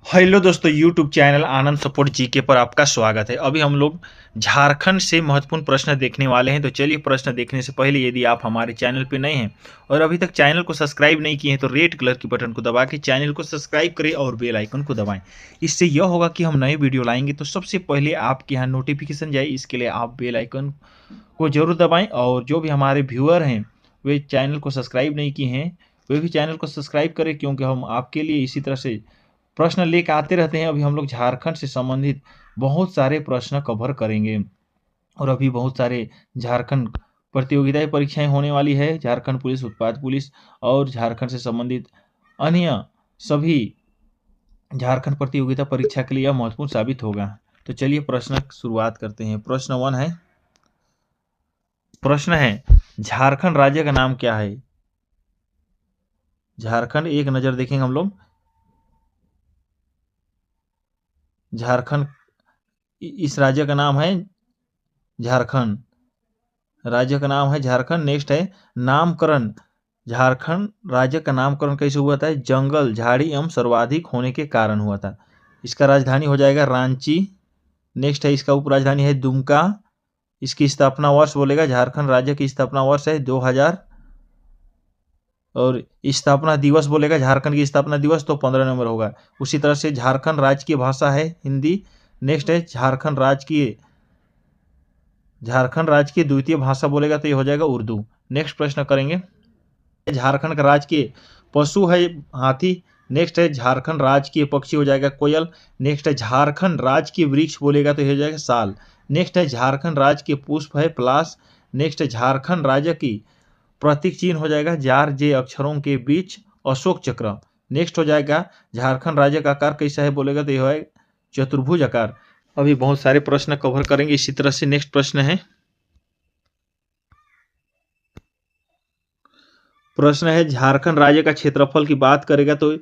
Hello दोस्तों, YouTube channel आनंद support GK पर आपका स्वागत है। अभी हम लोग झारखंड से महत्वपूर्ण प्रश्न देखने वाले हैं। तो चलिए, प्रश्न देखने से पहले यदि आप हमारे चैनल पर नए हैं और अभी तक चैनल को सब्सक्राइब नहीं किए हैं तो रेड कलर की बटन को दबा के चैनल को सब्सक्राइब करें और बेल आइकन को दबाएं। इससे यह होगा कि हम नए वीडियो लाएंगे तो सबसे पहले आपके यहाँ नोटिफिकेशन जाए। इसके लिए आप बेल आइकन को जरूर दबाएं। और जो भी हमारे व्यूअर हैं वे चैनल को सब्सक्राइब नहीं किए हैं वे भी चैनल को सब्सक्राइब करें, क्योंकि हम आपके लिए इसी तरह से प्रश्न लेकर आते रहते हैं। अभी हम लोग झारखंड से संबंधित बहुत सारे प्रश्न कवर करेंगे और अभी बहुत सारे झारखंड प्रतियोगिताएं परीक्षाएं होने वाली है। झारखंड पुलिस, उत्पाद पुलिस और झारखंड से संबंधित अन्य सभी झारखंड प्रतियोगिता परीक्षा के लिए यह महत्वपूर्ण साबित होगा। तो चलिए प्रश्न शुरुआत करते हैं। प्रश्न है झारखंड राज्य का नाम क्या है। झारखंड एक नजर देखेंगे हम लोग। झारखंड, इस राज्य का नाम है झारखंड। राज्य का नाम है झारखंड। नेक्स्ट है नामकरण। झारखंड राज्य का नामकरण कैसे हुआ था? जंगल झाड़ी एवं सर्वाधिक होने के कारण हुआ था। इसका राजधानी हो जाएगा रांची। नेक्स्ट है इसका उपराजधानी है दुमका। इसकी स्थापना वर्ष बोलेगा, झारखंड राज्य की स्थापना वर्ष है 2000। और स्थापना दिवस बोलेगा, झारखंड की स्थापना दिवस तो 15 नवंबर होगा। उसी तरह से झारखंड राज्य की भाषा है हिंदी। नेक्स्ट है झारखंड राज्य की द्वितीय भाषा बोलेगा तो ये हो जाएगा उर्दू। नेक्स्ट प्रश्न करेंगे। झारखंड का राज्य पशु है हाथी। नेक्स्ट है झारखंड राज्य की पक्षी हो जाएगा कोयल। नेक्स्ट है झारखंड राज्य की वृक्ष बोलेगा तो हो जाएगा साल। नेक्स्ट है झारखंड राज्य के पुष्प है पलाश। नेक्स्ट है झारखंड राज्य की प्रतीक चिन्ह हो जाएगा जार जे अक्षरों के बीच अशोक चक्र। नेक्स्ट हो जाएगा झारखंड राज्य का आकार कैसा है बोलेगा तो यह है चतुर्भुज आकार। अभी बहुत सारे प्रश्न कवर करेंगे इसी तरह से। नेक्स्ट प्रश्न है झारखंड राज्य का क्षेत्रफल की बात करेगा तो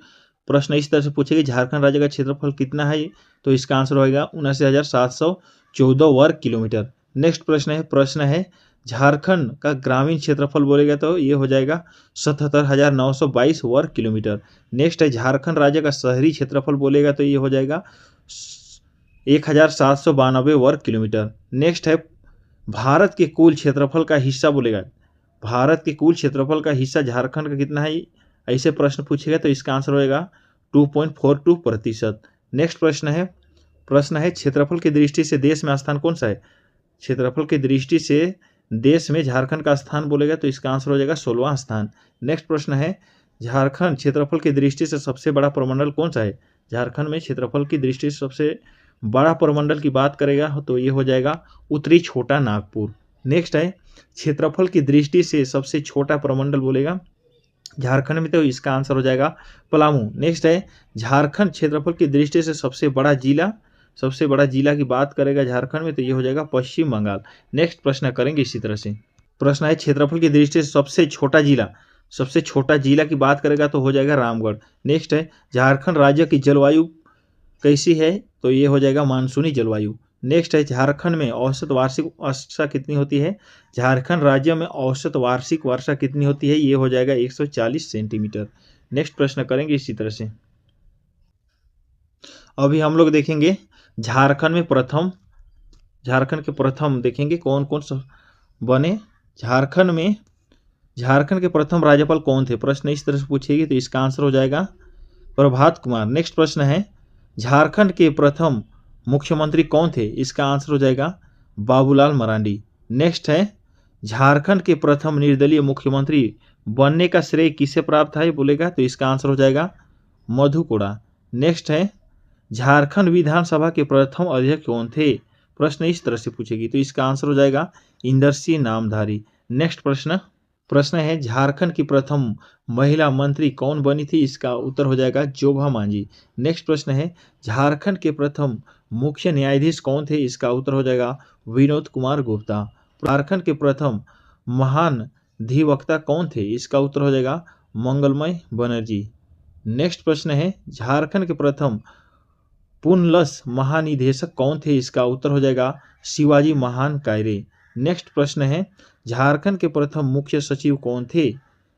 प्रश्न इस तरह से पूछेगा, झारखंड राज्य का क्षेत्रफल कितना है? तो इसका आंसर होगा 79,714 वर्ग किलोमीटर। नेक्स्ट प्रश्न है झारखंड का ग्रामीण क्षेत्रफल बोलेगा तो ये हो जाएगा 77,922 वर्ग किलोमीटर। नेक्स्ट है झारखंड राज्य का शहरी क्षेत्रफल बोलेगा तो ये हो जाएगा 1,792 वर्ग किलोमीटर। नेक्स्ट है भारत के कुल क्षेत्रफल का हिस्सा बोलेगा, भारत के कुल क्षेत्रफल का हिस्सा झारखंड का कितना है? ऐसे प्रश्न पूछेगा तो इसका आंसर होगा 2.42%। नेक्स्ट प्रश्न है क्षेत्रफल की दृष्टि से देश में स्थान कौन सा है? क्षेत्रफल की दृष्टि से देश में झारखंड का स्थान बोलेगा तो इसका आंसर हो जाएगा 16वां स्थान। नेक्स्ट प्रश्न है झारखंड क्षेत्रफल की दृष्टि से सबसे बड़ा प्रमंडल कौन सा है? झारखंड में क्षेत्रफल की दृष्टि से सबसे बड़ा प्रमंडल की बात करेगा तो ये हो जाएगा उत्तरी छोटा नागपुर। नेक्स्ट है क्षेत्रफल की दृष्टि से सबसे छोटा प्रमंडल बोलेगा झारखंड में तो इसका आंसर हो जाएगा पलामू। नेक्स्ट है झारखंड क्षेत्रफल की दृष्टि से सबसे बड़ा जिला की बात करेगा झारखंड में तो ये हो जाएगा पश्चिम बंगाल। नेक्स्ट प्रश्न करेंगे इसी तरह से। प्रश्न है क्षेत्रफल की दृष्टि से सबसे छोटा जिला की बात करेगा तो हो जाएगा रामगढ़। नेक्स्ट है झारखंड राज्य की जलवायु कैसी है? तो ये हो जाएगा मानसूनी जलवायु। नेक्स्ट है झारखंड में औसत वार्षिक वर्षा कितनी होती है? झारखंड राज्य में औसत वार्षिक वर्षा कितनी होती है? ये हो जाएगा 140 सेंटीमीटर। नेक्स्ट प्रश्न करेंगे इसी तरह से। अभी हम लोग देखेंगे झारखंड के प्रथम देखेंगे कौन कौन सा बने। झारखंड के प्रथम राज्यपाल कौन थे? प्रश्न इस तरह से पूछेगी तो इसका आंसर हो जाएगा प्रभात कुमार। नेक्स्ट प्रश्न है झारखंड के प्रथम मुख्यमंत्री कौन थे? इसका आंसर हो जाएगा बाबूलाल मरांडी। नेक्स्ट है झारखंड के प्रथम निर्दलीय मुख्यमंत्री बनने का श्रेय किसे प्राप्त है बोलेगा तो इसका आंसर हो जाएगा मधु कोड़ा। नेक्स्ट है झारखंड विधानसभा के प्रथम अध्यक्ष कौन थे? प्रश्न इस तरह से पूछेगी तो इसका आंसर हो जाएगा इंदर सिंह नामधारी। नेक्स्ट प्रश्न है झारखंड की प्रथम महिला मंत्री कौन बनी थी? इसका उत्तर हो जाएगा जोभा मांझी। नेक्स्ट प्रश्न है झारखंड के प्रथम मुख्य न्यायाधीश कौन थे? इसका उत्तर हो जाएगा विनोद कुमार गुप्ता। झारखंड के प्रथम महान अधिवक्ता कौन थे? इसका उत्तर हो जाएगा मंगलमय बनर्जी। नेक्स्ट प्रश्न है झारखंड के प्रथम पुनलस महानिदेशक कौन थे? इसका उत्तर हो जाएगा शिवाजी महान कायरे। नेक्स्ट प्रश्न है झारखंड के प्रथम मुख्य सचिव कौन थे?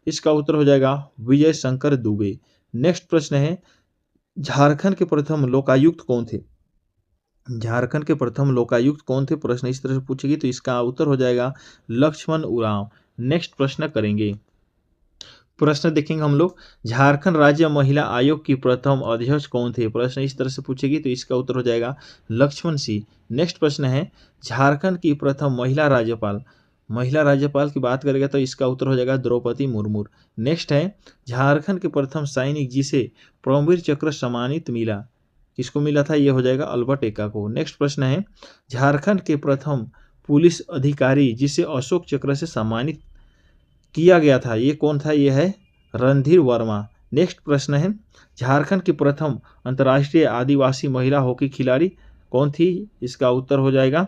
इसका उत्तर हो जाएगा विजय शंकर दुबे। नेक्स्ट प्रश्न है झारखंड के प्रथम लोकायुक्त कौन थे? झारखंड के प्रथम लोकायुक्त कौन थे? प्रश्न इस तरह से पूछेगी तो इसका उत्तर हो जाएगा लक्ष्मण उरांव। नेक्स्ट प्रश्न करेंगे। प्रश्न देखेंगे हम लोग, झारखंड राज्य महिला आयोग की प्रथम अध्यक्ष कौन थे? प्रश्न इस तरह से पूछेगी तो इसका उत्तर हो जाएगा लक्ष्मण सिंह। नेक्स्ट प्रश्न है, झारखंड की प्रथम महिला राज्यपाल। महिला राज्यपाल की बात करेगा तो इसका उत्तर हो जाएगा द्रौपदी मुर्मू। नेक्स्ट है, झारखंड के प्रथम सैनिक जिसे परमवीर चक्र सम्मानित मिला, किसको मिला था? ये हो जाएगा अल्बर्ट एक्का को। नेक्स्ट प्रश्न है, झारखंड के प्रथम पुलिस अधिकारी जिसे अशोक चक्र से सम्मानित किया गया था, ये कौन था? ये है रणधीर वर्मा। नेक्स्ट प्रश्न है, झारखंड की प्रथम अंतर्राष्ट्रीय आदिवासी महिला हॉकी खिलाड़ी कौन थी? इसका उत्तर हो जाएगा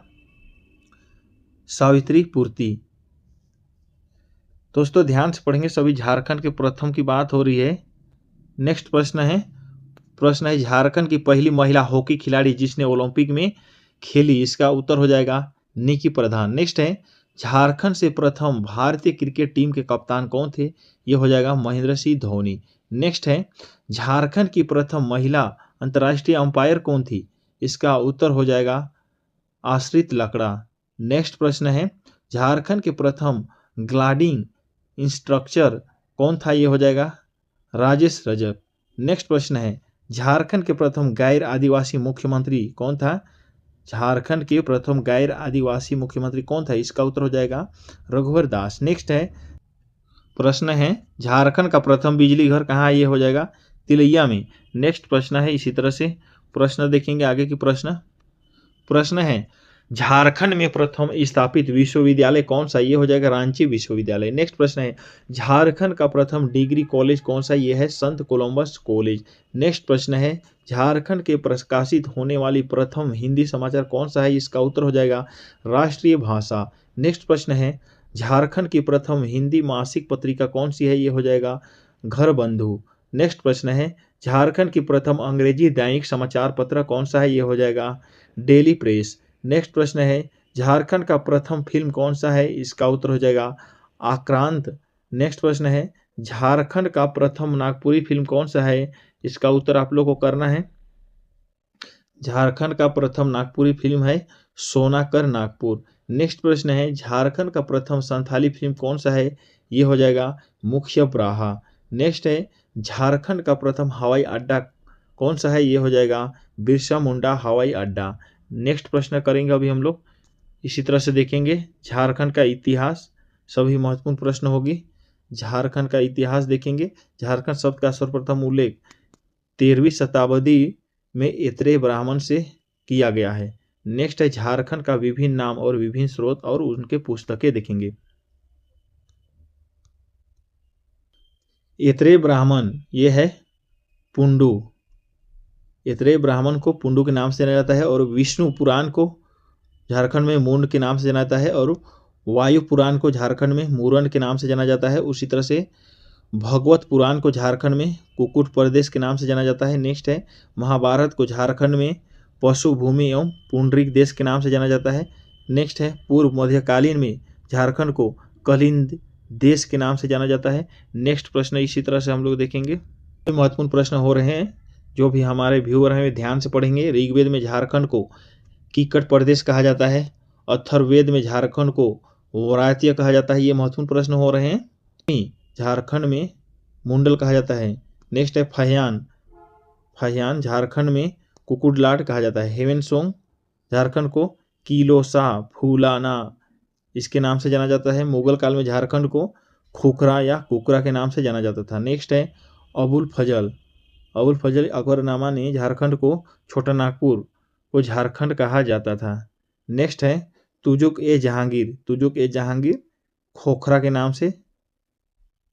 सावित्री पूर्ति। दोस्तों ध्यान से पढ़ेंगे, सभी झारखंड के प्रथम की बात हो रही है। नेक्स्ट प्रश्न है झारखंड की पहली महिला हॉकी खिलाड़ी जिसने ओलंपिक में खेली, इसका उत्तर हो जाएगा निकी प्रधान। नेक्स्ट है, झारखंड से प्रथम भारतीय क्रिकेट टीम के कप्तान कौन थे? ये हो जाएगा महेंद्र सिंह धोनी। नेक्स्ट है, झारखंड की प्रथम महिला अंतर्राष्ट्रीय अंपायर कौन थी? इसका उत्तर हो जाएगा आश्रित लकड़ा। नेक्स्ट प्रश्न है, झारखंड के प्रथम ग्लाइडिंग इंस्ट्रक्टर कौन था? ये हो जाएगा राजेश रजक। नेक्स्ट प्रश्न है, झारखंड के प्रथम गैर आदिवासी मुख्यमंत्री कौन था? झारखंड के प्रथम गैर आदिवासी मुख्यमंत्री कौन था? इसका उत्तर हो जाएगा रघुवर दास। नेक्स्ट है, प्रश्न है, झारखंड का प्रथम बिजली घर कहाँ है? ये हो जाएगा तिलैया में। नेक्स्ट प्रश्न है, इसी तरह से प्रश्न देखेंगे आगे की प्रश्न है, झारखंड में प्रथम स्थापित विश्वविद्यालय कौन सा? ये हो जाएगा रांची विश्वविद्यालय। नेक्स्ट प्रश्न है, झारखंड का प्रथम डिग्री कॉलेज कौन सा? ये है संत कोलंबस कॉलेज। नेक्स्ट प्रश्न है, झारखंड के प्रकाशित होने वाली प्रथम हिंदी समाचार कौन सा है? इसका उत्तर हो जाएगा राष्ट्रीय भाषा। नेक्स्ट प्रश्न है, झारखंड की प्रथम हिंदी मासिक पत्रिका कौन सी है? ये हो जाएगा घर बंधु। नेक्स्ट प्रश्न है, झारखंड की प्रथम अंग्रेजी दैनिक समाचार पत्र कौन सा है? ये हो जाएगा डेली प्रेस। नेक्स्ट प्रश्न है, झारखंड का प्रथम फिल्म कौन सा है? इसका उत्तर हो जाएगा आक्रांत। नेक्स्ट प्रश्न है, झारखंड का प्रथम नागपुरी फिल्म कौन सा है? इसका उत्तर आप लोग को करना है। झारखंड का प्रथम नागपुरी फिल्म है सोनाकर नागपुर। नेक्स्ट प्रश्न है, झारखंड का प्रथम संथाली फिल्म कौन सा है? ये हो जाएगा मुख्य प्राहा। नेक्स्ट है, झारखंड का प्रथम हवाई अड्डा कौन सा है? ये हो जाएगा बिरसा मुंडा हवाई अड्डा। नेक्स्ट प्रश्न करेंगे अभी हम लोग, इसी तरह से देखेंगे झारखंड का इतिहास, सभी महत्वपूर्ण प्रश्न होगी। झारखंड का इतिहास देखेंगे, झारखंड शब्द का सर्वप्रथम उल्लेख 13वीं शताब्दी में एतरे ब्राह्मण से किया गया है। नेक्स्ट है, झारखंड का विभिन्न नाम और विभिन्न स्रोत और उनके पुस्तकें देखेंगे। एतरे ब्राह्मण ये है पुंडू, एतरे ब्राह्मण को पुंडू के नाम से जाना जाता है, और विष्णु पुराण को झारखंड में मूंड के नाम से जाना जाता है, और वायु पुराण को झारखंड में मूरण के नाम से जाना जाता है। उसी तरह से भगवत पुराण को झारखंड में कुकुट प्रदेश के नाम से जाना जाता है। नेक्स्ट है, महाभारत को झारखंड में पशु भूमि एवं पुंडरीक देश के नाम से जाना जाता है। नेक्स्ट है, पूर्व मध्यकालीन में झारखंड को कलिंद देश के नाम से जाना जाता है। नेक्स्ट प्रश्न इसी तरह से हम लोग देखेंगे, महत्वपूर्ण प्रश्न हो रहे हैं, जो भी हमारे व्यूअर हैं वे ध्यान से पढ़ेंगे। ऋग्वेद में झारखंड को कीकट प्रदेश कहा जाता है, अथर्ववेद में झारखंड को वरायतीय कहा जाता है, ये महत्वपूर्ण प्रश्न हो रहे हैं। झारखंड में मुंडल कहा जाता है। नेक्स्ट है, फहियान झारखंड में कुकुडलाट कहा जाता है। हेवेनसोंग झारखंड को किलोसा फूलाना इसके नाम से जाना जाता है। मुगल काल में झारखंड को खुखरा या कुकरा के नाम से जाना जाता था। नेक्स्ट है, अबुल फजल अकबरनामा ने झारखंड को छोटा नागपुर को झारखंड कहा जाता था। नेक्स्ट है, तुजुक ए जहांगीर खोखरा के नाम से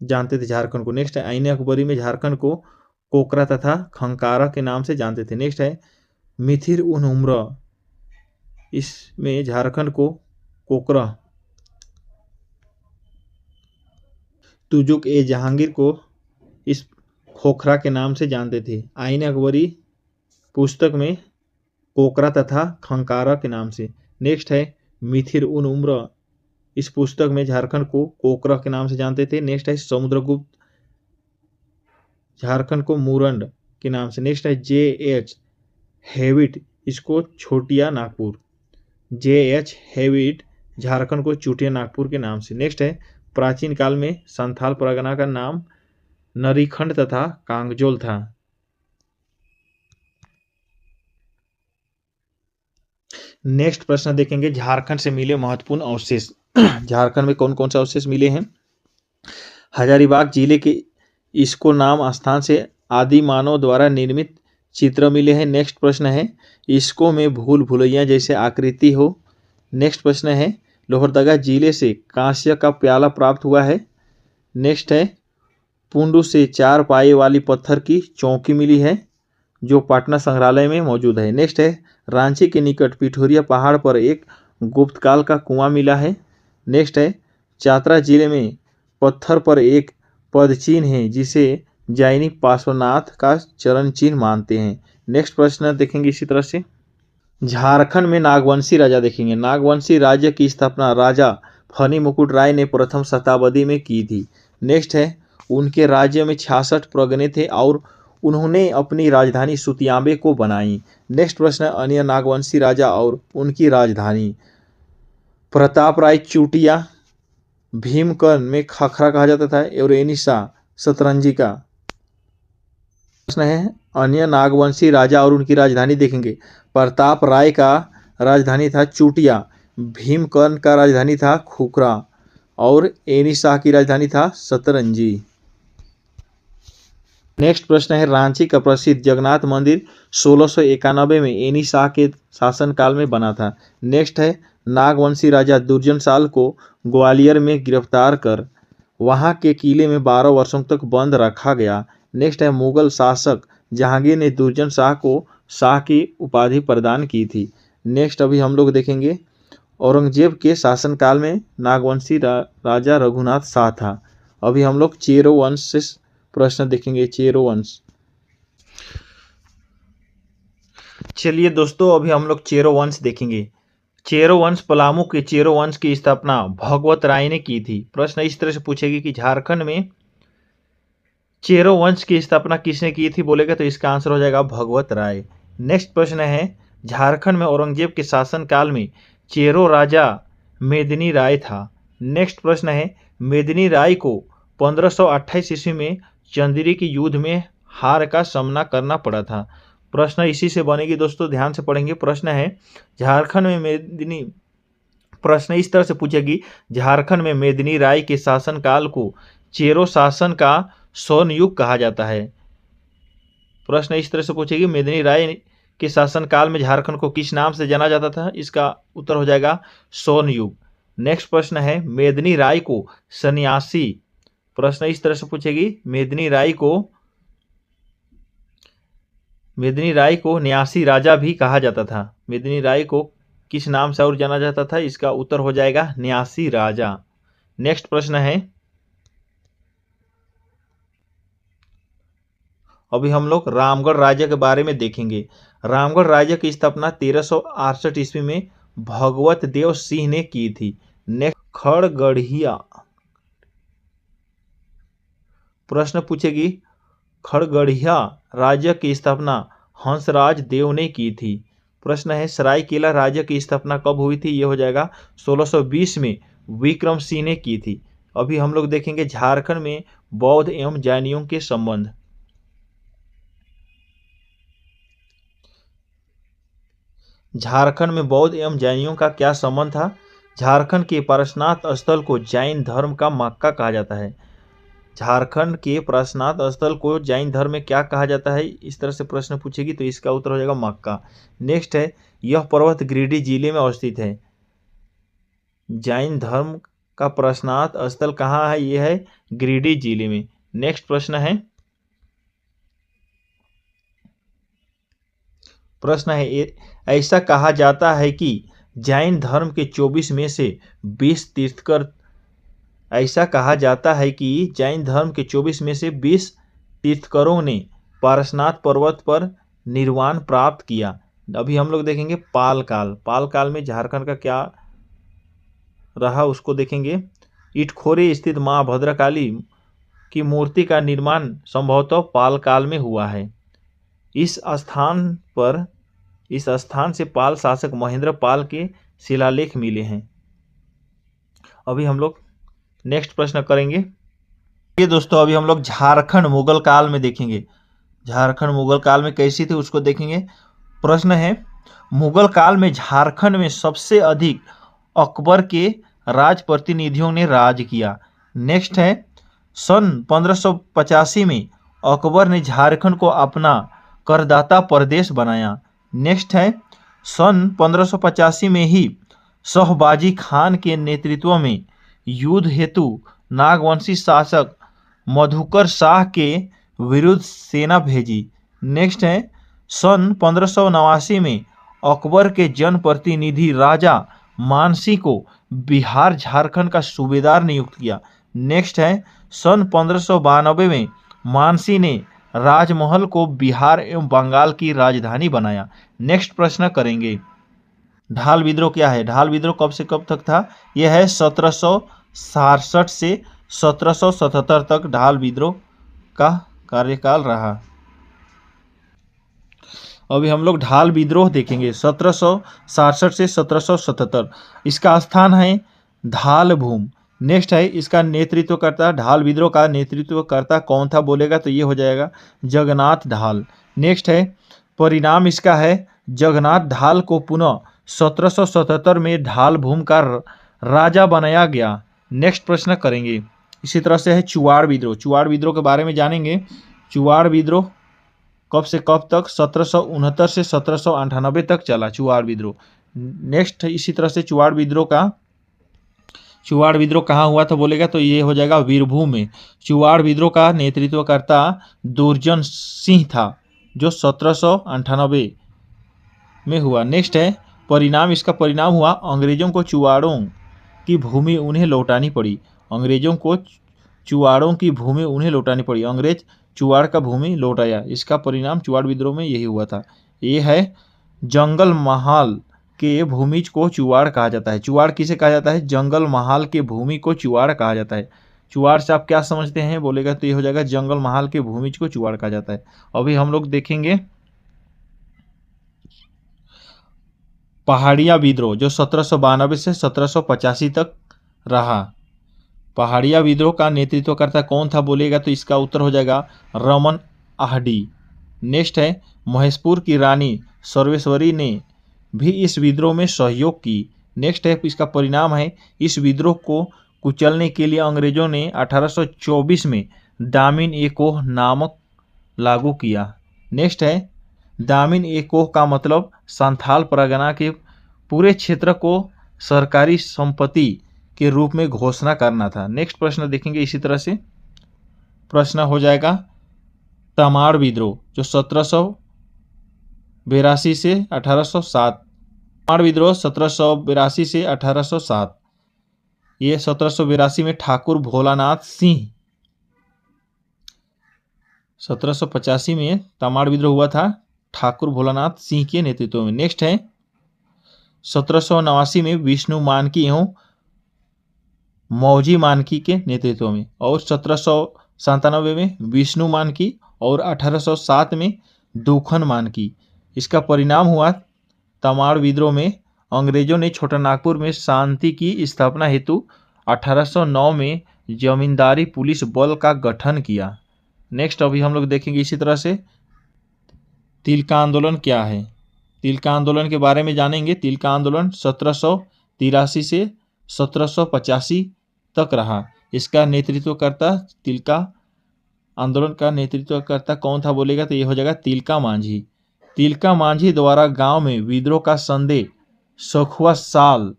जानते थे झारखंड को। नेक्स्ट है, आईने अकबरी में झारखंड को कोकरा तथा खंकारा के नाम से जानते थे। नेक्स्ट है, मिथिर उन उम्र इसमें झारखंड को कोकरा, तुजुक ए जहांगीर को इस खोखरा के नाम से जानते थे। आईने अकबरी पुस्तक में कोकरा तथा खंकारा के नाम से। नेक्स्ट है, मिथिर उन उम्र इस पुस्तक में झारखंड को कोकरा के नाम से जानते थे। नेक्स्ट है, समुद्रगुप्त झारखंड को मुरंड के नाम से। नेक्स्ट है JH हेविट, इसको छोटिया नागपुर। JH हेविट झारखंड को चूटिया नागपुर के नाम से। नेक्स्ट है प्राचीन काल में संथाल परगना का नाम नरीखंड तथा कांगजोल था। नेक्स्ट प्रश्न देखेंगे झारखंड से मिले महत्वपूर्ण अवशेष। झारखंड में कौन कौन से अवशेष मिले हैं? हजारीबाग जिले के इसको नाम स्थान से आदि मानव द्वारा निर्मित चित्र मिले हैं। नेक्स्ट प्रश्न है इसको में भूल भुलैया जैसे आकृति हो। नेक्स्ट प्रश्न है लोहरदगा जिले से कांस्य का प्याला प्राप्त हुआ है। नेक्स्ट है पुंडू से 4 पाए वाली पत्थर की चौकी मिली है जो पटना संग्रहालय में मौजूद है। नेक्स्ट है रांची के निकट पिठोरिया पहाड़ पर एक गुप्तकाल का कुआं मिला है। नेक्स्ट है चतरा जिले में पत्थर पर एक पदचिन्ह है जिसे जैनी पार्श्वनाथ का चरण चिन्ह मानते हैं। नेक्स्ट प्रश्न देखेंगे इसी तरह से झारखंड में नागवंशी राजा देखेंगे। नागवंशी राज्य की स्थापना राजा फनी मुकुट राय ने प्रथम शताब्दी में की थी। नेक्स्ट है उनके राज्य में 66 परगने थे और उन्होंने अपनी राजधानी सुतियाबे को बनाई। नेक्स्ट प्रश्न है अन्य नागवंशी राजा और उनकी राजधानी। प्रताप राय चूटिया, भीमकर्ण में खखरा कहा जाता था और एनिसा सतरंजी का। प्रश्न है अन्य नागवंशी राजा और उनकी राजधानी देखेंगे। प्रताप राय का राजधानी था चूटिया, भीमकर्ण का राजधानी था खुखरा और एनिसा की राजधानी था सतरंजी। नेक्स्ट प्रश्न है रांची का प्रसिद्ध जगन्नाथ मंदिर 1691 में एनिसा के शासनकाल में बना था। नेक्स्ट है नागवंशी राजा दुर्जनशाल को ग्वालियर में गिरफ्तार कर वहां के किले में 12 वर्षों तक बंद रखा गया। नेक्स्ट है मुगल शासक जहांगीर ने दुर्जन शाह को शाह की उपाधि प्रदान की थी। नेक्स्ट अभी हम लोग देखेंगे औरंगजेब के शासनकाल में नागवंशी राजा रघुनाथ शाह था। अभी हम लोग चेरो वंश से प्रश्न देखेंगे। चेरो वंश, चलिए दोस्तों अभी हम लोग चेरो वंश देखेंगे। चेरो वंश पलामू के चेरो वंश की स्थापना भगवत राय ने की थी। प्रश्न इस तरह से पूछेगी कि झारखंड में चेरो वंश की स्थापना किसने की थी बोलेगा तो इसका आंसर हो जाएगा भगवत राय। नेक्स्ट प्रश्न है झारखंड में औरंगजेब के शासनकाल में चेरो राजा मेदिनी राय था। नेक्स्ट प्रश्न है मेदिनी राय को 1528 ईस्वी में चंदेरी के युद्ध में हार का सामना करना पड़ा था। प्रश्न इसी से बनेगी दोस्तों, ध्यान से पढ़ेंगे। प्रश्न है झारखंड में मेदिनी, प्रश्न इस तरह से पूछेगी झारखंड में मेदिनी राय के शासनकाल को चेरो शासन का स्वर्ण युग कहा जाता है। प्रश्न इस तरह से पूछेगी मेदिनी राय के शासनकाल में झारखंड को किस नाम से जाना जाता था, इसका उत्तर हो जाएगा स्वर्ण युग। नेक्स्ट प्रश्न है मेदिनी राय को सन्यासी, प्रश्न इस तरह से पूछेगी मेदिनी राय को न्यासी राजा भी कहा जाता था। मेदिनी राय को किस नाम से और जाना जाता था, इसका उत्तर हो जाएगा न्यासी राजा। नेक्स्ट प्रश्न है अभी हम लोग रामगढ़ राज्य के बारे में देखेंगे। रामगढ़ राज्य की स्थापना 1368 ईस्वी में भगवत देव सिंह ने की थी। नेक्स्ट खड़गड़िया, प्रश्न पूछेगी खड़गड़िया राज्य की स्थापना हंसराज देव ने की थी। प्रश्न है सरायकेला राज्य की स्थापना कब हुई थी, यह हो जाएगा 1620 में विक्रम सिंह ने की थी। अभी हम लोग देखेंगे झारखंड में बौद्ध एवं जैनियों के संबंध। झारखंड में बौद्ध एवं जैनियों का क्या संबंध था? झारखंड के पारसनाथ स्थल को जैन धर्म का मक्का कहा जाता है। झारखंड के पारसनाथ स्थल को जैन धर्म में क्या कहा जाता है, इस तरह से प्रश्न पूछेगी तो इसका उत्तर हो जाएगा मक्का। नेक्स्ट है यह पर्वत गिरिडीह जिले में अवस्थित है। जैन धर्म का पारसनाथ स्थल कहाँ है, यह है गिरिडीह जिले में। नेक्स्ट प्रश्न है ऐसा कहा जाता है कि जैन धर्म के 24 में से 20 तीर्थकर, ऐसा कहा जाता है कि जैन धर्म के 24 में से 20 तीर्थकरों ने पारसनाथ पर्वत पर निर्वाण प्राप्त किया। अभी हम लोग देखेंगे पालकाल। पालकाल में झारखंड का क्या रहा उसको देखेंगे। इटखोरी स्थित मां भद्रकाली की मूर्ति का निर्माण संभवतः पालकाल में हुआ है। इस स्थान से पाल शासक महेंद्र पाल के शिलालेख मिले हैं। अभी हम लोग नेक्स्ट प्रश्न करेंगे। ये दोस्तों अभी हम लोग झारखंड मुगल काल में देखेंगे। झारखंड मुगल काल में कैसी थी उसको देखेंगे। प्रश्न है, मुगल काल में झारखंड में सबसे अधिक अकबर के राज प्रतिनिधियों ने राज किया। नेक्स्ट है, सन 1585 में अकबर ने झारखंड को अपना करदाता प्रदेश बनाया। नेक्स्ट है, सन 1585 में ही शहबाजी खान के नेतृत्व में युद्ध हेतु नागवंशी शासक मधुकर शाह के विरुद्ध सेना भेजी। नेक्स्ट है, सन 1589 में अकबर के जनप्रतिनिधि राजा मानसी को बिहार झारखंड का सूबेदार नियुक्त किया। नेक्स्ट है, सन 1592 में मानसी ने राजमहल को बिहार एवं बंगाल की राजधानी बनाया। नेक्स्ट प्रश्न करेंगे, ढाल विद्रोह क्या है? ढाल विद्रोह कब से कब तक था? यह है 1767 से 1777 तक ढाल विद्रोह का कार्यकाल रहा। अभी हम लोग ढाल विद्रोह देखेंगे 1767 से 1777। इसका स्थान है धालभूम। नेक्स्ट है, इसका नेतृत्वकर्ता, ढाल विद्रोह का नेतृत्वकर्ता कौन था बोलेगा तो ये हो जाएगा जगन्नाथ ढाल। नेक्स्ट है, परिणाम इसका है जगन्नाथ ढाल को पुनः 1777 में ढालभूम का राजा बनाया गया। नेक्स्ट प्रश्न करेंगे। इसी तरह से है चुवाड़ विद्रोह। चुवाड़ विद्रोह के बारे में जानेंगे। चुवाड़ विद्रोह कब से कब तक? 1769 से 1798 तक चला चुवाड़ विद्रोह। नेक्स्ट इसी तरह से चुवाड़ विद्रोह कहाँ हुआ था बोलेगा तो ये हो जाएगा वीरभूम में। चुवाड़ विद्रोह का नेतृत्वकर्ता दुर्जन सिंह था जो 1798 में हुआ। नेक्स्ट है, परिणाम, इसका परिणाम हुआ अंग्रेजों को चुवाड़ों की भूमि उन्हें लौटानी पड़ी। अंग्रेजों को चुवाड़ों की भूमि उन्हें लौटानी पड़ी। अंग्रेज चुवाड़ का भूमि लौटाया। इसका परिणाम चुवाड़ विद्रोह में यही हुआ था। ये है जंगल महाल के भूमि को चुवाड़ कहा जाता है। चुवाड़ किसे कहा जाता है? जंगल महाल के भूमि को चुवाड़ कहा जाता है। चुवाड़ से आप क्या समझते हैं बोलेगा तो ये हो जाएगा जंगल महाल के भूमि को चुवाड़ कहा जाता है। अभी हम लोग देखेंगे पहाड़िया विद्रोह जो 1792 से 1785 तक रहा। पहाड़िया विद्रोह का नेतृत्वकर्ता कौन था बोलेगा तो इसका उत्तर हो जाएगा रमन आहडी। नेक्स्ट है, महेशपुर की रानी सर्वेश्वरी ने भी इस विद्रोह में सहयोग की। नेक्स्ट है, इसका परिणाम है इस विद्रोह को कुचलने के लिए अंग्रेजों ने 1824 में दामिन ए कोह नामक लागू किया। नेक्स्ट है, दामिन ए कोह का मतलब संथाल परगना के पूरे क्षेत्र को सरकारी संपत्ति के रूप में घोषणा करना था। नेक्स्ट प्रश्न देखेंगे। इसी तरह से प्रश्न हो जाएगा तमाड़ विद्रोह जो 1782 से 1807। तमाड़ विद्रोह 1782 से 1807। ये 1782 में ठाकुर भोलानाथ सिंह, 1785 में तमाड़ विद्रोह हुआ था ठाकुर भोलानाथ सिंह के नेतृत्व में। नेक्स्ट है 1789 में विष्णु मानकी एवं मौजी मानकी के नेतृत्व में, और 1797 में विष्णु मानकी और 1807 में दुखन मानकी। इसका परिणाम हुआ तमाड़ विद्रोह में अंग्रेजों ने छोटानागपुर में शांति की स्थापना हेतु 1809 में जमींदारी पुलिस बल का गठन किया। नेक्स्ट अभी हम लोग देखेंगे इसी तरह से तिलका आंदोलन क्या है। तिलका आंदोलन के बारे में जानेंगे। तिलका आंदोलन 1783 से 1785 तक रहा। इसका नेतृत्वकर्ता, तिलका आंदोलन का नेतृत्वकर्ता कौन था बोलेगा तो ये हो जाएगा तिलका मांझी। तिलका मांझी द्वारा गांव में विद्रोह का संदेश सखुआ साल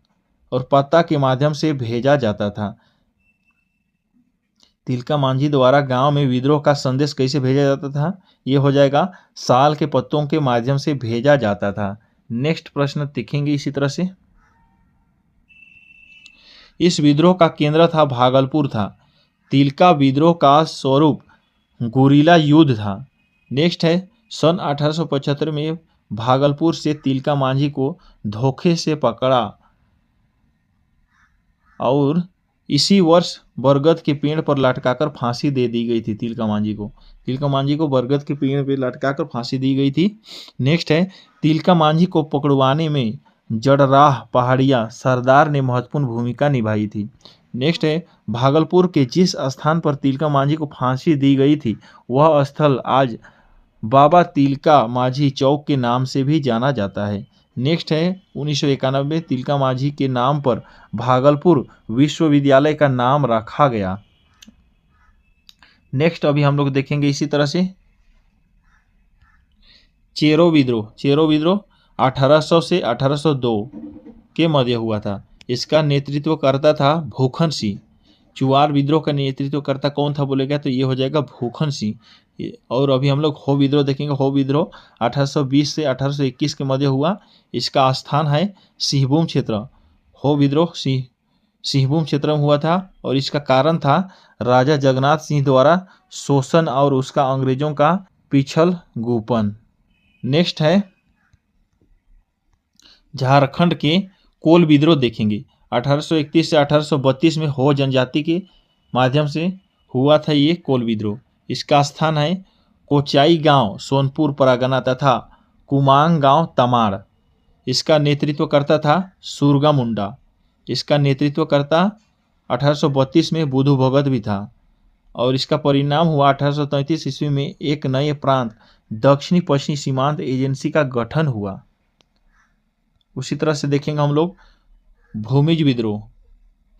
और पत्ता के माध्यम से भेजा जाता था। तिलका मांझी द्वारा गांव में विद्रोह का संदेश कैसे भेजा जाता था? ये हो जाएगा साल के पत्तों के माध्यम से भेजा जाता था। नेक्स्ट प्रश्न देखेंगे इसी तरह से। इस विद्रोह का केंद्र था भागलपुर था। तिलका विद्रोह का स्वरूप गुरिल्ला युद्ध था। नेक्स्ट है सन 1875 में भागलपुर से तिलका मांझी को धोखे से पकड़ा और इसी वर्ष बरगद के पेड़ पर लटकाकर फांसी दे दी गई थी तिलका मांझी को। तिलका मांझी को बरगद के पेड़ पर लटकाकर फांसी दी गई थी। नेक्स्ट है, तिलका मांझी को पकड़वाने में जड़राह पहाड़िया सरदार ने महत्वपूर्ण भूमिका निभाई थी। नेक्स्ट है, भागलपुर के जिस स्थान पर तिलका मांझी को फांसी दी गई थी वह स्थल आज बाबा तिलका मांझी चौक के नाम से भी जाना जाता है। नेक्स्ट है, 1991 तिलका मांझी के नाम पर भागलपुर विश्वविद्यालय का नाम रखा गया। नेक्स्ट अभी हम लोग देखेंगे इसी तरह से चेरो विद्रोह। चेरो विद्रोह 1800 से 1802 के मध्य हुआ था। इसका नेतृत्व करता था भूखन सिंह। चुआर विद्रोह का नेतृत्व करता कौन था बोलेगा तो ये हो जाएगा भूखन सिंह। और अभी हम लोग हो विद्रोह देखेंगे। हो विद्रोह 1820 से 1821 के मध्य हुआ। इसका स्थान है सिंहभूम क्षेत्र। हो विद्रोह सिंहभूम क्षेत्र में हुआ था और इसका कारण था राजा जगन्नाथ सिंह द्वारा शोषण और उसका अंग्रेजों का पिछल गुपन। नेक्स्ट है, झारखंड के कोल विद्रोह देखेंगे। 1831 से 1832 में हो जनजाति के माध्यम से हुआ था ये कोल विद्रोह। इसका स्थान है कोचाई गांव सोनपुर परगना तथा कुमांग गांव तमाड़। इसका नेतृत्व करता था सुरगा मुंडा। इसका नेतृत्व करता 1832 में बुधु भगत भी था। और इसका परिणाम हुआ 1833 ईस्वी में एक नए प्रांत दक्षिणी पश्चिमी सीमांत एजेंसी का गठन हुआ। उसी तरह से देखेंगे हम लोग भूमिज विद्रोह।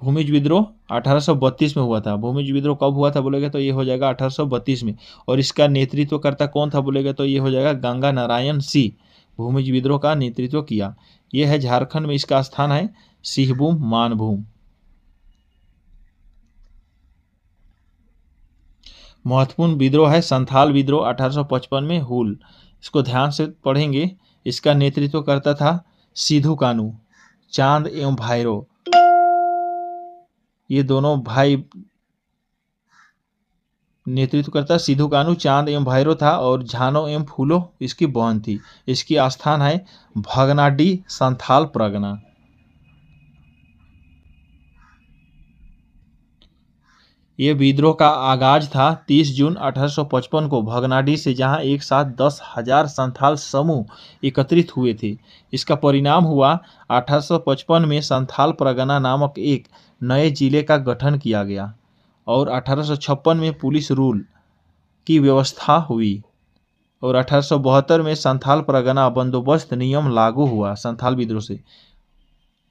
भूमिज विद्रोह 1832 में हुआ था। भूमिज विद्रोह कब हुआ था बोलेगा तो ये हो जाएगा 1832 में। और इसका नेतृत्व करता कौन था बोलेगा तो ये हो जाएगा गंगा नारायण सिंह। भूमिज विद्रोह का नेतृत्व किया। यह है झारखंड में। इसका स्थान है सिंहभूम मानभूम। महत्वपूर्ण विद्रोह है संथाल विद्रोह 1855 में हुल। इसको ध्यान से पढ़ेंगे। इसका नेतृत्व करता था सिद्धू कानू, चांद एवं भैरो। ये दोनों भाई नेतृत्व करता सिद्धू कानू, चांद एवं भैरो था और झानो एवं फूलो इसकी बहन थी। इसकी स्थान है भगनाडीह संथाल परगना। ये विद्रोह का आगाज था 30 जून 1855 को भगनाडीह से, जहां एक साथ 10,000 संथाल समूह एकत्रित हुए थे। इसका परिणाम हुआ 1855 में संथाल परगना नामक एक नए जिले का गठन किया गया और 1856 में पुलिस रूल की व्यवस्था हुई और 1872 में संथाल परगना बंदोबस्त नियम लागू हुआ संथाल विद्रोह से।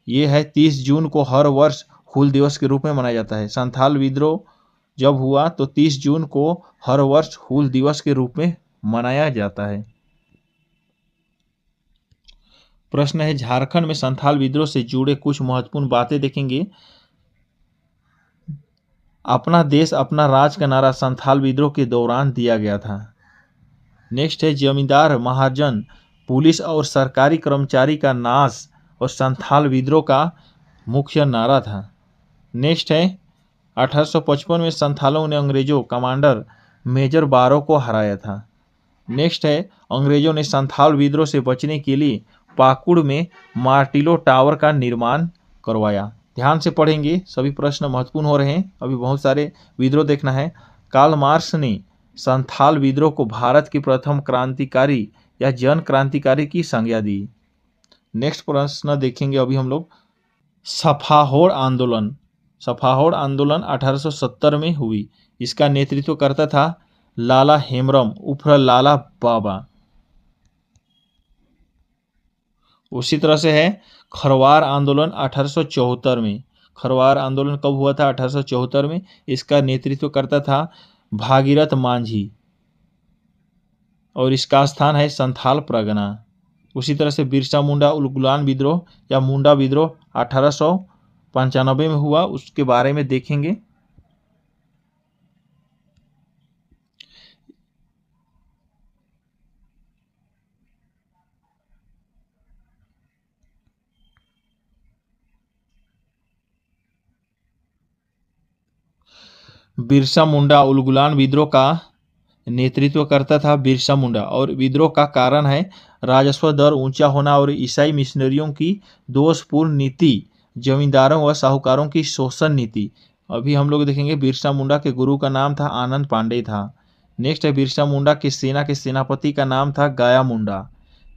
ये है 30 जून को हर वर्ष हूल दिवस के रूप में मनाया जाता है। संथाल विद्रोह जब हुआ तो 30 जून को हर वर्ष हूल दिवस के रूप में मनाया जाता है। प्रश्न है, झारखंड में संथाल विद्रोह से जुड़े कुछ महत्वपूर्ण बातें देखेंगे। अपना देश अपना राज का नारा संथाल विद्रोह के दौरान दिया गया था। नेक्स्ट है, जमींदार महाजन पुलिस और सरकारी कर्मचारी का नाश और संथाल विद्रोह का मुख्य नारा था। नेक्स्ट है, 1855 में संथालों ने अंग्रेजों कमांडर मेजर बारो को हराया था। नेक्स्ट है, अंग्रेजों ने संथाल विद्रोह से बचने के लिए पाकुड़ में मार्टिलो टावर का निर्माण करवाया। ध्यान से पढ़ेंगे, सभी प्रश्न महत्वपूर्ण हो रहे हैं। अभी बहुत सारे विद्रोह देखना है। कार्ल मार्क्स ने संथाल विद्रोह को भारत की प्रथम क्रांतिकारी या जन क्रांतिकारी की संज्ञा दी। नेक्स्ट प्रश्न देखेंगे अभी हम लोग, सफाहोड़ आंदोलन। सफाहोड़ आंदोलन 1870 में हुई। इसका नेतृत्व करता था लाला हेमरम उर्फ लाला बाबा। उसी तरह से है खरवार आंदोलन 1874 में। खरवार आंदोलन कब हुआ था? 1874 में। इसका नेतृत्व करता था भागीरथ मांझी और इसका स्थान है संथाल परगना। उसी तरह से बिरसा मुंडा उलगुलान विद्रोह या मुंडा विद्रोह 1895 में हुआ, उसके बारे में देखेंगे। बिरसा मुंडा उलगुलान विद्रोह का नेतृत्व करता था बिरसा मुंडा और विद्रोह का कारण है राजस्व दर ऊंचा होना और ईसाई मिशनरियों की दोषपूर्ण नीति, जमींदारों व साहूकारों की शोषण नीति। अभी हम लोग देखेंगे बिरसा मुंडा के गुरु का नाम था आनंद पांडे था। नेक्स्ट है बिरसा मुंडा की सेना के सेनापति का नाम था गया मुंडा।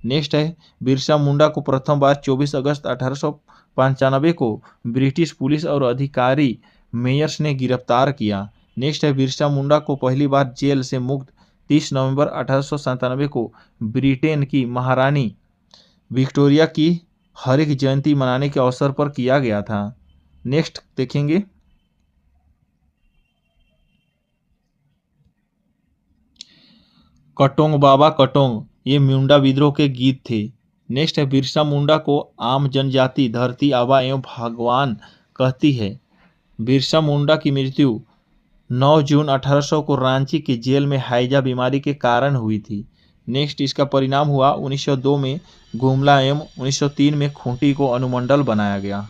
नेक्स्ट है बिरसा मुंडा को प्रथम बार 24 अगस्त 1895 को ब्रिटिश पुलिस और अधिकारी मेयर्स ने गिरफ्तार किया। नेक्स्ट है बिरसा मुंडा को पहली बार जेल से मुक्त 30 नवंबर 1897 को ब्रिटेन की महारानी विक्टोरिया की हरित जयंती मनाने के अवसर पर किया गया था। नेक्स्ट देखेंगे कटोंग बाबा कटोंग, ये मुंडा विद्रोह के गीत थे। नेक्स्ट है बिरसा मुंडा को आम जनजाति धरती आबा एवं भगवान कहती है। बिरसा मुंडा की मृत्यु 9 जून 1800 को रांची के जेल में हैजा बीमारी के कारण हुई थी। नेक्स्ट इसका परिणाम हुआ 1902 में गुमला एवं 1903 में खूंटी को अनुमंडल बनाया गया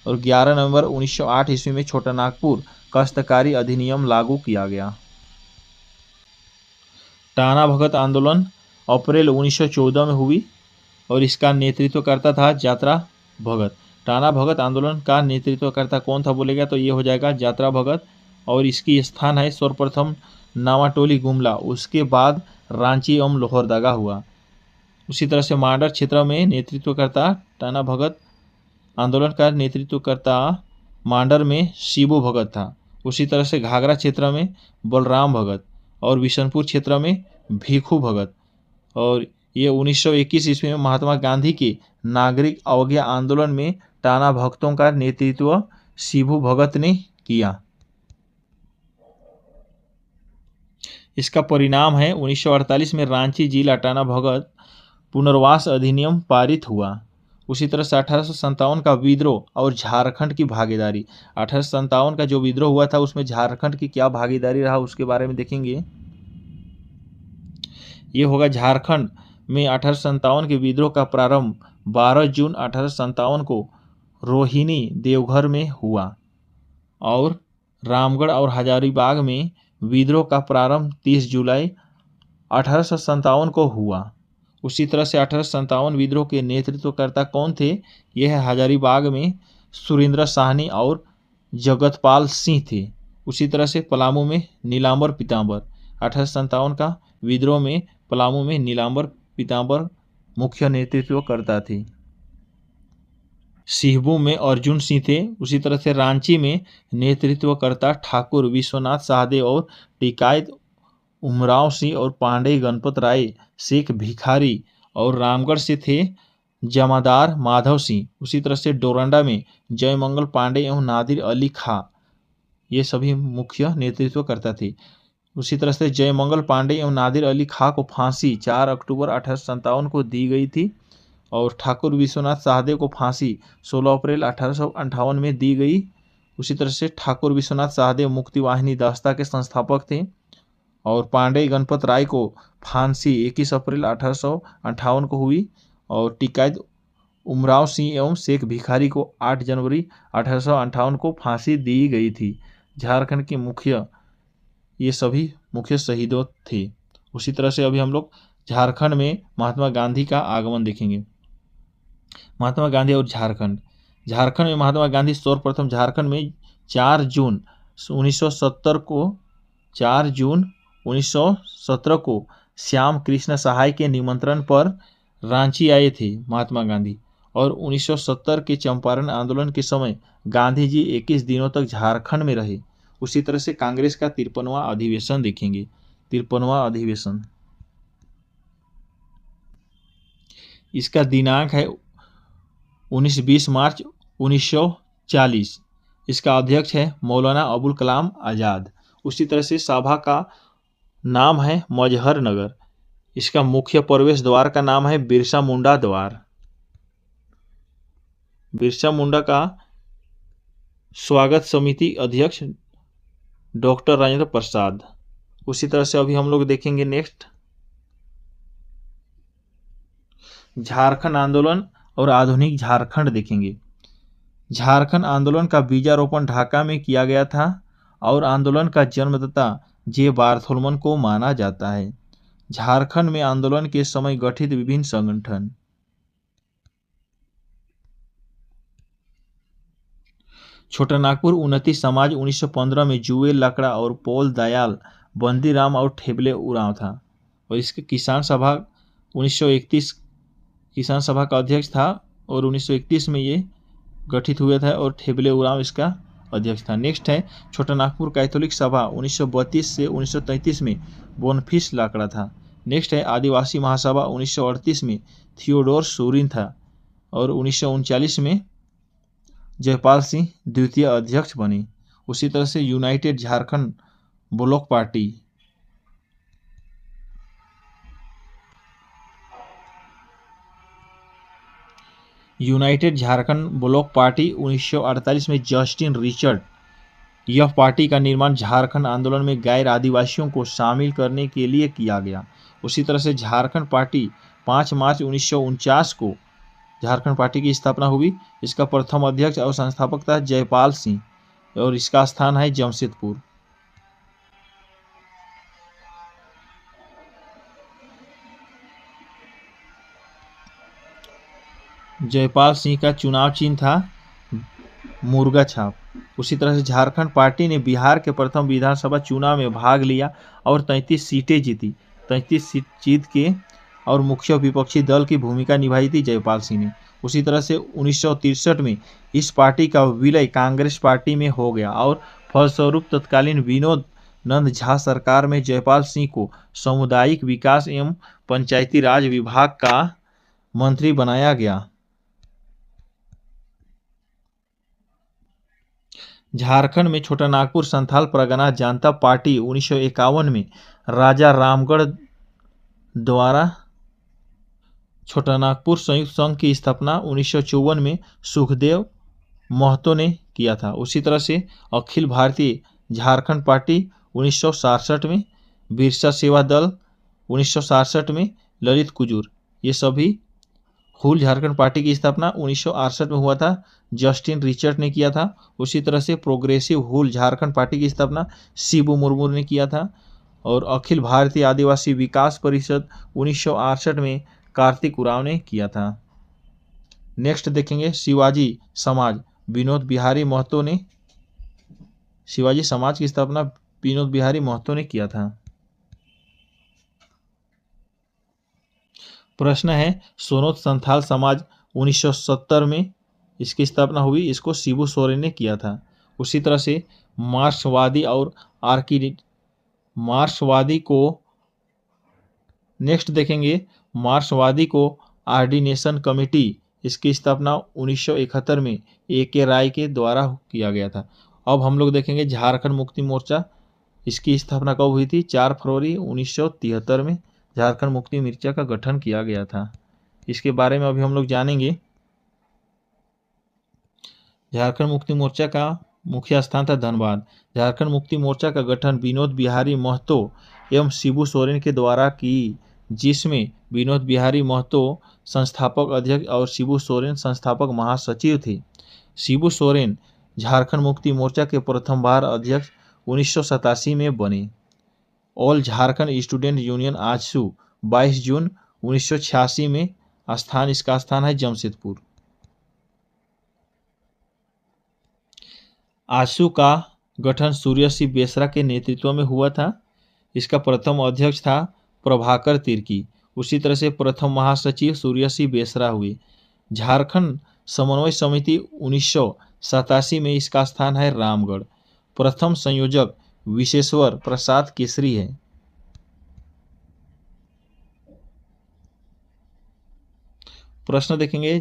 और 11 नवंबर 1908 ईस्वी में छोटा नागपुर काश्तकारी अधिनियम लागू किया गया। टाना भगत आंदोलन अप्रैल 1914 में हुई और इसका नेतृत्वकर्ता था जात्रा भगत। टाना भगत आंदोलन का नेतृत्वकर्ता कौन था बोलेगा तो ये हो जाएगा जात्रा भगत और इसकी स्थान है सर्वप्रथम नावाटोली गुमला, उसके बाद रांची एवं लोहरदगा हुआ। उसी तरह से मांडर क्षेत्र में नेतृत्वकर्ता टाना भगत आंदोलन का नेतृत्वकर्ता मांडर में शिबू भगत था। उसी तरह से घाघरा क्षेत्र में बलराम भगत और बिशनपुर क्षेत्र में भीखू भगत। और ये 1921 ईस्वी में महात्मा गांधी के नागरिक अवज्ञा आंदोलन में टाना भक्तों का नेतृत्व शिबू भगत ने किया। इसका परिणाम है 1948 में रांची जिला टाना भगत पुनर्वास अधिनियम पारित हुआ। उसी तरह से 1857 का विद्रोह और झारखंड की भागीदारी। 1857 का जो विद्रोह हुआ था उसमें झारखंड की क्या भागीदारी रहा उसके बारे में देखेंगे। ये होगा झारखंड में 1857 के विद्रोह का प्रारंभ 12 जून 1857 को रोहिणी देवघर में हुआ और रामगढ़ और हजारीबाग में विद्रोह का प्रारंभ 30 जुलाई 1857 को हुआ। उसी तरह से 1857 विद्रोह के नेतृत्वकर्ता कौन थे, यह हजारीबाग में सुरेंद्र साहनी और जगतपाल सिंह थे। उसी तरह से पलामू में नीलांबर पीतांबर, 1857 का विद्रोह में पलामू में नीलांबर पीतांबर मुख्य नेतृत्वकर्ता थे। सिहबू में अर्जुन सिंह थे। उसी तरह से रांची में नेतृत्वकर्ता ठाकुर विश्वनाथ साहदेव और टिकायत उमराव सिंह और पांडे गणपत राय शेख भिखारी और रामगढ़ से थे जमादार माधव सिंह। उसी तरह से डोरंडा में जयमंगल पांडे एवं नादिर अली खां, ये सभी मुख्य नेतृत्वकर्ता थे। उसी तरह से जयमंगल पांडे एवं नादिर अली खां को फांसी 4 अक्टूबर 1857 को दी गई थी और ठाकुर विश्वनाथ साहदेव को फांसी 16 अप्रैल 1858 में दी गई। उसी तरह से ठाकुर विश्वनाथ साहदेव मुक्ति वाहिनी दस्ता के संस्थापक थे और पांडे गणपत राय को फांसी 21 अप्रैल 1858 को हुई और टिकायत उमराव सिंह एवं शेख भिखारी को 8 जनवरी 1858 को फांसी दी गई थी। झारखंड के मुख्य ये सभी मुख्य शहीदों थे। उसी तरह से अभी हम लोग झारखंड में महात्मा गांधी का आगमन देखेंगे। महात्मा गांधी और झारखंड। झारखंड में महात्मा गांधी सर्वप्रथम झारखंड में 4 जून 1917 को श्याम कृष्ण सहाय के निमंत्रण पर रांची आए थे महात्मा गांधी और 1970 के चंपारण आंदोलन के समय गांधी जी 21 दिनों तक झारखंड में रहे। उसी तरह से कांग्रेस का 53वां अधिवेशन देखेंगे। 53वां अधिवेशन, इसका दिनांक है 19-20 मार्च 1940। इसका अध्यक्ष है मौलाना अबुल कलाम आज़ाद। उसी तरह से सभा का नाम है मजहर नगर। इसका मुख्य प्रवेश द्वार का नाम है बिरसा मुंडा द्वार। बिरसा मुंडा का स्वागत समिति अध्यक्ष डॉक्टर राजेंद्र प्रसाद। उसी तरह से अभी हम लोग देखेंगे नेक्स्ट झारखंड आंदोलन और आधुनिक झारखंड देखेंगे। झारखंड आंदोलन का बीजारोपण ढाका में किया गया था और आंदोलन का जन्मदाता जे बार्थोलोमन को माना जाता है। झारखंड में आंदोलन के समय गठित विभिन्न संगठन। छोटा नागपुर उन्नति समाज 1915 में जुएल लकड़ा और पोल दयाल बंदीराम और ठेबले उरांव था। और इसके किसान सभा 1931 किसान सभा का अध्यक्ष था और 1931 में ये गठित हुआ था और ठेबले उरांव इसका अध्यक्ष था। नेक्स्ट है छोटा नागपुर कैथोलिक सभा 1932 से 1933 में बोनफिस लाकड़ा था। नेक्स्ट है आदिवासी महासभा 1938 में थियोडोर सोरिन था और 1939 में जयपाल सिंह द्वितीय अध्यक्ष बने। उसी तरह से United Jharkhand block party United Jharkhand block party 1948 में जस्टिन रिचर्ड। यह पार्टी का निर्माण झारखंड आंदोलन में गैर आदिवासियों को शामिल करने के लिए किया गया। उसी तरह से झारखंड पार्टी 5 मार्च 1949 को झारखंड पार्टी की स्थापना हुई। इसका प्रथम अध्यक्ष और संस्थापक था जयपाल सिंह और इसका स्थान है जमशेदपुर। जयपाल सिंह का चुनाव चिन्ह था मुर्गा छाप। उसी तरह से झारखंड पार्टी ने बिहार के प्रथम विधानसभा चुनाव में भाग लिया और 33 सीटें जीती। 33 सीट जीत के और मुख्य विपक्षी दल की भूमिका निभाई थी जयपाल सिंह ने। उसी तरह से 1963 में इस पार्टी का विलय कांग्रेस पार्टी में हो गया और फलस्वरूप तत्कालीन विनोद नंद झा सरकार में जयपाल सिंह को सामुदायिक विकास एवं पंचायती राज विभाग का मंत्री बनाया गया। झारखंड में छोटा नागपुर संथाल परगना जनता पार्टी 1951 में राजा रामगढ़ द्वारा छोटा नागपुर संयुक्त संघ की स्थापना 1954 में सुखदेव महतो ने किया था। उसी तरह से अखिल भारतीय झारखंड पार्टी 1967 में, बिरसा सेवा दल 1967 में, ललित कुजूर, ये सभी हुल झारखंड पार्टी की स्थापना 1968 में हुआ था, जस्टिन रिचर्ड ने किया था। उसी तरह से प्रोग्रेसिव हुल झारखंड पार्टी की स्थापना शिबू मुर्मू ने किया था और अखिल भारतीय आदिवासी विकास परिषद 1968 में कार्तिक उरांव ने किया था। नेक्स्ट देखेंगे शिवाजी समाज विनोद बिहारी महतो ने, शिवाजी समाज की स्थापना विनोद बिहारी महतो ने किया था। प्रश्न है सोनोत संथाल समाज 1970 में इसकी स्थापना हुई, इसको शिबू सोरेन ने किया था। उसी तरह से मार्क्सवादी को नेक्स्ट देखेंगे मार्क्सवादी को ऑर्डिनेशन कमेटी, इसकी स्थापना 1971 में A.K. राय के द्वारा किया गया था। अब हम लोग देखेंगे झारखंड मुक्ति मोर्चा, इसकी स्थापना कब हुई थी? 4 फरवरी 1973 में झारखंड मुक्ति मोर्चा का गठन किया गया था। इसके बारे में अभी हम लोग जानेंगे। झारखंड मुक्ति मोर्चा का मुख्य स्थान था धनबाद। झारखंड मुक्ति मोर्चा का गठन विनोद बिहारी महतो एवं शिबू सोरेन के द्वारा की, जिसमें विनोद बिहारी महतो संस्थापक अध्यक्ष और शिबू सोरेन संस्थापक महासचिव थे। शिबू सोरेन झारखंड मुक्ति मोर्चा के प्रथम बार अध्यक्ष 1987 में बने। All Jharkhand student union AJSU 22 जून 1986 में स्थान, इसका स्थान है जमशेदपुर। आजसू का गठन सूर्य सिंह बेसरा के नेतृत्व में हुआ था। इसका प्रथम अध्यक्ष था प्रभाकर तिर्की। उसी तरह से प्रथम महासचिव सूर्य सिंह बेसरा हुए। झारखंड समन्वय समिति 1987 में इसका स्थान है रामगढ़। प्रथम संयोजक विशेश्वर प्रसाद केसरी है। प्रश्न देखेंगे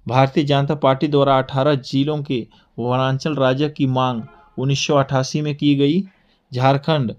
भारतीय जनता पार्टी द्वारा 18 जिलों के वनांचल राज्य की मांग 1988 में की गई। झारखंड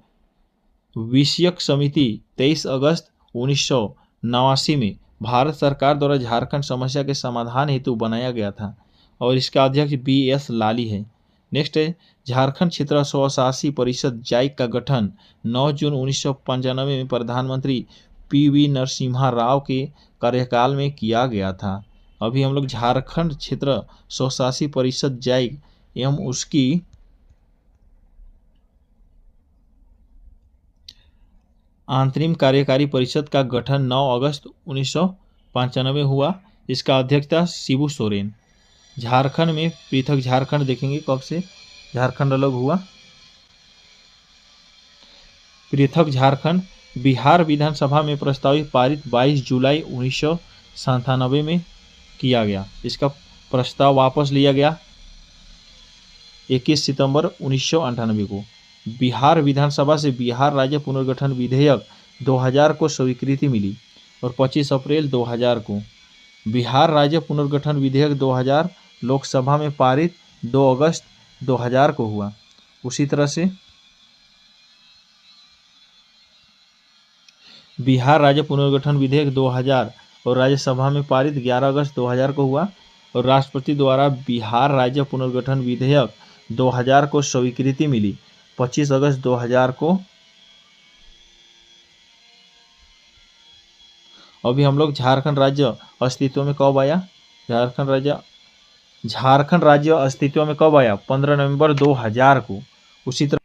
विषयक समिति 23 अगस्त 1989 में भारत सरकार द्वारा झारखंड समस्या के समाधान हेतु बनाया गया था और इसका अध्यक्ष BS लाली है। नेक्स्ट है झारखंड क्षेत्र स्वशासी परिषद जाइक का गठन 9 जून 1995 में प्रधानमंत्री PV नरसिम्हा राव के कार्यकाल में किया गया था। अभी हम लोग झारखंड क्षेत्र स्वशासी परिषद जाइक एवं उसकी अंतरिम कार्यकारी परिषद का गठन 9 अगस्त 1995 हुआ। इसका अध्यक्ष था शिबू सोरेन। झारखंड में पृथक झारखंड देखेंगे कब से झारखंड अलग हुआ। पृथक झारखंड बिहार विधानसभा में प्रस्तावित पारित 22 जुलाई 1997 में किया गया। इसका प्रस्ताव वापस लिया गया 21 सितंबर 1998 को। बिहार विधानसभा से बिहार राज्य पुनर्गठन विधेयक 2000 को स्वीकृति मिली और 25 अप्रैल 2000 को बिहार राज्य पुनर्गठन विधेयक 2000 लोकसभा में पारित 2 अगस्त 2000 को हुआ। उसी तरह से बिहार राज्य पुनर्गठन विधेयक 2000 और राज्यसभा में पारित 11 अगस्त 2000 को हुआ और राष्ट्रपति द्वारा बिहार राज्य पुनर्गठन विधेयक 2000 को स्वीकृति मिली 25 अगस्त 2000 को। अभी हम लोग झारखंड राज्य अस्तित्व में कब आया, झारखंड राज्य अस्तित्व में कब आया 15 नवंबर 2000 को। उसी तरह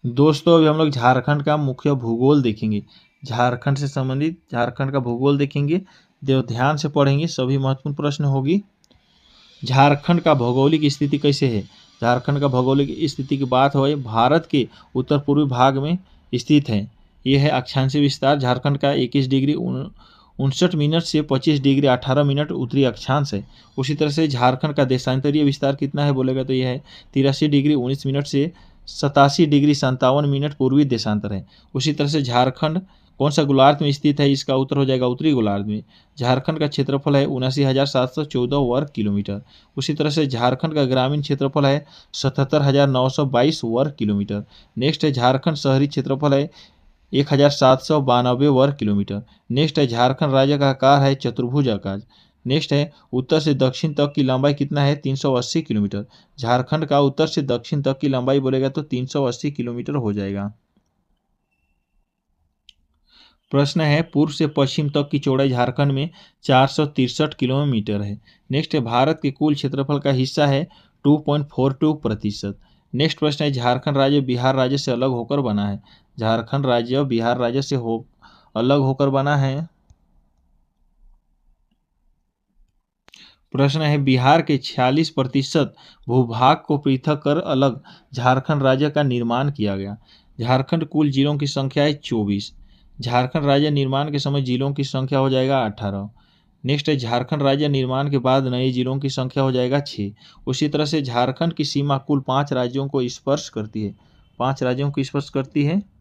दोस्तों अभी हम लोग झारखंड का मुख्य भूगोल देखेंगे, झारखंड से संबंधित झारखंड का भूगोल देखेंगे, ध्यान से पढ़ेंगे, सभी महत्वपूर्ण प्रश्न होगी। झारखंड का भौगोलिक स्थिति कैसे है, झारखंड का भौगोलिक स्थिति की बात हो, भारत के उत्तर पूर्वी भाग में स्थित है। यह है अक्षांशीय विस्तार, झारखंड का 21 डिग्री 59 मिनट से 25 डिग्री 18 मिनट उत्तरी अक्षांश है। उसी तरह से झारखंड का देशांतरीय विस्तार कितना है बोलेगा तो यह है 83 डिग्री 19 मिनट से 87 डिग्री 57 मिनट पूर्वी देशांतर है। उसी तरह से झारखंड कौन सा गोलार्ध में स्थित है, इसका उत्तर हो जाएगा उत्तरी गोलार्ध में। झारखंड का क्षेत्रफल है 79,714 वर्ग किलोमीटर। उसी तरह से झारखंड का ग्रामीण क्षेत्रफल है 77,922 वर्ग किलोमीटर। नेक्स्ट है झारखंड शहरी क्षेत्रफल है 1,792 वर्ग किलोमीटर। नेक्स्ट है झारखंड राज्य का आकार है चतुर्भुज आकार। नेक्स्ट है उत्तर से दक्षिण तक की लंबाई कितना है 380 किलोमीटर। झारखंड का उत्तर से दक्षिण तक की लंबाई बोलेगा तो 380 किलोमीटर हो जाएगा। प्रश्न है पूर्व से पश्चिम तक की चौड़ाई झारखंड में 463 किलोमीटर है। नेक्स्ट है भारत के कुल क्षेत्रफल का हिस्सा है 2.42%। नेक्स्ट प्रश्न है झारखंड राज्य बिहार राज्य से अलग होकर बना है। झारखंड राज्य बिहार राज्य से अलग होकर बना है। प्रश्न है बिहार के 46% भूभाग को पृथक कर अलग झारखंड राज्य का निर्माण किया गया। झारखंड कुल जिलों की संख्या है 24। झारखंड राज्य निर्माण के समय जिलों की संख्या हो जाएगा 18। नेक्स्ट है झारखंड राज्य निर्माण के बाद नए जिलों की संख्या हो जाएगा 6। उसी तरह से झारखंड की सीमा कुल 5 राज्यों को स्पर्श करती है, 5 राज्यों को स्पर्श करती है।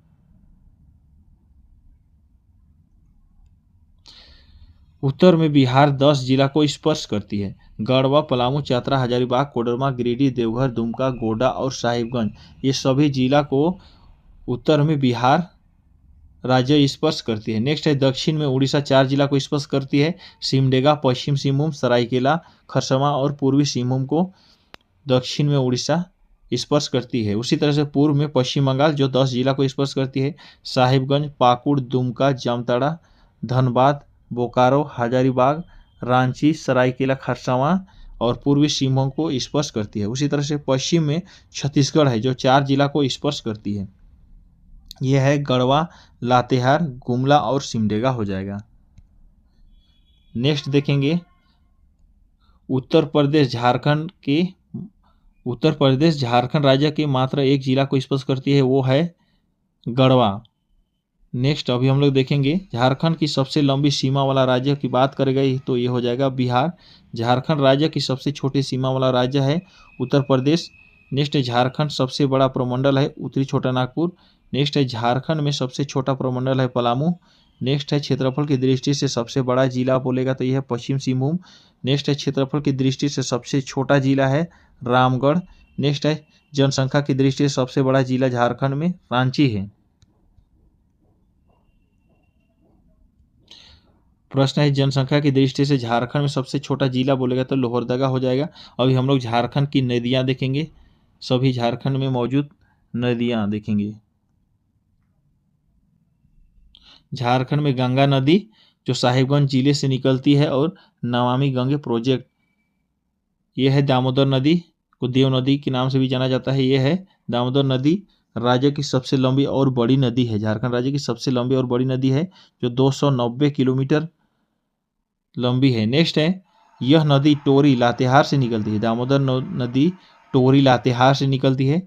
उत्तर में बिहार 10 जिला को स्पर्श करती है, गढ़वा, पलामू, चतरा, हजारीबाग, कोडरमा, गिरिडीह, देवघर, दुमका, गोड्डा और साहिबगंज, ये सभी जिला को उत्तर में बिहार राज्य स्पर्श करती है। नेक्स्ट है दक्षिण में उड़ीसा 4 जिला को स्पर्श करती है, सिमडेगा, पश्चिम सिंहभूम, सरायकेला, खरसावां और पूर्वी सिंहभूम को दक्षिण में उड़ीसा स्पर्श करती है। उसी तरह से पूर्व में पश्चिम बंगाल जो 10 जिला को स्पर्श करती है, साहिबगंज, पाकुड़, दुमका, जामताड़ा, धनबाद, बोकारो, हजारीबाग, रांची, सरायकेला, खरसावां और पूर्वी सिंहभूम को स्पर्श करती है। उसी तरह से पश्चिम में छत्तीसगढ़ है जो 4 जिला को स्पर्श करती है, यह है गढ़वा, लातेहार, गुमला और सिमडेगा हो जाएगा। नेक्स्ट देखेंगे उत्तर प्रदेश झारखंड राज्य के मात्र एक जिला को स्पर्श करती है, वो है गढ़वा। नेक्स्ट अभी हम लोग देखेंगे झारखंड की सबसे लंबी सीमा वाला राज्य की बात करेगा तो ये हो जाएगा बिहार। झारखंड राज्य की सबसे छोटी सीमा वाला राज्य है उत्तर प्रदेश। नेक्स्ट है झारखंड सबसे बड़ा प्रमंडल है उत्तरी छोटा नागपुर। नेक्स्ट है झारखंड में सबसे छोटा प्रमंडल है पलामू। नेक्स्ट है क्षेत्रफल की दृष्टि से सबसे बड़ा जिला बोलेगा तो यह है पश्चिम सिंहभूम। नेक्स्ट है क्षेत्रफल की दृष्टि से सबसे छोटा जिला है रामगढ़। नेक्स्ट है जनसंख्या की दृष्टि से सबसे बड़ा जिला झारखंड में रांची है। प्रश्न है जनसंख्या की दृष्टि से झारखंड में सबसे छोटा जिला बोलेगा तो लोहरदगा हो जाएगा। अभी हम लोग झारखंड की नदियां देखेंगे, सभी झारखंड में मौजूद नदियां देखेंगे। झारखंड में गंगा नदी जो साहिबगंज जिले से निकलती है और नमामि गंगे प्रोजेक्ट, यह है दामोदर नदी को देव नदी के नाम से भी जाना जाता है। यह है दामोदर नदी राज्य की सबसे लंबी और बड़ी नदी है, झारखंड राज्य की सबसे लंबी और बड़ी नदी है जो 290 किलोमीटर लंबी है। नेक्स्ट है यह नदी टोरी लातेहार से निकलती है। दामोदर नदी टोरी लातेहार से निकलती है।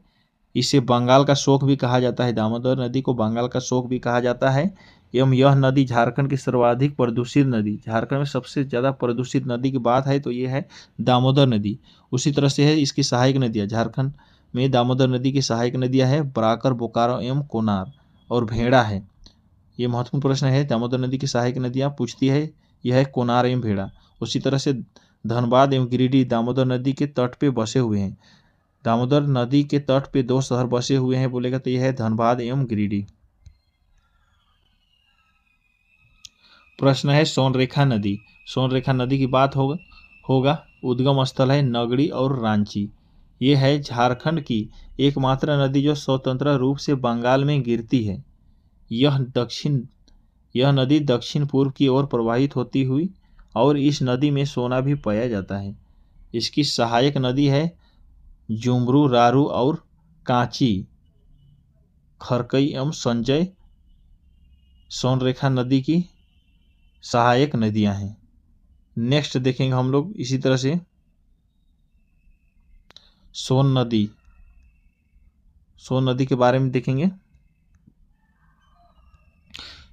इसे बंगाल का शोक भी कहा जाता है। दामोदर नदी को बंगाल का शोक भी कहा जाता है। एवं यह नदी झारखंड की सर्वाधिक प्रदूषित नदी, झारखंड में सबसे ज़्यादा प्रदूषित नदी की बात है तो ये है दामोदर नदी। उसी तरह से है इसकी सहायक नदियाँ। झारखंड में दामोदर नदी की सहायक नदियाँ है बराकर, बोकारो एवं कोनार और भेड़ा है। ये महत्वपूर्ण प्रश्न है। दामोदर नदी की सहायक नदियाँ पूछती है, यह है कोनार एवं भेड़ा। उसी तरह से धनबाद एवं गिरिडीह दामोदर नदी के तट पे बसे हुए हैं। दामोदर नदी के तट पे 2 शहर बसे हुए हैं बोलेगा तो यह है धनबाद एवं गिरिडीह। प्रश्न है सोनरेखा नदी। सोनरेखा नदी की बात होगा उद्गम स्थल है नगड़ी और रांची। ये है झारखंड की एकमात्र नदी जो स्वतंत्र रूप से बंगाल में गिरती है। यह नदी दक्षिण पूर्व की ओर प्रवाहित होती हुई और इस नदी में सोना भी पाया जाता है। इसकी सहायक नदी है जुमरू, रारू और कांची। खरकई एवं संजय सोनरेखा नदी की सहायक नदियां हैं। नेक्स्ट देखेंगे हम लोग इसी तरह से सोन नदी के बारे में देखेंगे।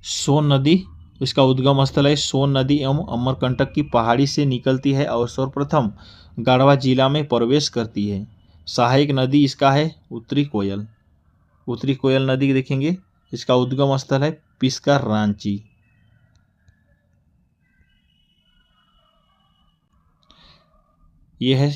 सोन नदी, इसका उद्गम स्थल है सोन नदी एवं अमरकंटक की पहाड़ी से निकलती है और सर्वप्रथम गढ़वा जिला में प्रवेश करती है। सहायक नदी इसका है उत्तरी कोयल। उत्तरी कोयल नदी देखेंगे, इसका उद्गम स्थल है पिस्का, रांची। यह है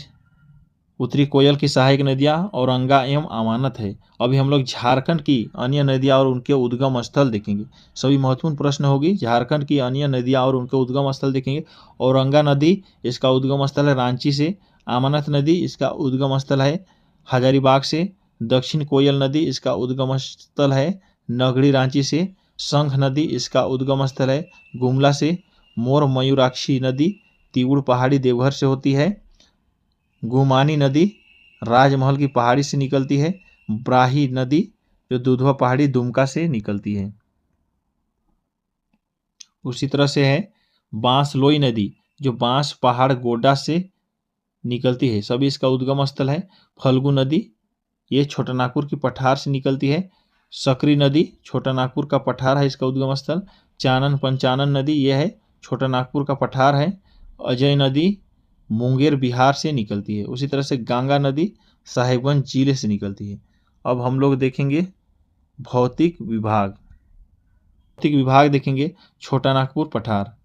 उत्तरी कोयल की सहायक नदियाँ औरंगा एवं अमानत है। अभी हम लोग झारखंड की अन्य नदियाँ और उनके उद्गम स्थल देखेंगे। सभी महत्वपूर्ण प्रश्न होगी। झारखंड की अन्य नदियाँ और उनके उद्गम स्थल देखेंगे। औरंगा नदी, इसका उद्गम स्थल है रांची से। अमानत नदी, इसका उद्गम स्थल है हजारीबाग से। दक्षिण कोयल नदी, इसका उद्गम स्थल है नगड़ी, रांची से। संघ नदी, इसका उद्गम स्थल है गुमला से। मोर मयूराक्षी नदी तिगुड़ पहाड़ी देवघर से होती है। गुमानी नदी राजमहल की पहाड़ी से निकलती है। ब्राही नदी जो दुधवा पहाड़ी दुमका से निकलती है। उसी तरह से है बांसलोई नदी जो बांस पहाड़ गोड्डा से निकलती है। सभी इसका उद्गम स्थल है। फल्गु नदी, ये छोटा नागपुर की पठार से निकलती है। सकरी नदी छोटा नागपुर का पठार है, इसका उद्गम स्थल। चानन पंचानन नदी, यह है छोटा नागपुर का पठार है। अजय नदी मुंगेर बिहार से निकलती है। उसी तरह से गंगा नदी साहिबगंज जिले से निकलती है। अब हम लोग देखेंगे भौतिक विभाग। भौतिक विभाग देखेंगे छोटा नागपुर पठार।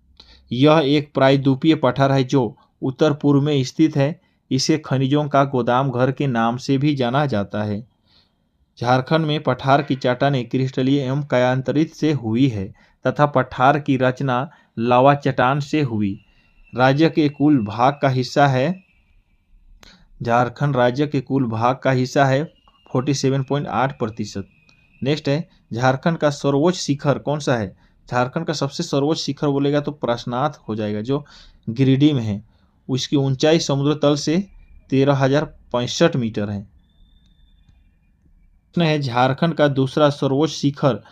यह एक प्रायद्वीपीय पठार है जो उत्तर पूर्व में स्थित है। इसे खनिजों का गोदाम घर के नाम से भी जाना जाता है। झारखंड में पठार की चट्टानें क्रिस्टलीय एवं कायांतरित से हुई है तथा पठार की रचना लावा चट्टान से हुई। राज्य के कुल भाग का हिस्सा है, झारखंड राज्य के कुल भाग का हिस्सा है 47.8%। नेक्स्ट है झारखंड का सर्वोच्च शिखर कौन सा है। झारखंड का सबसे सर्वोच्च शिखर बोलेगा तो प्रश्नाथ हो जाएगा जो गिरिडीह में है। उसकी ऊंचाई समुद्र तल से 13,065 मीटर है। है झारखंड का दूसरा सर्वोच्च शिखर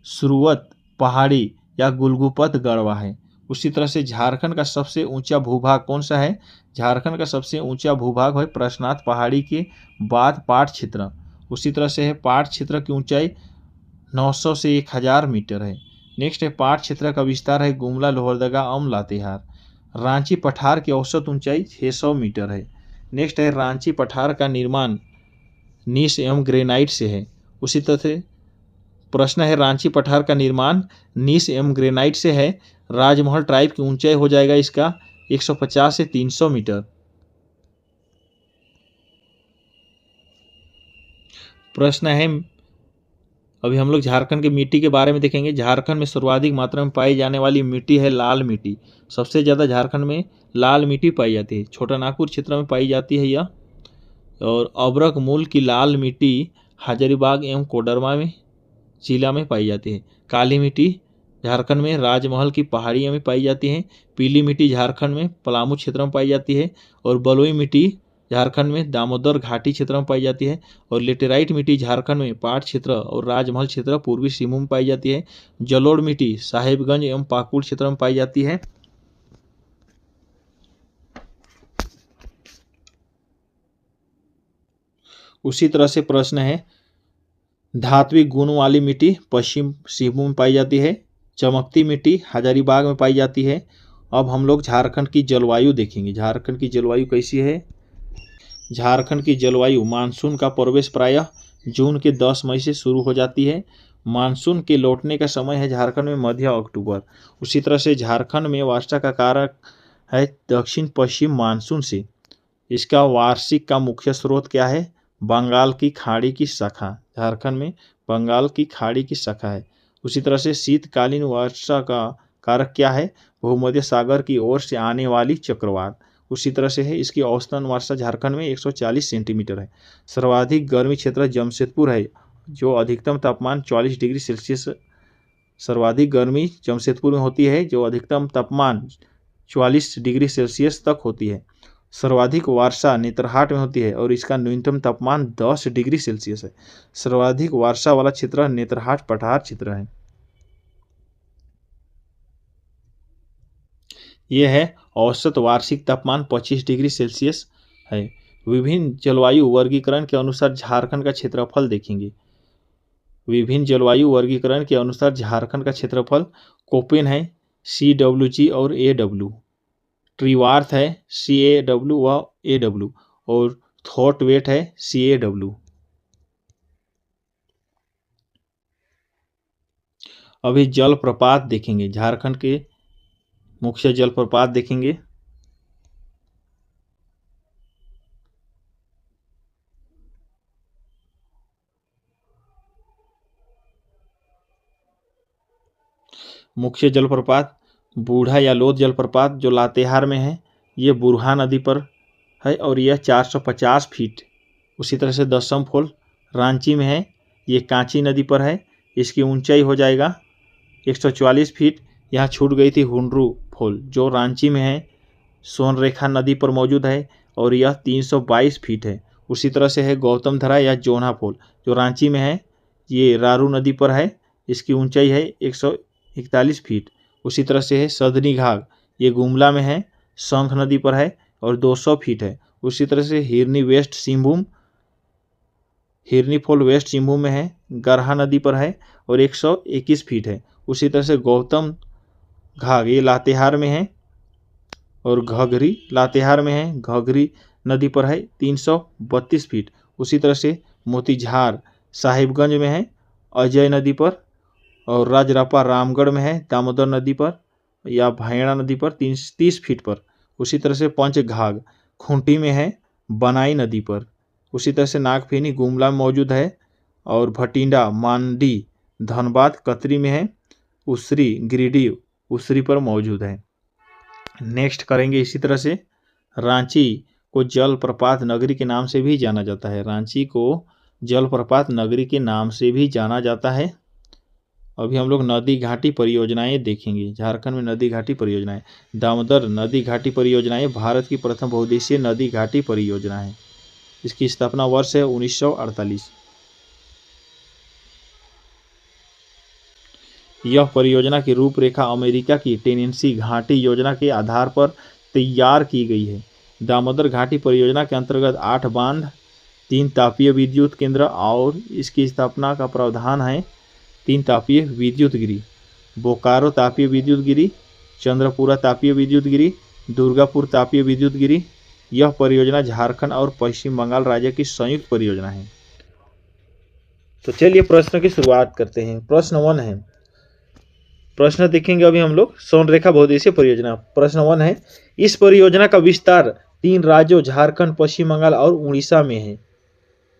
सुरवत पहाड़ी या गुलगुपत गढ़वा है। उसी तरह से झारखंड का सबसे ऊंचा भूभाग कौन सा है। झारखंड का सबसे ऊंचा भूभाग है प्रश्नाथ पहाड़ी के बाद पाट क्षेत्र। उसी तरह से है पाट क्षेत्र की ऊंचाई 900 से 1000 मीटर है। नेक्स्ट है पाट क्षेत्र का विस्तार है गुमला, लोहरदगा एवं लातेहार। रांची पठार की औसत ऊंचाई 600 मीटर है। नेक्स्ट है रांची पठार का निर्माण नीस एवं ग्रेनाइट से है। उसी तरह से प्रश्न है रांची पठार का निर्माण नीस एवं ग्रेनाइट से है। राजमहल ट्राइब की ऊंचाई हो जाएगा इसका 150 से 300 मीटर। प्रश्न है अभी हम लोग झारखंड की मिट्टी के बारे में देखेंगे। झारखंड में सर्वाधिक मात्रा में पाई जाने वाली मिट्टी है लाल मिट्टी। सबसे ज़्यादा झारखंड में लाल मिट्टी पाई जाती है। छोटा नागपुर क्षेत्र में पाई जाती है यह। और अब्रक मूल की लाल मिट्टी हजारीबाग एवं कोडरमा में जिला में पाई जाती है। काली मिट्टी झारखंड में राजमहल की पहाड़ियों में पाई जाती है। पीली मिट्टी झारखंड में पलामू क्षेत्र में पाई जाती है। और बलुई मिट्टी झारखंड में दामोदर घाटी क्षेत्र में पाई जाती है। और लेटेराइट मिट्टी झारखंड में पाट क्षेत्र और राजमहल क्षेत्र पूर्वी सिंहभूम में पाई जाती है। जलोढ़ मिट्टी साहिबगंज एवं पाकुड़ क्षेत्र में पाई जाती है। उसी तरह से प्रश्न है, धात्विक गुण वाली मिट्टी पश्चिम सिंहभूम में पाई जाती है, चमकती मिट्टी हजारीबाग में पाई जाती है। अब हम लोग झारखंड की जलवायु देखेंगे। झारखंड की जलवायु कैसी है? झारखंड की जलवायु मानसून का प्रवेश प्रायः जून के 10 मई से शुरू हो जाती है। मानसून के लौटने का समय है झारखंड में मध्य अक्टूबर। उसी तरह से झारखंड में वर्षा का कारक है दक्षिण पश्चिम मानसून से। इसका वार्षिक का मुख्य स्रोत क्या है? बंगाल की खाड़ी की शाखा। झारखंड में बंगाल की खाड़ी की शाखा है। उसी तरह से शीतकालीन वर्षा का कारक क्या है? भूमध्य सागर की ओर से आने वाली चक्रवात। उसी तरह से है इसकी औसतन वर्षा झारखंड में 140 सेंटीमीटर है। सर्वाधिक गर्मी क्षेत्र जमशेदपुर है, जो अधिकतम तापमान 44 डिग्री सेल्सियस। सर्वाधिक गर्मी जमशेदपुर में होती है, जो अधिकतम तापमान 44 डिग्री सेल्सियस तक होती है। सर्वाधिक वर्षा नेतरहाट में होती है और इसका न्यूनतम तापमान 10 डिग्री सेल्सियस है। सर्वाधिक वर्षा वाला क्षेत्र नेतरहाट पठार क्षेत्र है। यह है औसत वार्षिक तापमान 25 डिग्री सेल्सियस है। विभिन्न जलवायु वर्गीकरण के अनुसार झारखंड का क्षेत्रफल देखेंगे। विभिन्न जलवायु वर्गीकरण के अनुसार झारखंड का क्षेत्रफल कोपेन है CWG और AW, ट्रीवार्थ है CAW व AW और थॉट वेट है CAW। अभी जलप्रपात देखेंगे। झारखंड के मुख्य जलप्रपात देखेंगे। मुख्य जलप्रपात बूढ़ा या लोध जलप्रपात जो लातेहार में है, ये बुरहा नदी पर है और यह 450 फीट। उसी तरह से दसम फॉल रांची में है, ये कांची नदी पर है। इसकी ऊंचाई हो जाएगा 144 फीट। यहाँ छूट गई थी हुंडरू फॉल जो रांची में है, सोनरेखा नदी पर मौजूद है और यह 322 फीट है। उसी तरह से है गौतम धरा या जोना फॉल जो रांची में है, ये रारू नदी पर है। इसकी ऊंचाई है 141 फीट। उसी तरह से है सदनी घाघ, ये गुमला में है, शंख नदी पर है और 200 फीट है। उसी तरह से हिरनी वेस्ट सिंहभूम, हिरनी फॉल वेस्ट सिंहभूम में है, गरहा नदी पर है और 121 फीट है। उसी तरह से गौतम घाघ ये लातेहार में है और घघरी लातेहार में है, घघरी नदी पर है, 332 फीट। उसी तरह से मोतीझार साहिबगंज में है, अजय नदी पर और राजरापा रामगढ़ में है, दामोदर नदी पर या भैणा नदी पर 30 फीट पर। उसी तरह से पंचघाघ खूंटी में है, बनाई नदी पर। उसी तरह से नागफेनी गुमला में मौजूद है और भटिंडा मांडी धनबाद कतरी में है, उसरी गिरिडीह उसरी पर मौजूद है। नेक्स्ट करेंगे इसी तरह से रांची को जलप्रपात नगरी के नाम से भी जाना जाता है। रांची को जलप्रपात नगरी के नाम से भी जाना जाता है। अभी हम लोग नदी घाटी परियोजनाएं देखेंगे। झारखंड में नदी घाटी परियोजनाएं, दामोदर नदी घाटी परियोजनाएं भारत की प्रथम बहुउद्देशीय नदी घाटी परियोजना है। इसकी स्थापना वर्ष है 1948। यह परियोजना की रूपरेखा अमेरिका की टेनेंसी घाटी योजना के आधार पर तैयार की गई है। दामोदर घाटी परियोजना के अंतर्गत 8 बांध, 3 तापीय विद्युत केंद्र और इसकी स्थापना का प्रावधान है। 3 तापीय विद्युत गिरी, बोकारो तापीय विद्युत गिरी, चंद्रपुरा तापीय विद्युत गिरी, दुर्गापुर तापीय विद्युत गिरी। यह परियोजना झारखंड और पश्चिम बंगाल राज्य की संयुक्त परियोजना है। तो चलिए प्रश्न की शुरुआत करते हैं। प्रश्न 1 है, प्रश्न देखेंगे अभी हम लोग सोनरेखा बहुउद्देशीय परियोजना। प्रश्न 1 है, इस परियोजना का विस्तार 3 राज्यों झारखंड, पश्चिम बंगाल और उड़ीसा में है।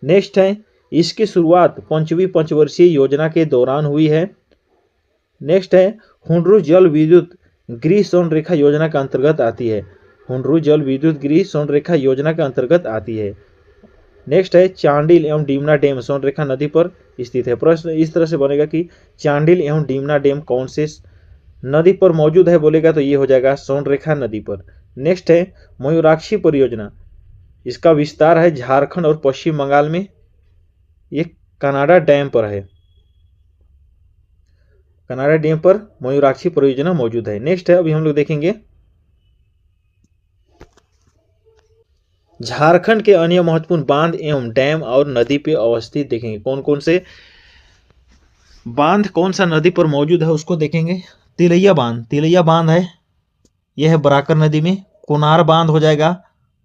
नेक्स्ट है, इसकी शुरुआत 5वीं पंचवर्षीय योजना के दौरान हुई है। नेक्स्ट है, हुंडरू जल विद्युत गृह सोनरेखा योजना के अंतर्गत आती है। हुंडरू जल विद्युत गृह सोनरेखा योजना के अंतर्गत आती है। नेक्स्ट है, चांडिल एवं डीमना डैम सोनरेखा नदी पर स्थित है। प्रश्न इस तरह से बनेगा कि चांडिल एवं डीमना डैम कौन से नदी पर मौजूद है बोलेगा तो ये हो जाएगा सोनरेखा नदी पर। नेक्स्ट है, मयूराक्षी परियोजना, इसका विस्तार है झारखंड और पश्चिम बंगाल में, ये कनाडा डैम पर है। कनाडा डैम पर मयूराक्षी परियोजना मौजूद है। नेक्स्ट है, अभी हम लोग देखेंगे झारखंड के अन्य महत्वपूर्ण बांध एवं डैम और नदी पे अवस्थित देखेंगे। कौन कौन से बांध कौन सा नदी पर मौजूद है उसको देखेंगे। तिलैया बांध है, यह है बराकर नदी में। कोनार बांध हो जाएगा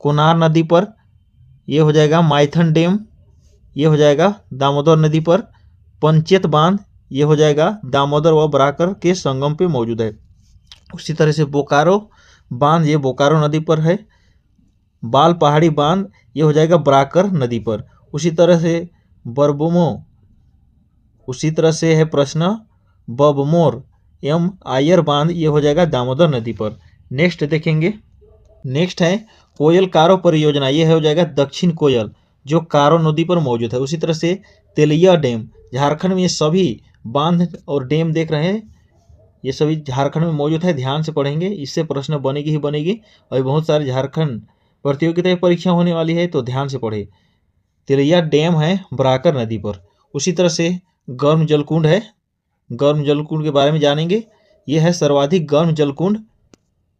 कोनार नदी पर, यह हो जाएगा माइथन डैम, यह हो जाएगा दामोदर नदी पर। पंचेत बांध यह हो जाएगा दामोदर व बराकर के संगम पे मौजूद है। उसी तरह से बोकारो बांध ये बोकारो नदी पर है। बाल पहाड़ी बांध ये हो जाएगा बराकर नदी पर। उसी तरह से बरबुमो, उसी तरह से है प्रश्न बबमोर एवं आयर बांध ये हो जाएगा दामोदर नदी पर। नेक्स्ट देखेंगे, नेक्स्ट है कोयल कारो परियोजना, ये हो जाएगा दक्षिण कोयल जो कारो नदी पर मौजूद है। उसी तरह से तेलिया डैम, झारखंड में ये सभी बांध और डैम देख रहे हैं, ये सभी झारखंड में मौजूद है। ध्यान से पढ़ेंगे, इससे प्रश्न बनेगी ही बनेगी। और बहुत सारे झारखंड प्रतियोगिता परीक्षा होने वाली है तो ध्यान से पढ़े। तेलिया डैम है बराकर नदी पर। उसी तरह से गर्म जलकुंड है, गर्म जलकुंड के बारे में जानेंगे। यह है सर्वाधिक गर्म जलकुंड,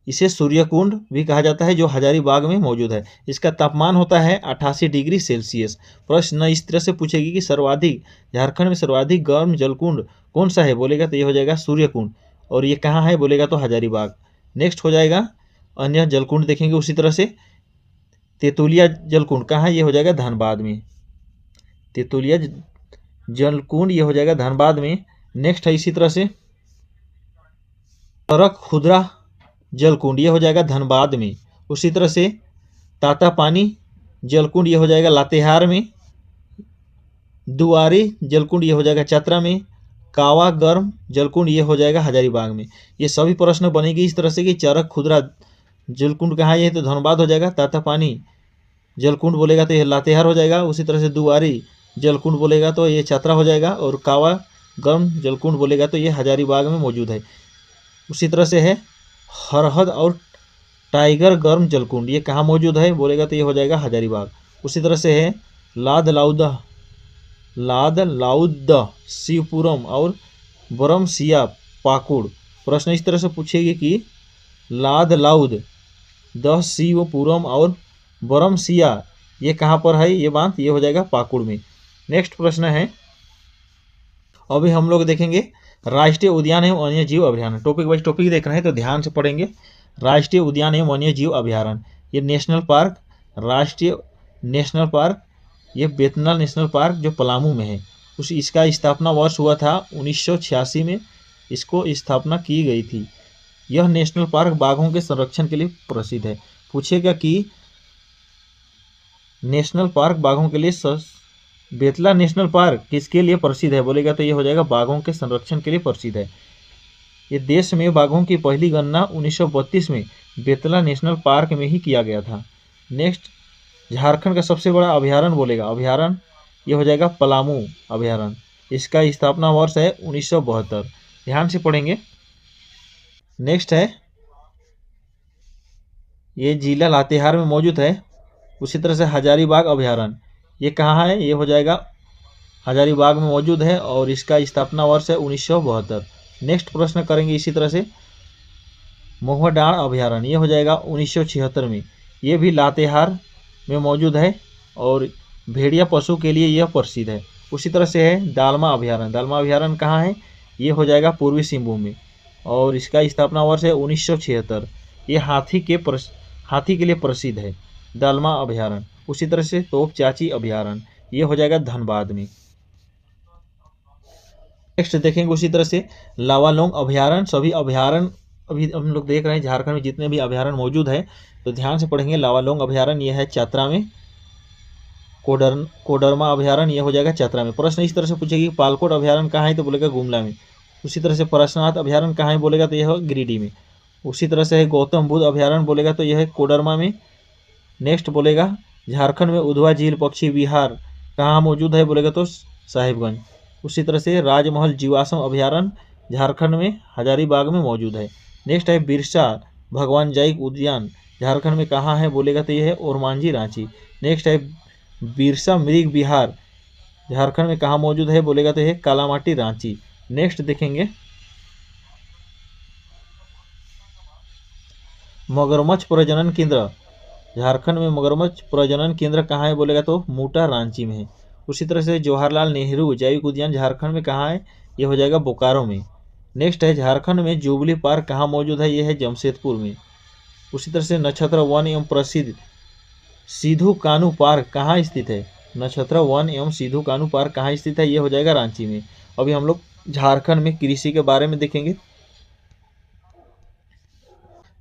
इसे सूर्यकुंड भी कहा जाता है, जो हजारीबाग में मौजूद है। इसका तापमान होता है 88 डिग्री सेल्सियस। प्रश्न इस तरह से पूछेगी कि सर्वाधिक झारखंड में सर्वाधिक गर्म जलकुंड कौन सा है, बोलेगा तो ये हो जाएगा सूर्यकुंड। और ये कहाँ है बोलेगा तो हजारीबाग। नेक्स्ट हो जाएगा अन्य जलकुंड देखेंगे। उसी तरह से तेतुलिया जलकुंड कहाँ है, ये हो जाएगा धनबाद में। तेतुलिया जलकुंड ये हो जाएगा धनबाद में। नेक्स्ट है इसी तरह से तरक खुदरा जलकुंड ये हो जाएगा धनबाद में। उसी तरह से ताता पानी जलकुंड ये हो जाएगा लातेहार में। दुआरी जलकुंड ये हो जाएगा चतरा में। कावा गर्म जलकुंड ये हो जाएगा हजारीबाग में। ये सभी प्रश्न बनेगी इस तरह से कि चरक खुदरा जलकुंड कहाँ है तो धनबाद हो जाएगा। ताता पानी जलकुंड बोलेगा तो ये लातेहार हो जाएगा। उसी तरह से दुआरी जलकुंड बोलेगा तो ये चतरा हो जाएगा। और कावा गर्म जलकुंड बोलेगा तो ये हजारीबाग में मौजूद है। उसी तरह से है हरहद और टाइगर गर्म जलकुंड, ये कहाँ मौजूद है बोलेगा तो ये हो जाएगा हजारीबाग। उसी तरह से है लाद लाउद शिवपुरम और बरमसिया पाकुड़। प्रश्न इस तरह से पूछेगी कि लाद लाउद द शिवपुरम और बरमसिया ये कहाँ पर है, ये बात ये हो जाएगा पाकुड़ में। नेक्स्ट प्रश्न है, अभी हम लोग देखेंगे राष्ट्रीय उद्यान एवं वन्य जीव अभ्यारण्य। टॉपिक वाइज टॉपिक देख रहे हैं तो ध्यान से पढ़ेंगे। राष्ट्रीय उद्यान एवं वन्य जीव अभ्यारण्य, ये नेशनल पार्क, राष्ट्रीय नेशनल पार्क, ये बेतनल नेशनल पार्क जो पलामू में है। इसका स्थापना वर्ष हुआ था 1986 में, इसको स्थापना की गई थी। यह नेशनल पार्क बाघों के संरक्षण के लिए प्रसिद्ध है। पूछेगा कि नेशनल पार्क बाघों के लिए बेतला नेशनल पार्क किसके लिए प्रसिद्ध है, बोलेगा तो ये हो जाएगा बाघों के संरक्षण के लिए प्रसिद्ध है। ये देश में बाघों की पहली गणना 1932 में बेतला नेशनल पार्क में ही किया गया था। नेक्स्ट, झारखंड का सबसे बड़ा अभ्यारण्य बोलेगा, अभ्यारण्य ये हो जाएगा पलामू अभ्यारण्य। इसका स्थापना वर्ष है 1972। ध्यान से पढ़ेंगे। नेक्स्ट है, ये जिला लातेहार में मौजूद है। उसी तरह से हजारीबाग अभ्यारण्य, ये कहाँ है, ये हो जाएगा हजारीबाग में मौजूद है और इसका स्थापना वर्ष है 1972। नेक्स्ट प्रश्न करेंगे इसी तरह से, मोहडाण अभ्यारण्य, ये हो जाएगा 1976 में, ये भी लातेहार में मौजूद है और भेड़िया पशु के लिए यह प्रसिद्ध है। उसी तरह से है दालमा अभ्यारण्य, दालमा अभ्यारण्य कहाँ है, ये हो जाएगा पूर्वी सिंहभूम में और इसका स्थापना वर्ष है 1976। ये हाथी के लिए प्रसिद्ध है दालमा अभ्यारण्य। उसी तरह से तोप चाची अभ्यारण्य, ये हो जाएगा धनबाद में। नेक्स्ट देखेंगे उसी तरह से लावालोंग अभ्यारण्य, सभी अभ्यारण्य अभी हम लोग देख रहे हैं झारखंड में जितने भी अभ्यारण्य मौजूद है तो ध्यान से पढ़ेंगे। लावालोंग अभ्यारण्य यह है चतरा में। कोडरमा अभ्यारण्य यह हो जाएगा चतरा में। प्रश्न इस तरह से पूछेगी पालकोट अभ्यारण्य कहाँ है तो बोलेगा गुमला में। उसी तरह से परशुनाथ अभ्यारण्य कहाँ है बोलेगा तो यह है गिरिडीह में। उसी तरह से है गौतम बुद्ध अभ्यारण्य बोलेगा तो यह है कोडरमा में। नेक्स्ट बोलेगा झारखंड में उधवा झील पक्षी विहार कहाँ मौजूद है बोलेगा तो साहिबगंज। उसी तरह से राजमहल जीवाश्म अभ्यारण्य झारखंड में हजारीबाग में मौजूद है। नेक्स्ट है बिरसा भगवान जैविक उद्यान झारखंड में कहाँ है बोलेगा तो यह है ओरमांझी रांची। नेक्स्ट है बिरसा मृग विहार झारखंड में कहाँ मौजूद है बोलेगा तो यह है कालामाटी रांची। नेक्स्ट देखेंगे मगरमच्छ प्रजनन केंद्र झारखंड में मगरमच्छ प्रजनन केंद्र कहाँ है बोलेगा तो मूटा रांची में है। उसी तरह से जवाहरलाल नेहरू जैविक उद्यान झारखंड में कहाँ है, ये हो जाएगा बोकारो में। नेक्स्ट है झारखंड में जुबली पार्क कहाँ मौजूद है, ये है जमशेदपुर में। उसी तरह से नक्षत्र वन एवं प्रसिद्ध सिधू कान्हू पार्क कहाँ स्थित है, नक्षत्र वन एवं सिधू कान्हू पार्क कहाँ स्थित है, ये हो जाएगा रांची में। अभी हम लोग झारखंड में कृषि के बारे में देखेंगे।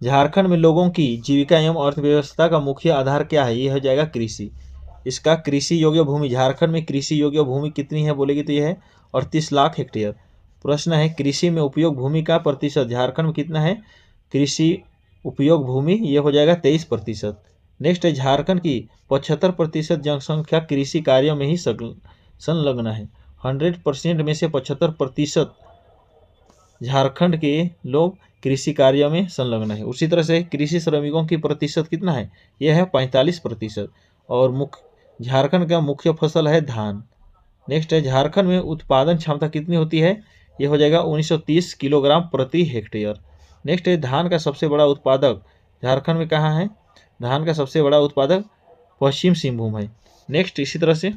झारखंड में लोगों की जीविका एवं अर्थव्यवस्था का मुख्य आधार क्या है, ये हो जाएगा कृषि। इसका कृषि योग्य भूमि, झारखंड में कृषि योग्य भूमि कितनी है बोलेगी तो यह है 38 लाख हेक्टेयर। प्रश्न है कृषि में उपयोग भूमि का प्रतिशत झारखंड में कितना है, कृषि उपयोग भूमि, ये हो जाएगा 23%। नेक्स्ट है झारखंड की 75% जनसंख्या कृषि कार्य में ही संलग्न है। 100% में से 75% झारखंड के लोग कृषि कार्य में संलग्न है। उसी तरह से कृषि श्रमिकों की प्रतिशत कितना है, यह है 45%। और मुख्य झारखंड का मुख्य फसल है धान। नेक्स्ट है झारखंड में उत्पादन क्षमता कितनी होती है, यह हो जाएगा 1930 किलोग्राम प्रति हेक्टेयर। नेक्स्ट है धान का सबसे बड़ा उत्पादक झारखंड में कहाँ है, धान का सबसे बड़ा उत्पादक पश्चिम सिंहभूम है। नेक्स्ट इसी तरह से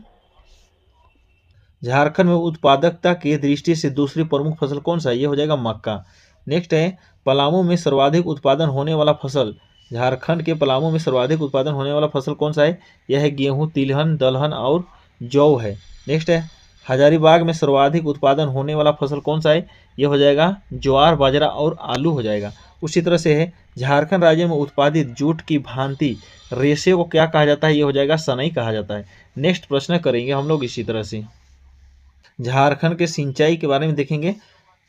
झारखंड में उत्पादकता की दृष्टि से दूसरी प्रमुख फसल कौन सा है, ये हो जाएगा मक्का। नेक्स्ट है पलामू में सर्वाधिक उत्पादन होने वाला फसल, झारखंड के पलामू में सर्वाधिक उत्पादन होने वाला फसल कौन सा है, यह है गेहूं, तिलहन, दलहन और जौ है। नेक्स्ट है हजारीबाग में सर्वाधिक उत्पादन होने वाला फसल कौन सा है, यह हो जाएगा ज्वार, बाजरा और आलू हो जाएगा। उसी तरह से है झारखंड राज्य में उत्पादित जूट की भांति रेशे को क्या कहा जाता है, यह हो जाएगा सनई कहा जाता है। नेक्स्ट प्रश्न करेंगे हम लोग इसी तरह से झारखंड के सिंचाई के बारे में देखेंगे।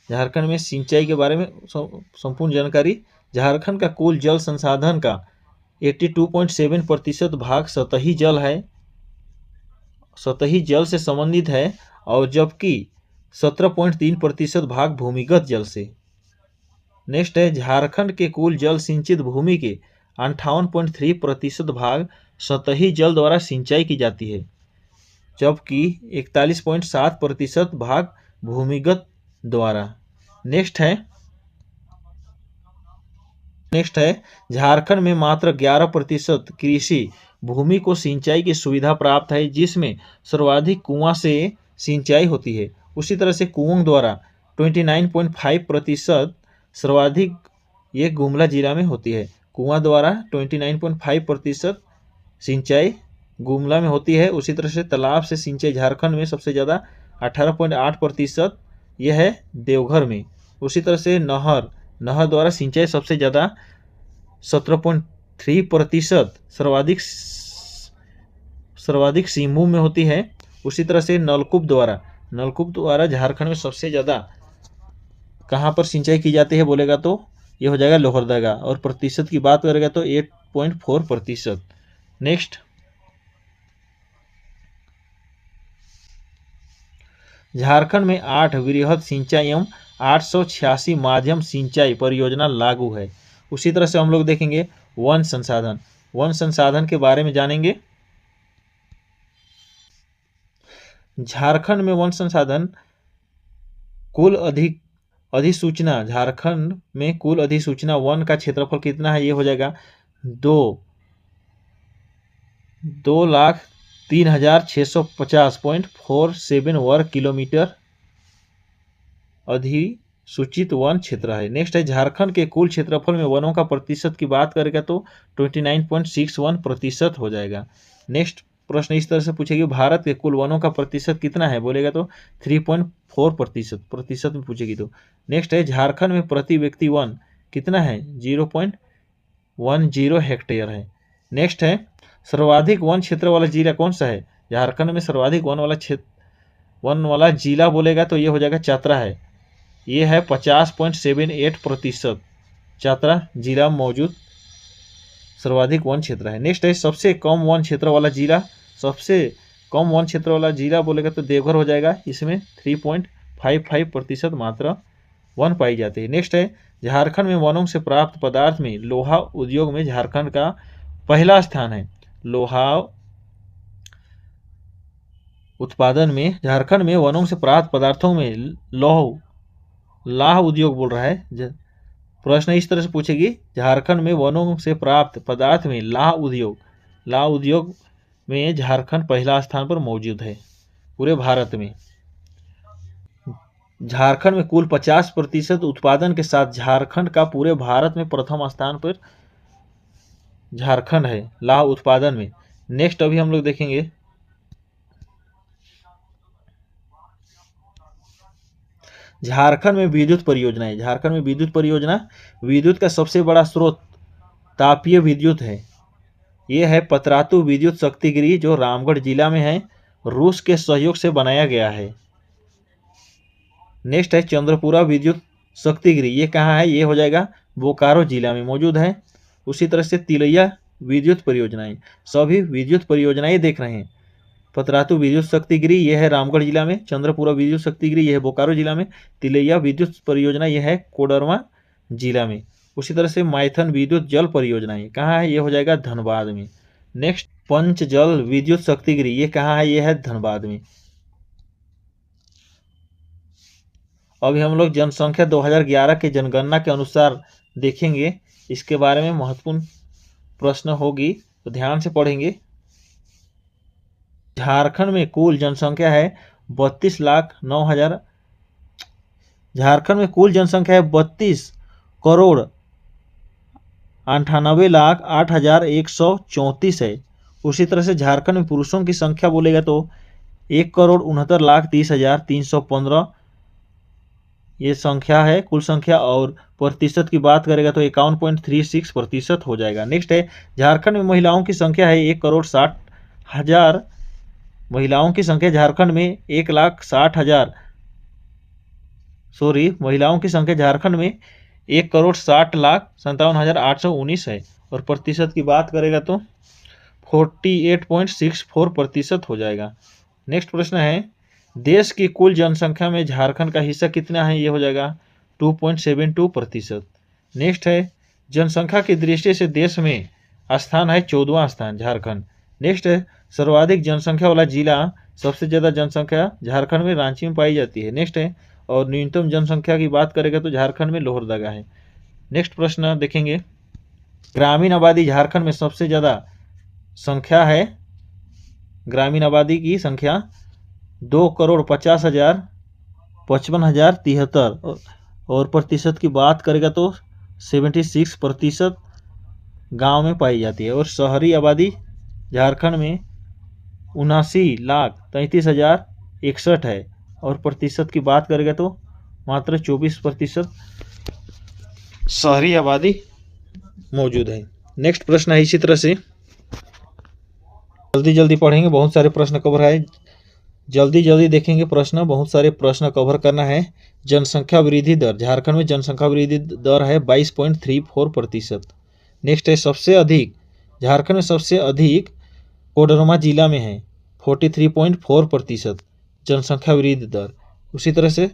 झारखंड में सिंचाई के बारे में संपूर्ण जानकारी। झारखंड का कुल जल संसाधन का 82.7% भाग सतही जल है, सतही जल से संबंधित है, और जबकि 17.3% भाग भूमिगत जल से। नेक्स्ट है झारखंड के कुल जल सिंचित भूमि के 58.3% भाग सतही जल द्वारा सिंचाई की जाती है, जबकि 41.7% भाग भूमिगत द्वारा। नेक्स्ट है झारखंड में मात्र 11% कृषि भूमि को सिंचाई की सुविधा प्राप्त है, जिसमें सर्वाधिक कुआं से सिंचाई होती है। उसी तरह से कुओं द्वारा 29.5% सर्वाधिक ये गुमला जिला में होती है। कुआं द्वारा 29.5% सिंचाई गुमला में होती है। उसी तरह से तालाब से सिंचाई झारखंड में सबसे ज़्यादा 18.8%, यह है देवघर में। उसी तरह से नहर द्वारा सिंचाई सबसे ज़्यादा 17.3% सर्वाधिक सिंहभूम में होती है। उसी तरह से नलकूप द्वारा झारखंड में सबसे ज़्यादा कहाँ पर सिंचाई की जाती है बोलेगा तो ये हो जाएगा लोहरदगा, और प्रतिशत की बात करेगा तो 8.4%। नेक्स्ट झारखंड में 8 वृहद सिंचाई एवं 886 माध्यम सिंचाई परियोजना लागू है। उसी तरह से हम लोग देखेंगे वन संसाधन के बारे में जानेंगे। झारखंड में वन संसाधन कुल अधिसूचना, झारखंड में कुल अधिसूचना वन का क्षेत्रफल कितना है, ये हो जाएगा 2,03,650.47 वर्ग किलोमीटर अधिसूचित वन क्षेत्र है। नेक्स्ट है झारखंड के कुल क्षेत्रफल में वनों का प्रतिशत की बात करेगा तो 29.61% हो जाएगा। नेक्स्ट प्रश्न इस तरह से पूछेगी भारत के कुल वनों का प्रतिशत कितना है बोलेगा तो 3.4% में पूछेगी तो। नेक्स्ट है झारखंड में प्रति व्यक्ति वन कितना है, 0.10 हेक्टेयर है। नेक्स्ट है सर्वाधिक वन क्षेत्र वाला जिला कौन सा है, झारखंड में सर्वाधिक वन वाला जिला बोलेगा तो ये हो जाएगा चतरा है, ये है 50.78%। चतरा जिला मौजूद सर्वाधिक वन क्षेत्र है। नेक्स्ट है सबसे कम वन क्षेत्र वाला जिला बोलेगा तो देवघर हो जाएगा, इसमें 3.55% मात्रा वन पाई जाती है। नेक्स्ट है झारखंड में वनों से प्राप्त पदार्थ में लोहा उद्योग में झारखंड का पहला स्थान है। लोहा उत्पादन में झारखंड में वनों से प्राप्त पदार्थों में लाह उद्योग बोल रहा है प्रश्न इस तरह से पूछेगी, झारखंड में वनों से प्राप्त पदार्थ में लाह उद्योग में झारखंड पहला स्थान पर मौजूद है पूरे भारत में। झारखंड में कुल 50% उत्पादन के साथ झारखंड का पूरे भारत में प्रथम स्थान पर झारखंड है लाह उत्पादन में। नेक्स्ट अभी हम लोग देखेंगे झारखंड में विद्युत परियोजनाएं। झारखंड में विद्युत परियोजना, विद्युत का सबसे बड़ा स्रोत तापीय विद्युत है। ये है पतरातू विद्युत शक्ति गृह जो रामगढ़ जिला में है, रूस के सहयोग से बनाया गया है। नेक्स्ट है चंद्रपुरा विद्युत शक्ति गृह, ये कहाँ है, ये हो जाएगा बोकारो जिला में मौजूद है। उसी तरह से तिलैया विद्युत परियोजनाएं, सभी विद्युत परियोजनाएं देख रहे हैं। पतरातू विद्युत शक्ति गृह यह है रामगढ़ जिला में, चंद्रपुरा विद्युत शक्ति गृह यह है बोकारो जिला में, तिलैया विद्युत परियोजना यह है कोडरमा जिला में। उसी तरह से माइथन विद्युत जल परियोजनाएं कहाँ है, यह हो जाएगा धनबाद में। नेक्स्ट पंचजल विद्युत शक्ति गृह, ये कहाँ है, यह है धनबाद में। अभी हम लोग जनसंख्या 2011 के जनगणना के अनुसार देखेंगे, इसके बारे में महत्वपूर्ण प्रश्न होगी तो ध्यान से पढ़ेंगे। झारखंड में कुल जनसंख्या है 32,09,000। झारखंड में कुल जनसंख्या है 32,98,08,134 है। उसी तरह से झारखंड में पुरुषों की संख्या बोलेगा तो 1,69,30,315 ये संख्या है कुल संख्या, और प्रतिशत की बात करेगा तो 51.36% हो जाएगा। नेक्स्ट है झारखंड में महिलाओं की संख्या है 1,60,000। महिलाओं की संख्या झारखंड में 1,60,000 महिलाओं की संख्या झारखंड में 1,60,57,819 है, और प्रतिशत की बात करेगा तो 48.64% हो जाएगा। नेक्स्ट प्रश्न है देश की कुल जनसंख्या में झारखंड का हिस्सा कितना है, ये हो जाएगा 2.72%। नेक्स्ट है जनसंख्या की दृष्टि से देश में स्थान है 14वां स्थान झारखंड। नेक्स्ट है सर्वाधिक जनसंख्या वाला जिला, सबसे ज़्यादा जनसंख्या झारखंड में रांची में पाई जाती है। नेक्स्ट है और न्यूनतम जनसंख्या की बात करेगा तो झारखंड में लोहरदगा है। नेक्स्ट प्रश्न देखेंगे ग्रामीण आबादी झारखंड में सबसे ज़्यादा संख्या है, ग्रामीण आबादी की संख्या 2,50,55,073 और प्रतिशत की बात करेगा तो 76% गांव में पाई जाती है। और शहरी आबादी झारखंड में 79,33,061 है, और प्रतिशत की बात करेगा तो मात्र 24% शहरी आबादी मौजूद है। नेक्स्ट प्रश्न है इसी तरह से, जल्दी पढ़ेंगे, बहुत सारे प्रश्न कवर है, जल्दी देखेंगे प्रश्न, बहुत सारे प्रश्न कवर करना है। जनसंख्या वृद्धि दर, झारखंड में जनसंख्या वृद्धि दर है 22.34%। नेक्स्ट है सबसे अधिक, झारखंड में सबसे अधिक कोडरमा जिला में है 43.4% जनसंख्या वृद्धि दर। उसी तरह से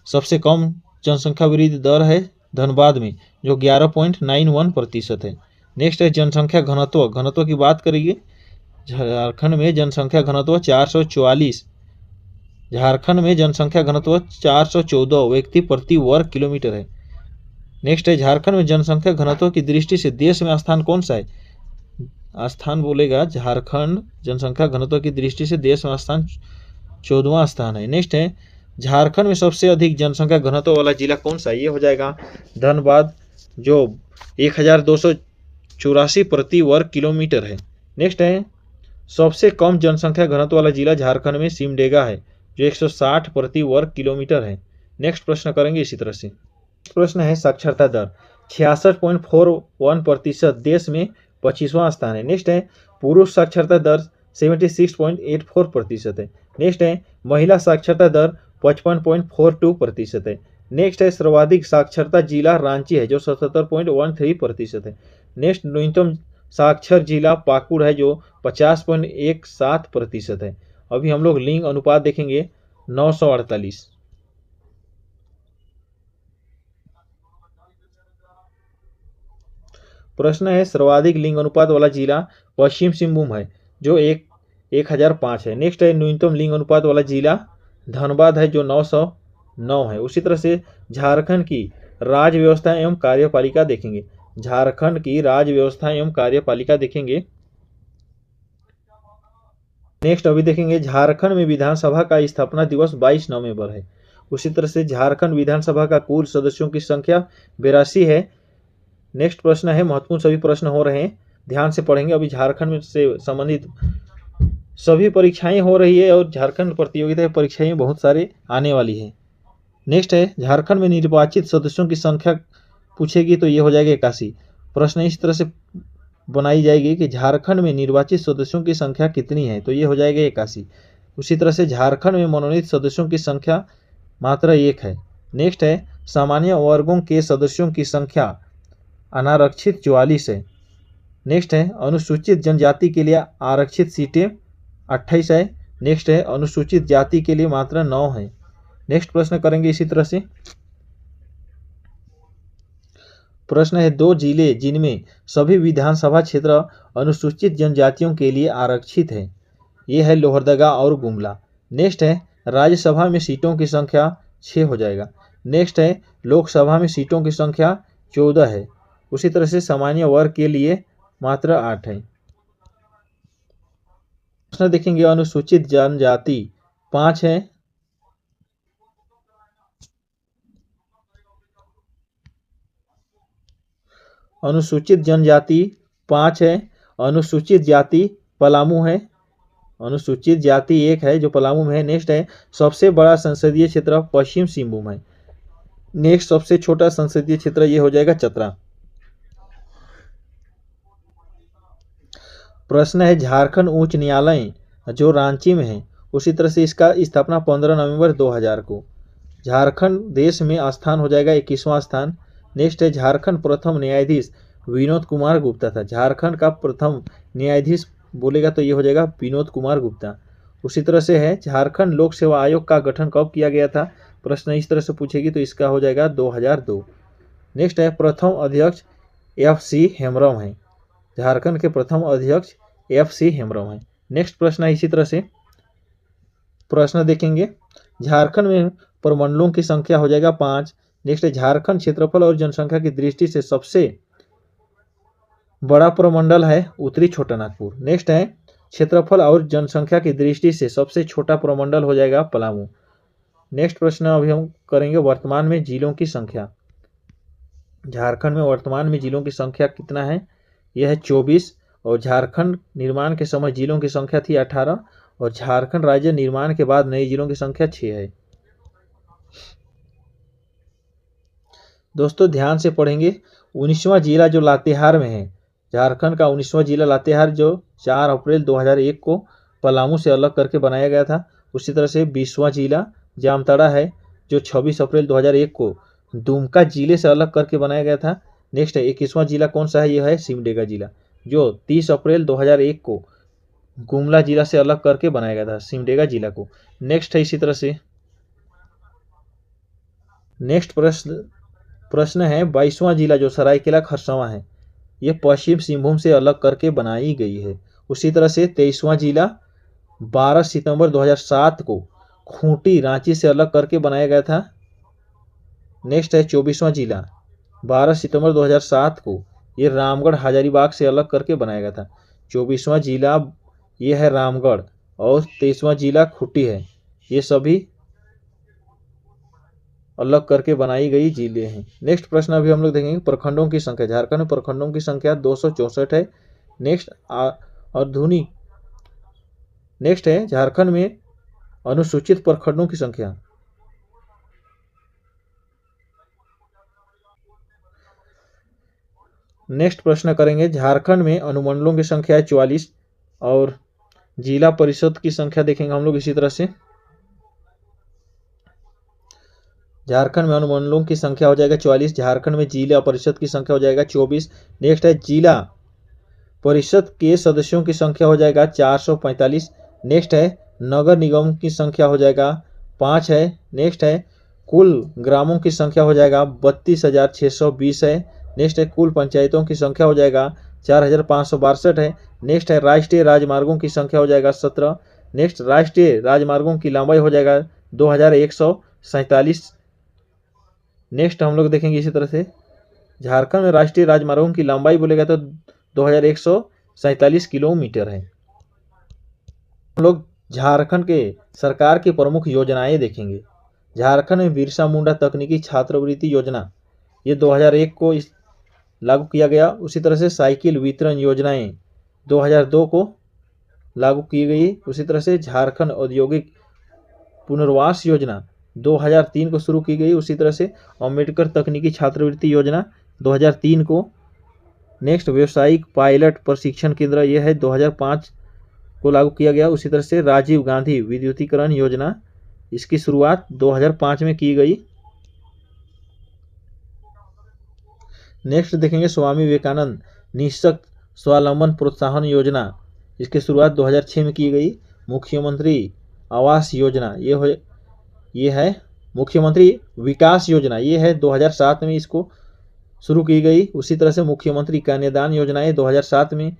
सबसे कम जनसंख्या वृद्धि दर है धनबाद में जो 11.91% है। नेक्स्ट है जनसंख्या घनत्व की बात करेंगे, झारखंड में जनसंख्या घनत्व 444, झारखंड में जनसंख्या घनत्व 414 व्यक्ति प्रति वर्ग किलोमीटर है। नेक्स्ट है झारखंड में जनसंख्या घनत्व की दृष्टि से देश में स्थान कौन सा है, स्थान बोलेगा झारखंड जनसंख्या घनत्व की दृष्टि से देश में स्थान 14वां स्थान है। नेक्स्ट है झारखंड में सबसे अधिक जनसंख्या घनत्व वाला जिला कौन सा है, ये हो जाएगा धनबाद जो 1,284 प्रति वर्ग किलोमीटर है। नेक्स्ट है सबसे कम जनसंख्या घनत्व वाला जिला झारखंड में सिमडेगा है जो 160 प्रति वर्ग किलोमीटर है। नेक्स्ट प्रश्न करेंगे इसी तरह से, प्रश्न है साक्षरता दर 66.41% देश में 25वां स्थान है। नेक्स्ट है पुरुष साक्षरता दर 76.84% है। नेक्स्ट है महिला साक्षरता दर 55.42% है। नेक्स्ट है सर्वाधिक साक्षरता जिला रांची है जो 77.13% है। नेक्स्ट न्यूनतम साक्षर जिला पाकुड़ है जो 50.17% है। अभी हम लोग लिंग अनुपात देखेंगे 948। प्रश्न है सर्वाधिक लिंग अनुपात वाला जिला पश्चिम सिंहभूम है जो 1005 है। नेक्स्ट है न्यूनतम लिंग अनुपात वाला जिला धनबाद है जो 909 है। उसी तरह से झारखंड की राज्य व्यवस्था एवं कार्यपालिका देखेंगे। झारखंड की राज्य व्यवस्था एवं कार्यपालिका देखेंगे। नेक्स्ट अभी देखेंगे झारखंड में विधानसभा का स्थापना दिवस 22 नवंबर है। उसी तरह से झारखंड विधानसभा का कुल सदस्यों की संख्या 82 है। नेक्स्ट प्रश्न है, महत्वपूर्ण सभी प्रश्न हो रहे हैं, ध्यान से पढ़ेंगे। अभी झारखंड से संबंधित सभी परीक्षाएं हो रही है और झारखंड प्रतियोगिता परीक्षाएं बहुत सारे आने वाली है। नेक्स्ट है, झारखंड में निर्वाचित सदस्यों की संख्या पूछेगी तो ये हो जाएगा 81। प्रश्न इस तरह से बनाई जाएगी कि झारखंड में निर्वाचित सदस्यों की संख्या कितनी है, तो ये हो जाएगा 81। उसी तरह से झारखंड में मनोनीत सदस्यों की संख्या मात्र 1 है। नेक्स्ट है, सामान्य वर्गों के सदस्यों की संख्या अनारक्षित 44 है। नेक्स्ट है, अनुसूचित जनजाति के लिए आरक्षित सीटें 28 है। नेक्स्ट है, अनुसूचित जाति के लिए मात्र 9 है। नेक्स्ट प्रश्न करेंगे इसी तरह से। प्रश्न है, 2 जिले जिनमें सभी विधानसभा क्षेत्र अनुसूचित जनजातियों के लिए आरक्षित है, ये है लोहरदगा और गुमला। नेक्स्ट है, राज्यसभा में सीटों की संख्या 6 हो जाएगा। नेक्स्ट है, लोकसभा में सीटों की संख्या 14 है। उसी तरह से सामान्य वर्ग के लिए मात्र 8 है। प्रश्न देखेंगे, अनुसूचित जनजाति 5 है। अनुसूचित जनजाति 5 है। अनुसूचित जाति पलामू है। अनुसूचित जाति 1 है जो पलामू में है। नेक्स्ट है, सबसे बड़ा संसदीय क्षेत्र पश्चिम सिंहभूम है। नेक्स्ट सबसे छोटा संसदीय क्षेत्र ये हो जाएगा चतरा। प्रश्न है, झारखंड उच्च न्यायालय जो रांची में है, उसी तरह से इसका स्थापना 15 नवंबर 2000 को। झारखंड देश में स्थान हो जाएगा 21वां स्थान। नेक्स्ट है, झारखंड प्रथम न्यायाधीश विनोद कुमार गुप्ता था। झारखंड का प्रथम न्यायाधीश बोलेगा तो ये हो जाएगा विनोद कुमार गुप्ता। उसी तरह से है, झारखंड लोक सेवा आयोग का गठन कब किया गया था, प्रश्न इस तरह से पूछेगी तो इसका हो जाएगा 2002। नेक्स्ट है, प्रथम अध्यक्ष FC हेम्ब्रम है। झारखंड के प्रथम अध्यक्ष FC हेम्ब्रम है। नेक्स्ट प्रश्न है इसी तरह से, प्रश्न देखेंगे, झारखंड में प्रमंडलों की संख्या हो जाएगा 5। नेक्स्ट है, झारखंड क्षेत्रफल और जनसंख्या की दृष्टि से सबसे बड़ा प्रमंडल है उत्तरी छोटा नागपुर। नेक्स्ट है, क्षेत्रफल और जनसंख्या की दृष्टि से सबसे छोटा प्रमंडल हो जाएगा पलामू। नेक्स्ट प्रश्न अभी हम करेंगे, वर्तमान में जिलों की संख्या। झारखंड में वर्तमान में जिलों की संख्या कितना है, यह है 24। और झारखंड निर्माण के समय जिलों की संख्या थी 18 और झारखंड राज्य निर्माण के बाद नए जिलों की संख्या 6 है। दोस्तों ध्यान से पढ़ेंगे, 19वां जिला जो लातेहार में है, झारखंड का 19वां जिला लातेहार जो 4 अप्रैल 2001 को पलामू से अलग करके बनाया गया था। उसी तरह से 20वां जिला जामताड़ा है जो 26 अप्रैल 2001 को दुमका जिले से अलग करके बनाया गया था। नेक्स्ट है, 21वां जिला कौन सा है, यह है सिमडेगा जिला जो 30 अप्रैल 2001 को गुमला जिला से अलग करके बनाया गया था, सिमडेगा जिला को। नेक्स्ट है इसी तरह से, नेक्स्ट प्रश्न है, 22वां जिला जो सरायकेला खरसावां है, ये पश्चिम सिंहभूम से अलग करके बनाई गई है। उसी तरह से 23वां जिला 12 सितंबर 2007 को खूंटी रांची से अलग करके बनाया गया था। नेक्स्ट है 24वां जिला 12 सितंबर 2007 को ये रामगढ़ हजारीबाग से अलग करके बनाया गया था। 24वां जिला ये है रामगढ़ और 23वां जिला खूंटी है, ये सभी अलग करके बनाई गई जिले हैं। नेक्स्ट प्रश्न अभी हम लोग देखेंगे, प्रखंडों की संख्या। झारखंड में प्रखंडों की संख्या 264 है। नेक्स्ट आधुनिक, नेक्स्ट है, झारखंड में अनुसूचित प्रखंडों की संख्या। नेक्स्ट प्रश्न करेंगे, झारखंड में अनुमंडलों की संख्या है 44 और जिला परिषद की संख्या देखेंगे हम लोग इसी तरह से। झारखंड में अनुमंडलों की संख्या हो जाएगा 44, झारखंड में जिला परिषद की संख्या हो जाएगा 24। नेक्स्ट है, जिला परिषद के सदस्यों की संख्या हो जाएगा 445। नेक्स्ट है, नगर निगम की संख्या हो जाएगा 5 है। नेक्स्ट है, कुल ग्रामों की संख्या हो जाएगा 32,620 है। नेक्स्ट है, कुल पंचायतों की संख्या हो जाएगा 4,562 है। नेक्स्ट है, राष्ट्रीय राजमार्गों की संख्या हो जाएगा 17। नेक्स्ट, राष्ट्रीय राजमार्गों की लंबाई हो जाएगा 2147। नेक्स्ट हम लोग देखेंगे इसी तरह से झारखंड में राष्ट्रीय राजमार्गों की लंबाई बोलेगा तो 2147 किलोमीटर है। हम लोग झारखंड के सरकार की प्रमुख योजनाएं देखेंगे। झारखंड में बिरसा मुंडा तकनीकी छात्रवृत्ति योजना ये 2001 को लागू किया गया। उसी तरह से साइकिल वितरण योजनाएं 2002 को लागू की गई। उसी तरह से झारखंड औद्योगिक पुनर्वास योजना 2003 को शुरू की गई। उसी तरह से अम्बेडकर तकनीकी छात्रवृत्ति योजना 2003 को। नेक्स्ट व्यावसायिक पायलट प्रशिक्षण केंद्र यह है 2005 को लागू किया गया। उसी तरह से राजीव गांधी विद्युतीकरण योजना इसकी शुरुआत 2005 में की गई। नेक्स्ट देखेंगे स्वामी विवेकानंद निःशक्त स्वावलंबन प्रोत्साहन योजना इसकी शुरुआत 2006 में की गई। मुख्यमंत्री आवास योजना ये है मुख्यमंत्री विकास योजना ये है 2007 में इसको शुरू की गई। उसी तरह से मुख्यमंत्री कन्यादान योजनाएं 2007 में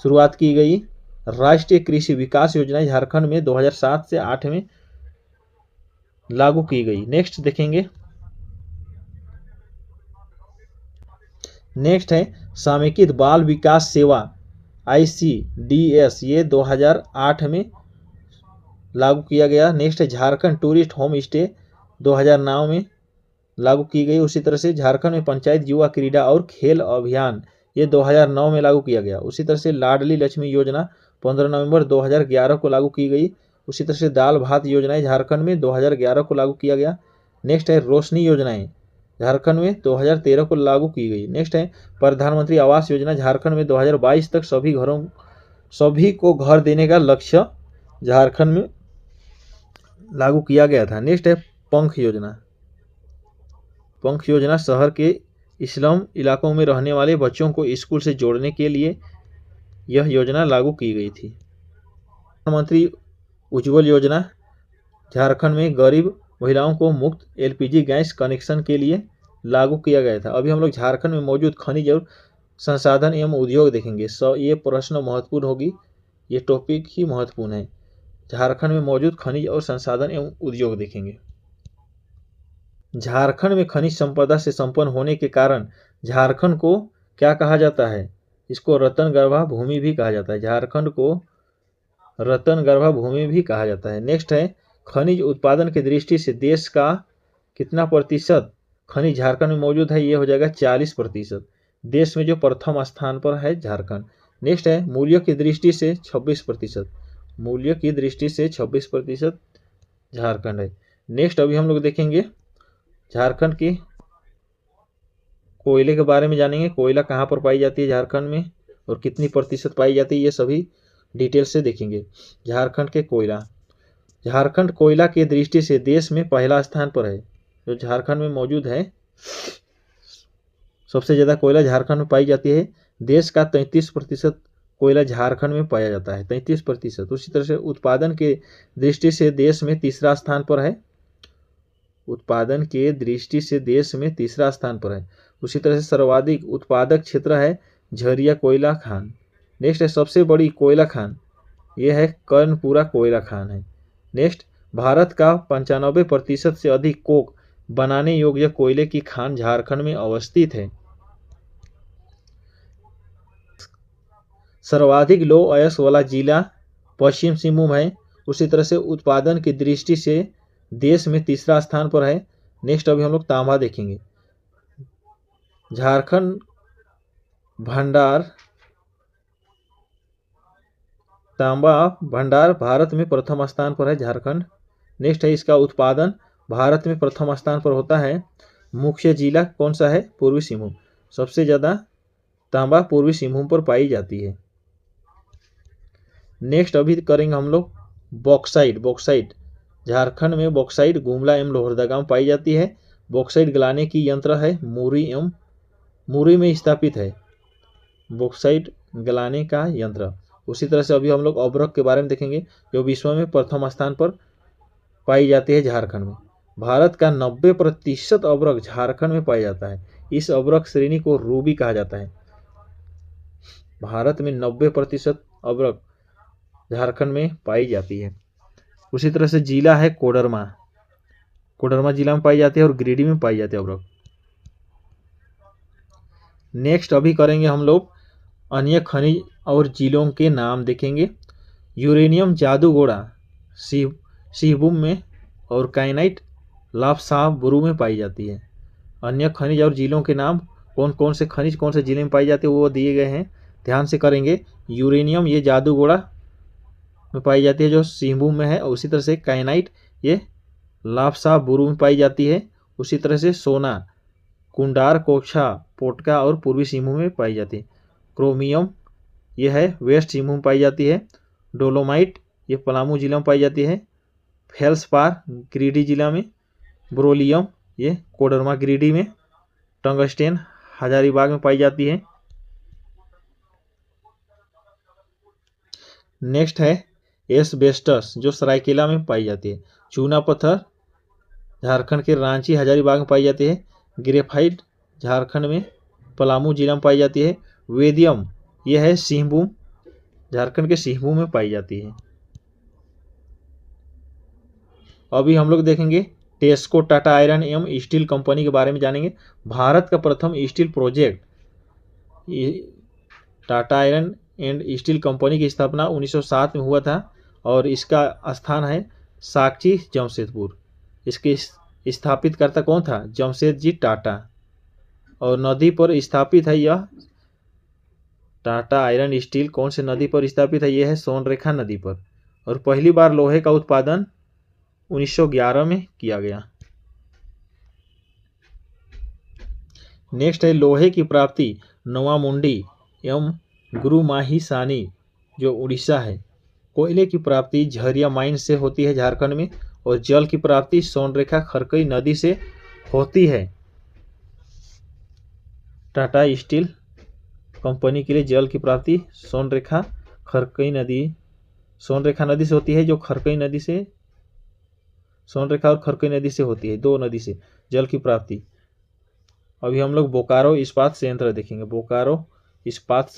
शुरुआत की गई। राष्ट्रीय कृषि विकास योजना झारखंड में 2007 से 8 में लागू की गई। नेक्स्ट देखेंगे, नेक्स्ट है समेकित बाल विकास सेवा ICDS ये 2008 में लागू किया गया। नेक्स्ट है झारखंड टूरिस्ट होम स्टे 2009 में लागू की गई। उसी तरह से झारखंड में पंचायत युवा क्रीड़ा और खेल अभियान ये 2009 में लागू किया गया। उसी तरह से लाडली लक्ष्मी योजना 15 नवंबर 2011 को लागू की गई। उसी तरह से दाल भात योजनाएं झारखंड में 2011 को लागू किया गया। नेक्स्ट है रोशनी योजनाएं झारखंड में 2013 को लागू की गई। नेक्स्ट है प्रधानमंत्री आवास योजना झारखंड में 2022 तक सभी को घर देने का लक्ष्य झारखंड में लागू किया गया था। नेक्स्ट है पंख योजना शहर के स्लम इलाकों में रहने वाले बच्चों को स्कूल से जोड़ने के लिए यह योजना लागू की गई थी। प्रधानमंत्री उज्ज्वल योजना झारखंड में गरीब महिलाओं को मुफ्त LPG गैस कनेक्शन के लिए लागू किया गया था। अभी हम लोग झारखंड में मौजूद खनिज और संसाधन एवं उद्योग देखेंगे। ये प्रश्न महत्वपूर्ण होगी, ये टॉपिक ही महत्वपूर्ण है। झारखंड में मौजूद खनिज और संसाधन एवं उद्योग देखेंगे। झारखंड में खनिज संपदा से संपन्न होने के कारण झारखंड को क्या कहा जाता है? इसको रत्नगर्भा भूमि भी कहा जाता है। झारखंड को रत्नगर्भा भूमि भी कहा जाता है। नेक्स्ट है खनिज उत्पादन की दृष्टि से देश का कितना प्रतिशत खनिज झारखंड में मौजूद है? ये हो जाएगा 40%। देश में जो प्रथम स्थान पर है झारखंड। नेक्स्ट है मूल्यों की दृष्टि से 26%। मूल्य की दृष्टि से 26% झारखंड है। नेक्स्ट अभी हम लोग देखेंगे झारखंड के कोयले के बारे में जानेंगे। कोयला कहाँ पर पाई जाती है झारखंड में और कितनी प्रतिशत पाई जाती है, ये सभी डिटेल से देखेंगे। झारखंड के कोयला, झारखंड कोयला की दृष्टि से देश में पहला स्थान पर है। जो झारखंड में मौजूद है सबसे ज़्यादा कोयला झारखंड में पाई जाती है। देश का 33% कोयला झारखंड में पाया जाता है, 33%। उसी तरह से उत्पादन के दृष्टि से देश में तीसरा स्थान पर है। उत्पादन के दृष्टि से देश में तीसरा स्थान पर है। उसी तरह से सर्वाधिक उत्पादक क्षेत्र है झरिया कोयला खान। नेक्स्ट है सबसे बड़ी कोयला खान, यह है कर्णपुरा कोयला खान है। नेक्स्ट भारत का 95% से अधिक कोक बनाने योग्य कोयले की खान झारखंड में अवस्थित है। सर्वाधिक लौह अयस्क वाला जिला पश्चिम सिंहभूम है। उसी तरह से उत्पादन की दृष्टि से देश में तीसरा स्थान पर है। नेक्स्ट अभी हम लोग तांबा देखेंगे। झारखंड भंडार, तांबा भंडार भारत में प्रथम स्थान पर है झारखंड। नेक्स्ट है इसका उत्पादन भारत में प्रथम स्थान पर होता है। मुख्य जिला कौन सा है? पूर्वी सिंहभूम। सबसे ज़्यादा तांबा पूर्वी सिंहभूम पर पाई जाती है। नेक्स्ट अभी करेंगे हम लोग बॉक्साइट। झारखंड में बॉक्साइट गुमला एवं लोहरदगा में पाई जाती है। बॉक्साइट गलाने की यंत्र है मुरी में स्थापित है बॉक्साइट गलाने का यंत्र। उसी तरह से अभी हम लोग अब्रक के बारे में देखेंगे, जो विश्व में प्रथम स्थान पर पाई जाती है झारखंड में। भारत का 90% अब्रक झारखंड में पाया जाता है। इस अब्रक श्रेणी को रूबी कहा जाता है। भारत में 90% अब्रक झारखंड में पाई जाती है। उसी तरह से जिला है कोडरमा जिला में पाई जाती है और गिरिडीह में पाई जाती है अब्रक। नेक्स्ट अभी करेंगे हम लोग अन्य खनिज और जिलों के नाम देखेंगे। यूरेनियम जादूगोड़ा सिहभूम में और काइनाइट लाप्साबुरु में पाई जाती है। अन्य खनिज और जिलों के नाम कौन कौन से खनिज कौन से जिले में पाई जाती है वो दिए गए हैं, ध्यान से करेंगे। यूरेनियम ये जादूगोड़ा में पाई जाती है जो सिंहभूम में है, और उसी तरह से काइनाइट ये लाप्साबुरु में पाई जाती है। उसी तरह से सोना कुंडार कोक्षा पोटका और पूर्वी सिंहभूम में पाई जाती है। क्रोमियम ये है वेस्ट सिंहभूम में पाई जाती है। डोलोमाइट ये पलामू जिला में पाई जाती है। फेल्सपार गिरिडीह जिला में। ब्रोलियम ये कोडरमा गिरिडीह में। टंगस्टेन हजारीबाग में पाई जाती है। नेक्स्ट है एस्बेस्टस जो सरायकेला में पाई जाती है। चूना पत्थर झारखंड के रांची हजारीबाग में पाई जाती है। ग्रेफाइट झारखंड में पलामू जिला में पाई जाती है। वेदियम यह है सिंहभूम झारखंड के सिंहभूम में पाई जाती है। अभी हम लोग देखेंगे टेस्को टाटा आयरन एवं स्टील कंपनी के बारे में जानेंगे। भारत का प्रथम steel project Tata iron and steel company की स्थापना 1907 में हुआ था और इसका स्थान है साक्षी जमशेदपुर। इसके स्थापितकर्ता कौन था? जमशेदजी टाटा। और नदी पर स्थापित है यह टाटा आयरन स्टील कौन से नदी पर स्थापित है? यह है सोनरेखा नदी पर। और पहली बार लोहे का उत्पादन 1911 में किया गया। नेक्स्ट है लोहे की प्राप्ति नवामुंडी एवं गुरुमाहिसानी जो उड़ीसा है। कोयले की प्राप्ति झरिया माइन से होती है झारखंड में। और जल की प्राप्ति सोनरेखा खरकई नदी से होती है। टाटा स्टील कंपनी के लिए जल की प्राप्ति सोनरेखा नदी से होती है, जो खरकई नदी से सोनरेखा और खरकई नदी से होती है, दो नदी से जल की प्राप्ति। अभी हम लोग बोकारो इस्पात संयंत्र देखेंगे। बोकारो इस्पात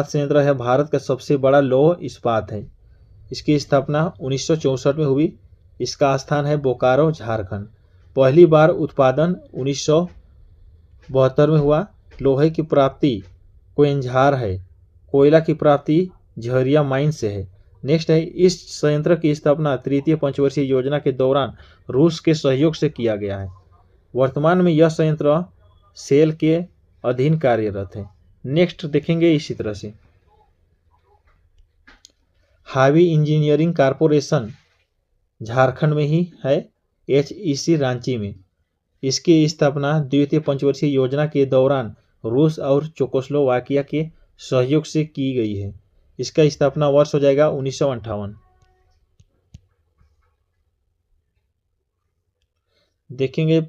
संयंत्र है भारत का सबसे बड़ा लौह इस्पात है। इसकी स्थापना 1964 में हुई। इसका स्थान है बोकारो झारखंड। पहली बार उत्पादन 1972 में हुआ। लोहे की प्राप्ति कोयंझार है। कोयला की प्राप्ति झरिया माइन से है। नेक्स्ट है इस संयंत्र की स्थापना तृतीय पंचवर्षीय योजना के दौरान रूस के सहयोग से किया गया है। वर्तमान में यह संयंत्र सेल के अधीन कार्यरत है। नेक्स्ट देखेंगे इसी तरह से हावी इंजीनियरिंग कारपोरेशन झारखंड में ही है, HEC रांची में। इसकी स्थापना द्वितीय पंचवर्षीय योजना के दौरान रूस और चेकोस्लोवाकिया के सहयोग से की गई है। इसका स्थापना वर्ष हो जाएगा 1958। देखेंगे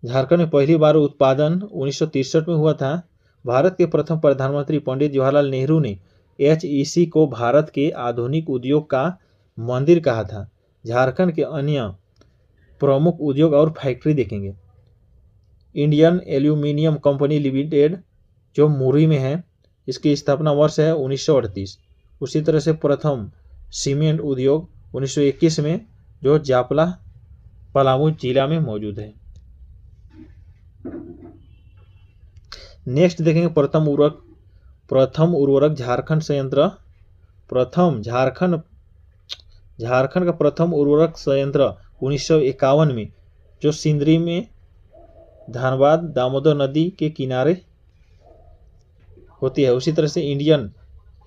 झारखंड में पहली बार उत्पादन 1963 में हुआ था। भारत के प्रथम प्रधानमंत्री पंडित जवाहरलाल नेहरू ने HEC को भारत के आधुनिक उद्योग का मंदिर कहा था। झारखंड के अन्य प्रमुख उद्योग और फैक्ट्री देखेंगे। इंडियन एल्यूमिनियम कंपनी लिमिटेड जो मुरी में है, इसकी स्थापना वर्ष है 1938। उसी तरह से प्रथम सीमेंट उद्योग 1921 में जो जापला पलामू जिला में मौजूद है। नेक्स्ट देखेंगे प्रथम उर्वरक झारखंड संयंत्र। झारखंड का प्रथम उर्वरक संयंत्र 1951 में जो सिंदरी में धनबाद दामोदर नदी के किनारे होती है। उसी तरह से इंडियन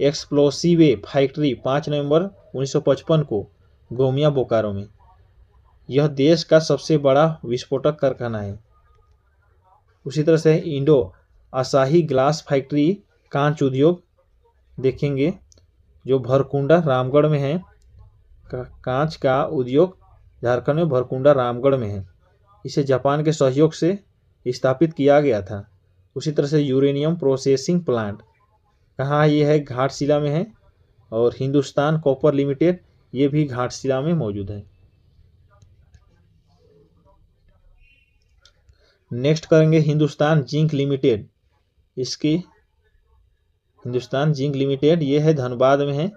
एक्सप्लोसिवे फैक्ट्री 5 नवंबर 1955 को गोमिया बोकारो में। यह देश का सबसे बड़ा विस्फोटक कारखाना है। उसी तरह से इंडो असाही ग्लास फैक्ट्री कांच उद्योग देखेंगे जो भरकुंडा रामगढ़ में है। कांच का उद्योग झारखंड में भरकुंडा रामगढ़ में है। इसे जापान के सहयोग से स्थापित किया गया था। उसी तरह से यूरेनियम प्रोसेसिंग प्लांट कहाँ ये है? घाटशिला में है। और हिंदुस्तान कॉपर लिमिटेड ये भी घाटशिला में मौजूद है। नेक्स्ट करेंगे Hindustan zinc limited. Hindustan zinc limited ये है धनबाद में है।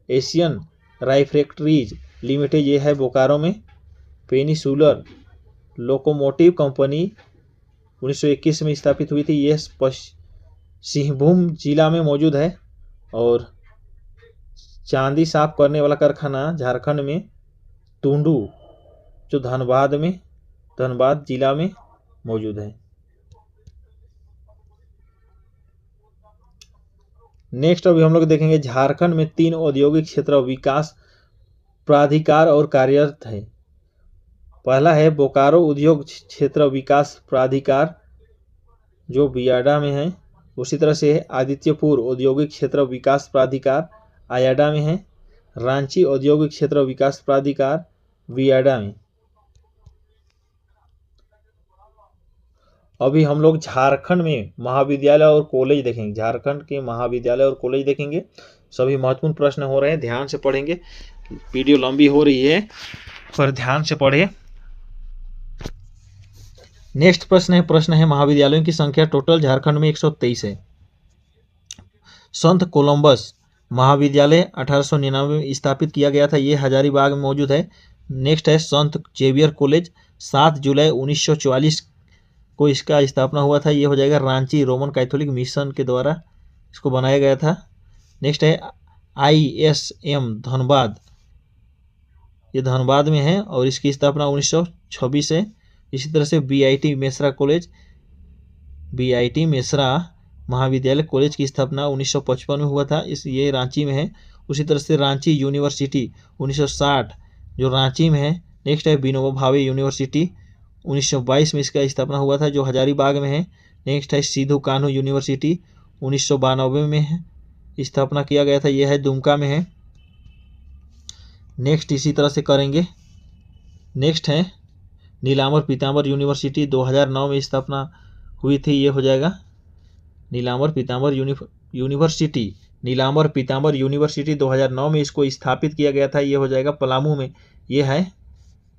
एशियन राइफ्रैक्टरीज लिमिटेड ये है बोकारो में। पेनिसुलर लोकोमोटिव कंपनी 1921 में स्थापित हुई थी। यह सिंहभूम जिला में मौजूद है। और चांदी साफ करने वाला कारखाना झारखंड में टुंडू जो धनबाद जिला में मौजूद है। नेक्स्ट अभी हम लोग देखेंगे झारखंड में 3 औद्योगिक क्षेत्र विकास प्राधिकार और कार्यरत है। पहला है बोकारो उद्योग क्षेत्र विकास प्राधिकार जो बियाडा में है। उसी तरह से आदित्यपुर औद्योगिक क्षेत्र विकास प्राधिकार आयाडा में है। रांची औद्योगिक क्षेत्र विकास प्राधिकार वियाडा में। अभी हम लोग झारखंड में महाविद्यालय और कॉलेज देखेंगे। झारखंड के महाविद्यालय और कॉलेज देखेंगे। सभी महत्वपूर्ण प्रश्न हो रहे हैं, ध्यान से पढ़ेंगे। वीडियो लंबी हो रही है पर ध्यान से पढ़े। नेक्स्ट प्रश्न है महाविद्यालयों की संख्या टोटल झारखंड में 123 है। संत कोलंबस महाविद्यालय 1899 में स्थापित किया गया था। ये हजारीबाग में मौजूद है। नेक्स्ट है संत जेवियर कॉलेज 7 जुलाई 1944 को इसका स्थापना हुआ था। ये हो जाएगा रांची रोमन कैथोलिक मिशन के द्वारा इसको बनाया गया था। नेक्स्ट है ISM धनबाद, ये धनबाद में है और इसकी स्थापना 1926 है। इसी तरह से BIT Mesra college, BIT Mesra महाविद्यालय कॉलेज की स्थापना 1955 में हुआ था। ये रांची में है। उसी तरह से रांची यूनिवर्सिटी 1960 जो रांची में है। नेक्स्ट है विनोबा भावे यूनिवर्सिटी 1922 में इसका स्थापना हुआ था जो हजारीबाग में है। नेक्स्ट है सिद्धू कान्हू यूनिवर्सिटी 1992 में स्थापना किया गया था। यह है दुमका में है। नेक्स्ट इसी तरह से करेंगे। नेक्स्ट है नीलांबर पीतांबर यूनिवर्सिटी 2009 में स्थापना हुई थी। ये हो जाएगा नीलांबर पीतांबर यूनिवर्सिटी 2009 में इसको स्थापित किया गया था। ये हो जाएगा पलामू में, ये है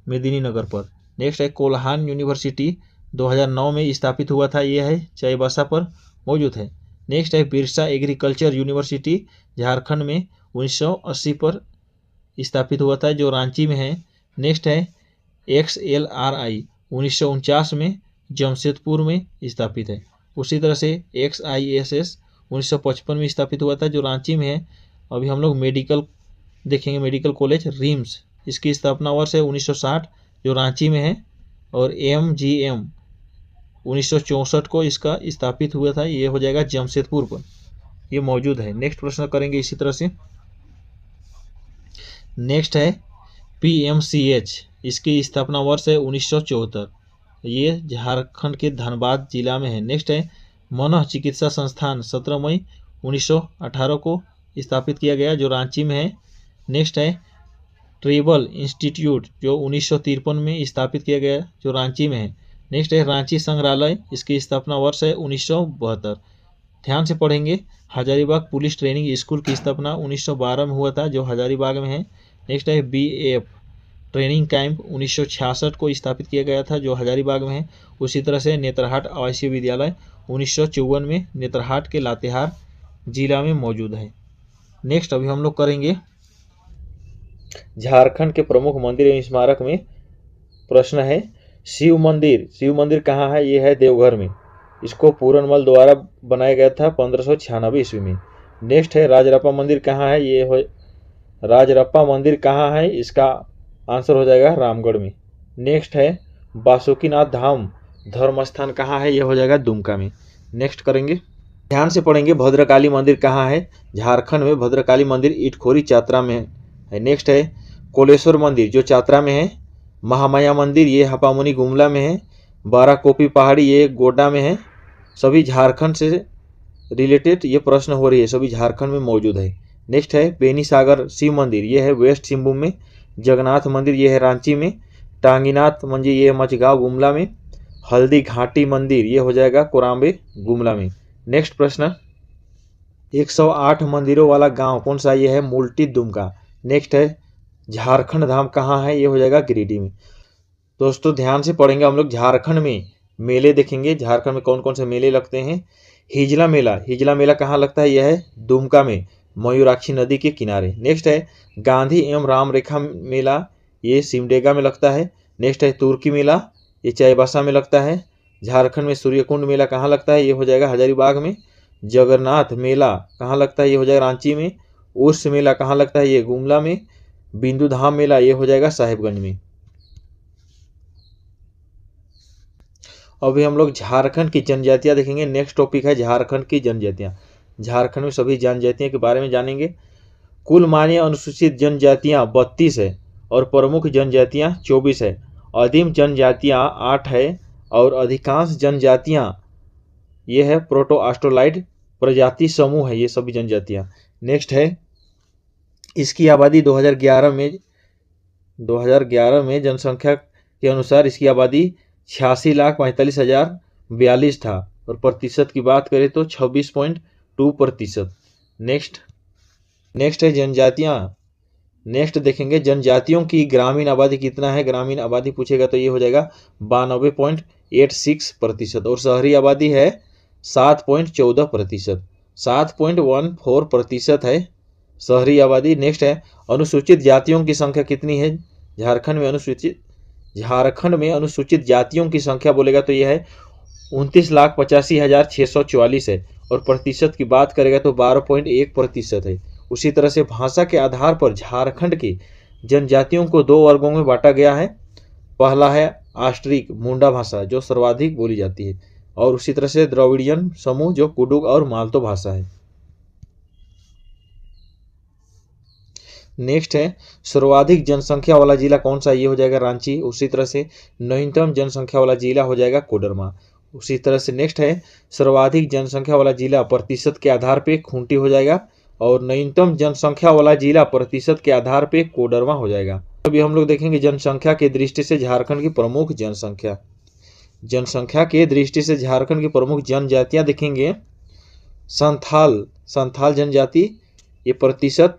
मेदिनीनगर पर। नेक्स्ट है कोल्हान यूनिवर्सिटी 2009 में स्थापित हुआ था। ये है चाईबासा पर मौजूद है। नेक्स्ट है बिरसा एग्रीकल्चर यूनिवर्सिटी झारखंड में 1980 पर स्थापित हुआ था जो रांची में है। नेक्स्ट है XLRI 1949 में जमशेदपुर में स्थापित है। उसी तरह से XISS 1955 में स्थापित हुआ था जो रांची में है। अभी हम लोग मेडिकल देखेंगे। मेडिकल कॉलेज रिम्स, इसकी स्थापना वर्ष है 1960 जो रांची में है। और MGM 1964 को इसका स्थापित हुआ था। ये हो जाएगा जमशेदपुर पर, ये मौजूद है। नेक्स्ट प्रश्न करेंगे इसी तरह से। नेक्स्ट है PMCH, इसकी स्थापना वर्ष है 1974, ये झारखंड के धनबाद जिला में है। नेक्स्ट है मनः चिकित्सा संस्थान 17 मई 1918 को स्थापित किया गया जो रांची में है। नेक्स्ट है ट्रेबल इंस्टीट्यूट जो 1953 में स्थापित किया गया जो रांची में है। नेक्स्ट है रांची संग्रहालय, इसकी स्थापना वर्ष है 1972। ध्यान से पढ़ेंगे। हजारीबाग पुलिस ट्रेनिंग स्कूल की स्थापना 1912 में हुआ था जो हजारीबाग में है। नेक्स्ट है BF ट्रेनिंग कैंप 1966 को स्थापित किया गया था जो हजारीबाग में है। उसी तरह से नेतरहाट आवासीय विद्यालय 1954 में नेतरहाट के लातेहार जिला में मौजूद है। नेक्स्ट अभी हम लोग करेंगे झारखंड के प्रमुख मंदिर एवं स्मारक में। प्रश्न है शिव मंदिर कहाँ है? ये है देवघर में। इसको पूरनमल द्वारा बनाया गया था 1596 ईस्वी में। नेक्स्ट है राजरप्पा मंदिर कहाँ है? ये हो राजरप्पा मंदिर कहाँ है? इसका आंसर हो जाएगा रामगढ़ में। नेक्स्ट है बासुकीनाथ धाम धर्म स्थान कहाँ है? ये हो जाएगा दुमका में। नेक्स्ट करेंगे, ध्यान से पढ़ेंगे। भद्रकाली मंदिर कहाँ है? झारखंड में भद्रकाली मंदिर इटखोरी चातरा में है। नेक्स्ट है कोलेश्वर मंदिर जो चातरा में है। महामाया मंदिर ये हपामुनी गुमला में है। बाराकोपी पहाड़ी ये गोड्डा में है। सभी झारखंड से रिलेटेड ये प्रश्न हो रही है, सभी झारखंड में मौजूद है। नेक्स्ट है बेनीसागर शिव मंदिर, ये है वेस्ट सिंहभूम में। जगन्नाथ मंदिर ये है रांची में। टांगीनाथ मंदिर ये मचगांव गुमला में। हल्दी घाटी मंदिर ये हो जाएगा कोराम्बे गुमला में। नेक्स्ट प्रश्न 108 मंदिरों वाला गांव कौन सा? ये है मुल्टी दुमका। नेक्स्ट है झारखंड धाम कहाँ है? ये हो जाएगा गिरिडीह में। दोस्तों ध्यान से पढ़ेंगे हम लोग। झारखंड में मेले देखेंगे। झारखंड में कौन कौन से मेले लगते हैं। हिजला मेला कहाँ लगता है? यह है दुमका में, मयूराक्षी नदी के किनारे। नेक्स्ट है गांधी एवं राम रेखा मेला, ये सिमडेगा में लगता है। नेक्स्ट है तुर्की मेला, ये चाईबासा में लगता है। झारखंड में सूर्यकुंड मेला कहाँ लगता है, ये हो जाएगा हजारीबाग में। जगन्नाथ मेला कहाँ लगता है, ये हो जाएगा रांची में। उर्स मेला कहाँ लगता है, ये गुमला में। बिंदु धाम मेला ये हो जाएगा साहिबगंज में। अभी हम लोग झारखंड की जनजातियां देखेंगे। नेक्स्ट टॉपिक है झारखंड की जनजातियां। झारखंड में सभी जनजातियों के बारे में जानेंगे। कुल मान्य अनुसूचित जनजातियां 32 है और प्रमुख जनजातियां 24 है। आदिम जनजातियां 8 है और अधिकांश जनजातियां ये है प्रोटो ऑस्ट्रोलाइड प्रजाति समूह है ये सभी जनजातियां। नेक्स्ट है इसकी आबादी 2011 में जनसंख्या के अनुसार इसकी आबादी 86,45,042 था और प्रतिशत की बात करें तो 26.2%। नेक्स्ट है जनजातियां। नेक्स्ट देखेंगे जनजातियों की ग्रामीण आबादी कितना है। ग्रामीण आबादी पूछेगा तो ये हो जाएगा 92.86% और शहरी आबादी है 7.14%। 7.14% है शहरी आबादी। नेक्स्ट है अनुसूचित जातियों की संख्या कितनी है। झारखंड में अनुसूचित जातियों की संख्या बोलेगा तो यह है 29,85,644 है और प्रतिशत की बात करेगा तो 12.1% है। उसी तरह से भाषा के आधार पर झारखंड की जनजातियों को 2 वर्गों में बांटा गया है। पहला है आस्ट्रिक मुंडा भाषा जो सर्वाधिक बोली जाती है और उसी तरह से द्रविड़ियन समूह जो कुडुक और मालतो भाषा है। नेक्स्ट है सर्वाधिक जनसंख्या वाला जिला कौन सा, ये हो जाएगा रांची। उसी तरह से न्यूनतम जनसंख्या वाला जिला हो जाएगा कोडरमा। उसी तरह से नेक्स्ट है सर्वाधिक जनसंख्या वाला जिला प्रतिशत के आधार पे खूंटी हो जाएगा और न्यूनतम जनसंख्या वाला जिला प्रतिशत के आधार पे कोडरमा हो जाएगा। अभी हम लोग देखेंगे जनसंख्या की दृष्टि से झारखंड की प्रमुख जनसंख्या के दृष्टि से झारखंड की प्रमुख जनजातियां देखेंगे। संथाल जनजाति ये प्रतिशत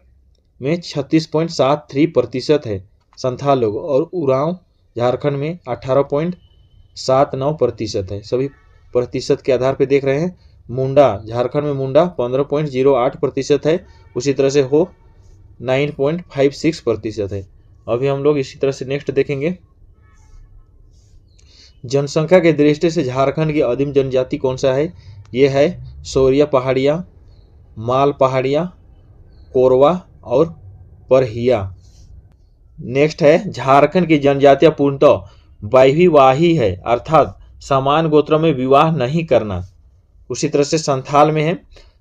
में 36.73% है संथाल लोग और उरांव झारखंड में 18.79% है। सभी प्रतिशत के आधार पे देख रहे हैं। मुंडा झारखंड में मुंडा 15.08% है। उसी तरह से हो 9.56% है। अभी हम लोग इसी तरह से नेक्स्ट देखेंगे जनसंख्या के दृष्टि से झारखंड की आदिम जनजाति कौन सा है। यह है सोरिया पहाड़िया, माल पहाड़िया, कोरवा और परहिया। नेक्स्ट है झारखंड की जनजातियां पूर्णतः वैविवाही है अर्थात समान गोत्रों में विवाह नहीं करना। उसी तरह से संथाल में है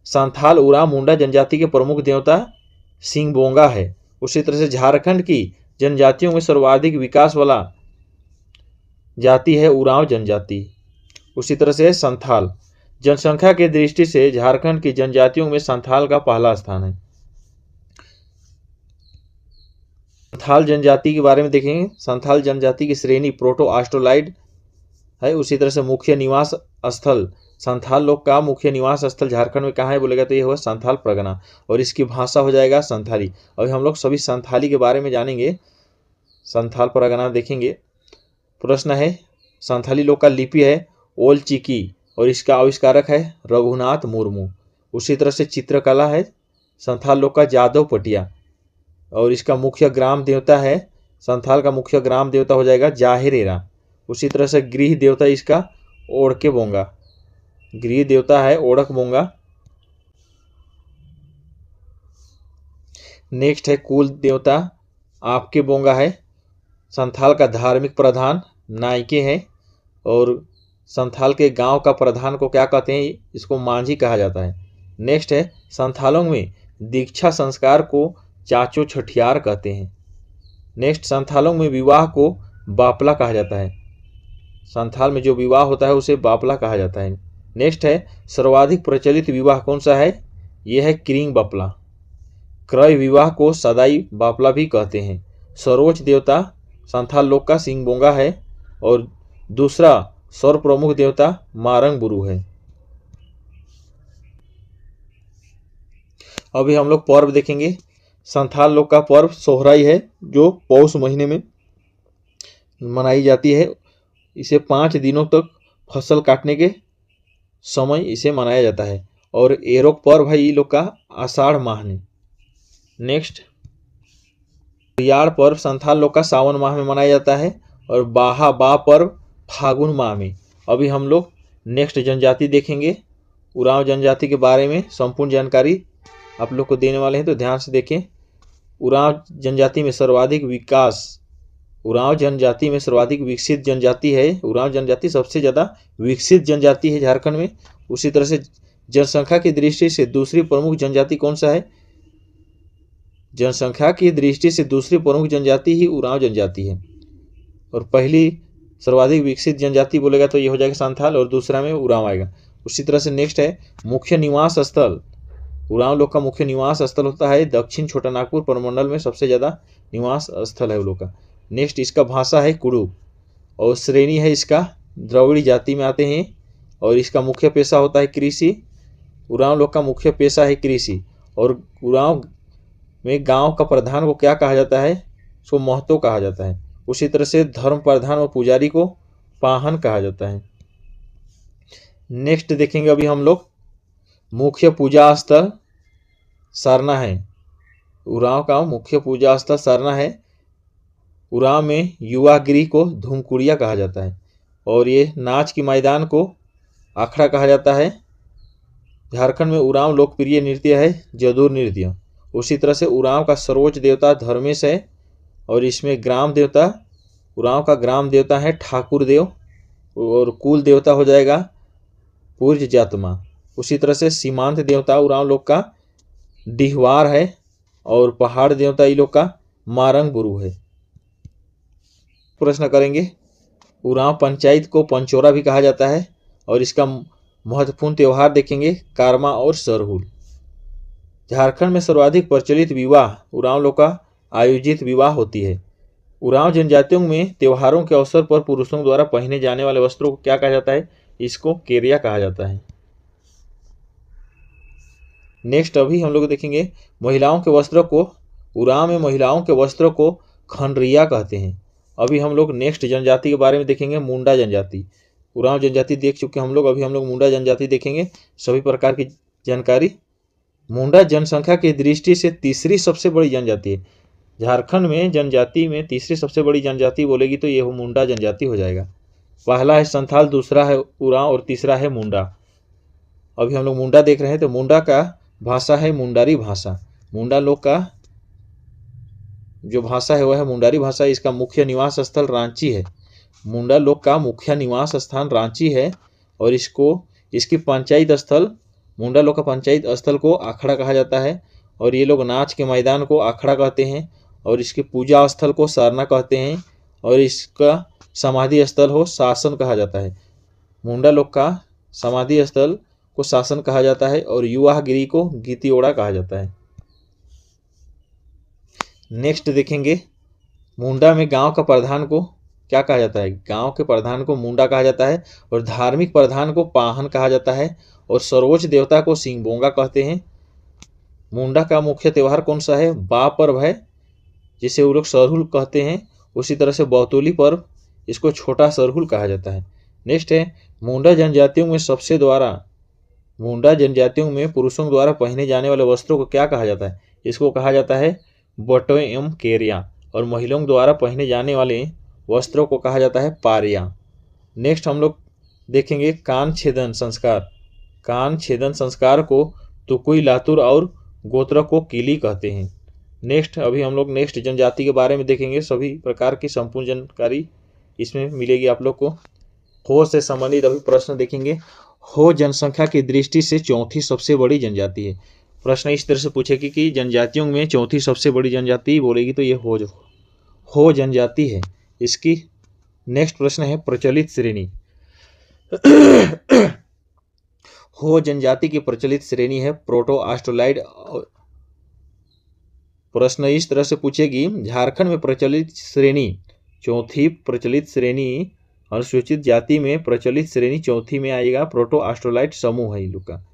संथाल उरांव मुंडा जनजाति के प्रमुख देवता सिंगबोंगा है। उसी तरह से झारखंड की जनजातियों में सर्वाधिक विकास वाला जाति है उरांव जनजाति। उसी तरह से संथाल जनसंख्या की दृष्टि से झारखंड की जनजातियों में संथाल का पहला स्थान है। संथाल जनजाति के बारे में देखेंगे। संथाल जनजाति की श्रेणी प्रोटो ऑस्ट्रोलाइड है। उसी तरह से मुख्य निवास स्थल संथाल लोग का मुख्य निवास स्थल झारखंड में कहाँ है बोलेगा तो ये होगा संथाल परगना और इसकी भाषा हो जाएगा संथाली। अभी हम लोग सभी संथाली के बारे में जानेंगे। संथाल परगना देखेंगे। प्रश्न है संथाली लोग का लिपि है ओल चिकी और इसका आविष्कारक है रघुनाथ मुर्मू। उसी तरह से चित्रकला है संथाल लोग का जादव पटिया और इसका मुख्य ग्राम देवता है संथाल का मुख्य ग्राम देवता हो जाएगा जाहिरेरा। उसी तरह से गृह देवता इसका ओड़के बोंगा, गृह देवता है ओड़क बोंगा। नेक्स्ट है कुल देवता आपके बोंगा है। संथाल का धार्मिक प्रधान नायके है और संथाल के गांव का प्रधान को क्या कहते हैं, इसको मांझी कहा जाता है। नेक्स्ट है संथालों में दीक्षा संस्कार को चाचो छठियार कहते हैं। नेक्स्ट संथालों में विवाह को बापला कहा जाता है। संथाल में जो विवाह होता है उसे बापला कहा जाता है। नेक्स्ट है सर्वाधिक प्रचलित विवाह कौन सा है, यह है क्रिंग बापला। क्रय विवाह को सदाई बापला भी कहते हैं। सरोज देवता संथाल लोग का सिंगबोंगा है और दूसरा सर्व प्रमुख देवता मारंग बुरु है। अभी हम लोग पर्व देखेंगे। संथाल लोग का पर्व सोहराई है जो पौष महीने में मनाई जाती है। इसे 5 दिनों तक फसल काटने के समय इसे मनाया जाता है और एरोक पर्व है ये लोग का आषाढ़ माह में। नेक्स्ट रियाड़ पर्व संथाल लोग का सावन माह में मनाया जाता है और बाहा बा पर्व फागुन माह में। अभी हम लोग नेक्स्ट जनजाति देखेंगे। उरांव जनजाति के बारे में संपूर्ण जानकारी आप लोग को देने वाले हैं, तो ध्यान से देखें। उरांव जनजाति में सर्वाधिक विकास, उरांव जनजाति में सर्वाधिक विकसित जनजाति है। उरांव जनजाति सबसे ज़्यादा विकसित जनजाति है झारखंड में। उसी तरह से जनसंख्या की दृष्टि से दूसरी प्रमुख जनजाति कौन सा है? जनसंख्या की दृष्टि से दूसरी प्रमुख जनजाति ही उरांव जनजाति है। और पहली सर्वाधिक विकसित जनजाति बोलेगा तो ये हो जाएगा संथाल, और दूसरा में उरांव आएगा। उसी तरह से नेक्स्ट है मुख्य निवास स्थल। उरांव लोग का मुख्य निवास स्थल होता है दक्षिण छोटानागपुर प्रमंडल में, सबसे ज़्यादा निवास स्थल है उन लोग का। नेक्स्ट इसका भाषा है कुडुख, और श्रेणी है इसका द्रविड़ जाति में आते हैं, और इसका मुख्य पेशा होता है कृषि। उरांव लोग का मुख्य पेशा है कृषि। और उरांव में गांव का प्रधान को क्या कहा जाता है? उसको महतो कहा जाता है। उसी तरह से धर्म प्रधान और पुजारी को पाहन कहा जाता है। नेक्स्ट देखेंगे अभी हम लोग मुख्य पूजा स्थल सरना है। उरांव का मुख्य पूजा स्थल सरना है। उरांव में युवा गृह को धूमकुड़िया कहा जाता है, और ये नाच के मैदान को अखड़ा कहा जाता है। झारखंड में उरांव लोकप्रिय नृत्य है जदूर नृत्य। उसी तरह से उरांव का सर्वोच्च देवता धर्मेश है, और इसमें ग्राम देवता, उरांव का ग्राम देवता है ठाकुर देव, और कुल देवता हो जाएगा पूर्ज जातमा। उसी तरह से सीमांत देवता उरांव लोग का डिहवार है, और पहाड़ देवता ये लोग का मारंग बुरु है। प्रश्न करेंगे। उरांव पंचायत को पंचोरा भी कहा जाता है, और इसका महत्वपूर्ण त्यौहार देखेंगे कारमा और सरहुल। झारखंड में सर्वाधिक प्रचलित विवाह उरांव लोग का आयोजित विवाह होती है। उरांव जनजातियों में त्योहारों के अवसर पर पुरुषों द्वारा पहने जाने वाले वस्त्रों को क्या कहा जाता है? इसको केरिया कहा जाता है। नेक्स्ट अभी हम लोग देखेंगे महिलाओं के वस्त्रों को, उरांव में महिलाओं के वस्त्रों को खंडरिया कहते हैं। अभी हम लोग नेक्स्ट जनजाति के बारे में देखेंगे मुंडा जनजाति। उरांव जनजाति देख चुके हम लोग, अभी हम लोग मुंडा जनजाति देखेंगे। सभी प्रकार की जानकारी। मुंडा जनसंख्या की दृष्टि से तीसरी सबसे बड़ी जनजाति है। झारखंड में जनजाति में तीसरी सबसे बड़ी जनजाति बोलेगी तो ये मुंडा जनजाति हो जाएगा। पहला है संथाल, दूसरा है उरांव, और तीसरा है मुंडा। अभी हम लोग मुंडा देख रहे हैं, तो मुंडा का भाषा है मुंडारी भाषा। मुंडा लोग का जो भाषा है वह है मुंडारी भाषा। इसका मुख्य निवास स्थल रांची है। मुंडा लोग का मुख्य निवास स्थान रांची है, और इसकी पंचायत स्थल, मुंडा लोग का पंचायत स्थल को अखड़ा कहा जाता है, और ये लोग नाच के मैदान को अखड़ा कहते हैं, और इसके पूजा स्थल को सरना कहते हैं, और इसका समाधि स्थल हो शासन कहा जाता है। मुंडा लोग का समाधि स्थल को शासन कहा जाता है, और युवा गिरी को गीतियोड़ा कहा जाता है। नेक्स्ट देखेंगे मुंडा में गांव का प्रधान को क्या कहा जाता है? गांव के प्रधान को मुंडा कहा जाता है, और धार्मिक प्रधान को पाहन कहा जाता है, और सर्वोच्च देवता को सिंहबोंगा कहते हैं। मुंडा का मुख्य त्यौहार कौन सा है? बा पर्व है, जिसे वो लोग सरहुल कहते हैं। उसी तरह से बौतुली पर्व, इसको छोटा सरहुल कहा जाता है। नेक्स्ट है मुंडा जनजातियों में पुरुषों द्वारा पहने जाने वाले वस्त्रों को क्या कहा जाता है? इसको कहा जाता है बटोय एवं केरिया, और महिलाओं द्वारा पहने जाने वाले वस्त्रों को कहा जाता है पारिया। नेक्स्ट हम लोग देखेंगे कान छेदन संस्कार। कान छेदन संस्कार को तुकुई लातुर और गोत्र को किली कहते हैं। नेक्स्ट अभी हम लोग नेक्स्ट जनजाति के बारे में देखेंगे। सभी प्रकार की संपूर्ण जानकारी इसमें मिलेगी आप लोग को। हो से संबंधित अभी प्रश्न देखेंगे। हो जनसंख्या की दृष्टि से चौथी सबसे बड़ी जनजाति है। प्रश्न इस तरह से पूछेगी कि जनजातियों में चौथी सबसे बड़ी जनजाति बोलेगी तो ये हो जनजाति है। इसकी नेक्स्ट प्रश्न है प्रचलित श्रेणी। हो जनजाति की प्रचलित श्रेणी है प्रोटो ऑस्ट्रोलाइड। प्रश्न इस तरह से पूछेगी झारखंड में प्रचलित श्रेणी चौथी प्रचलित श्रेणी, अनुसूचित जाति में प्रचलित श्रेणी चौथी में आएगा प्रोटो ऑस्ट्रोलाइड समूह है इन लोग का।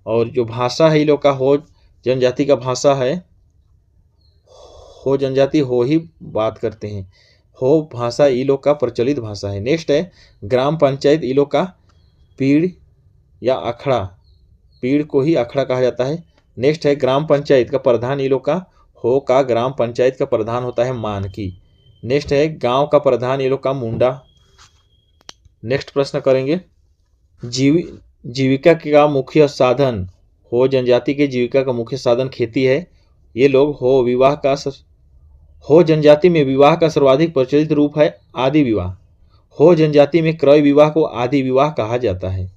और जो भाषा है इन लोग का हो जनजाति का भाषा है, हो जनजाति हो ही बात करते हैं। हो भाषा इन लोग का प्रचलित भाषा है। नेक्स्ट है ग्राम पंचायत इन लोग का पीड़ या अखड़ा, पीड़ को ही अखड़ा कहा जाता है। नेक्स्ट है ग्राम पंचायत का प्रधान इन लोग का हो का ग्राम पंचायत का प्रधान होता है मानकी। नेक्स्ट है गांव का प्रधान, ये लोग का मुंडा। नेक्स्ट प्रश्न करेंगे, जीविका का मुख्य साधन, हो जनजाति के जीविका का मुख्य साधन खेती है। ये लोग हो जनजाति में विवाह का सर्वाधिक प्रचलित रूप है आदि विवाह। हो जनजाति में क्रय विवाह को आदि विवाह कहा जाता है।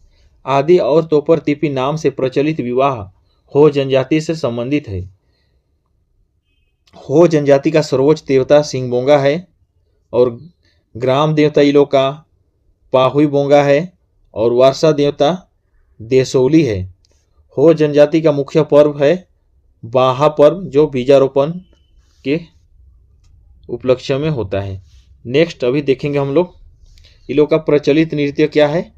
आदि और तोपर तिपी नाम से प्रचलित विवाह हो जनजाति से संबंधित है। हो जनजाति का सर्वोच्च देवता सिंहबोंगा है और ग्राम देवता इन लोग का पाहुई बोंगा है और वारसा देवता देसौली है। हो जनजाति का मुख्य पर्व है बाहा पर्व, जो बीजारोपण के उपलक्ष्य में होता है। नेक्स्ट अभी देखेंगे हम लोग इन लोग का प्रचलित नृत्य क्या है,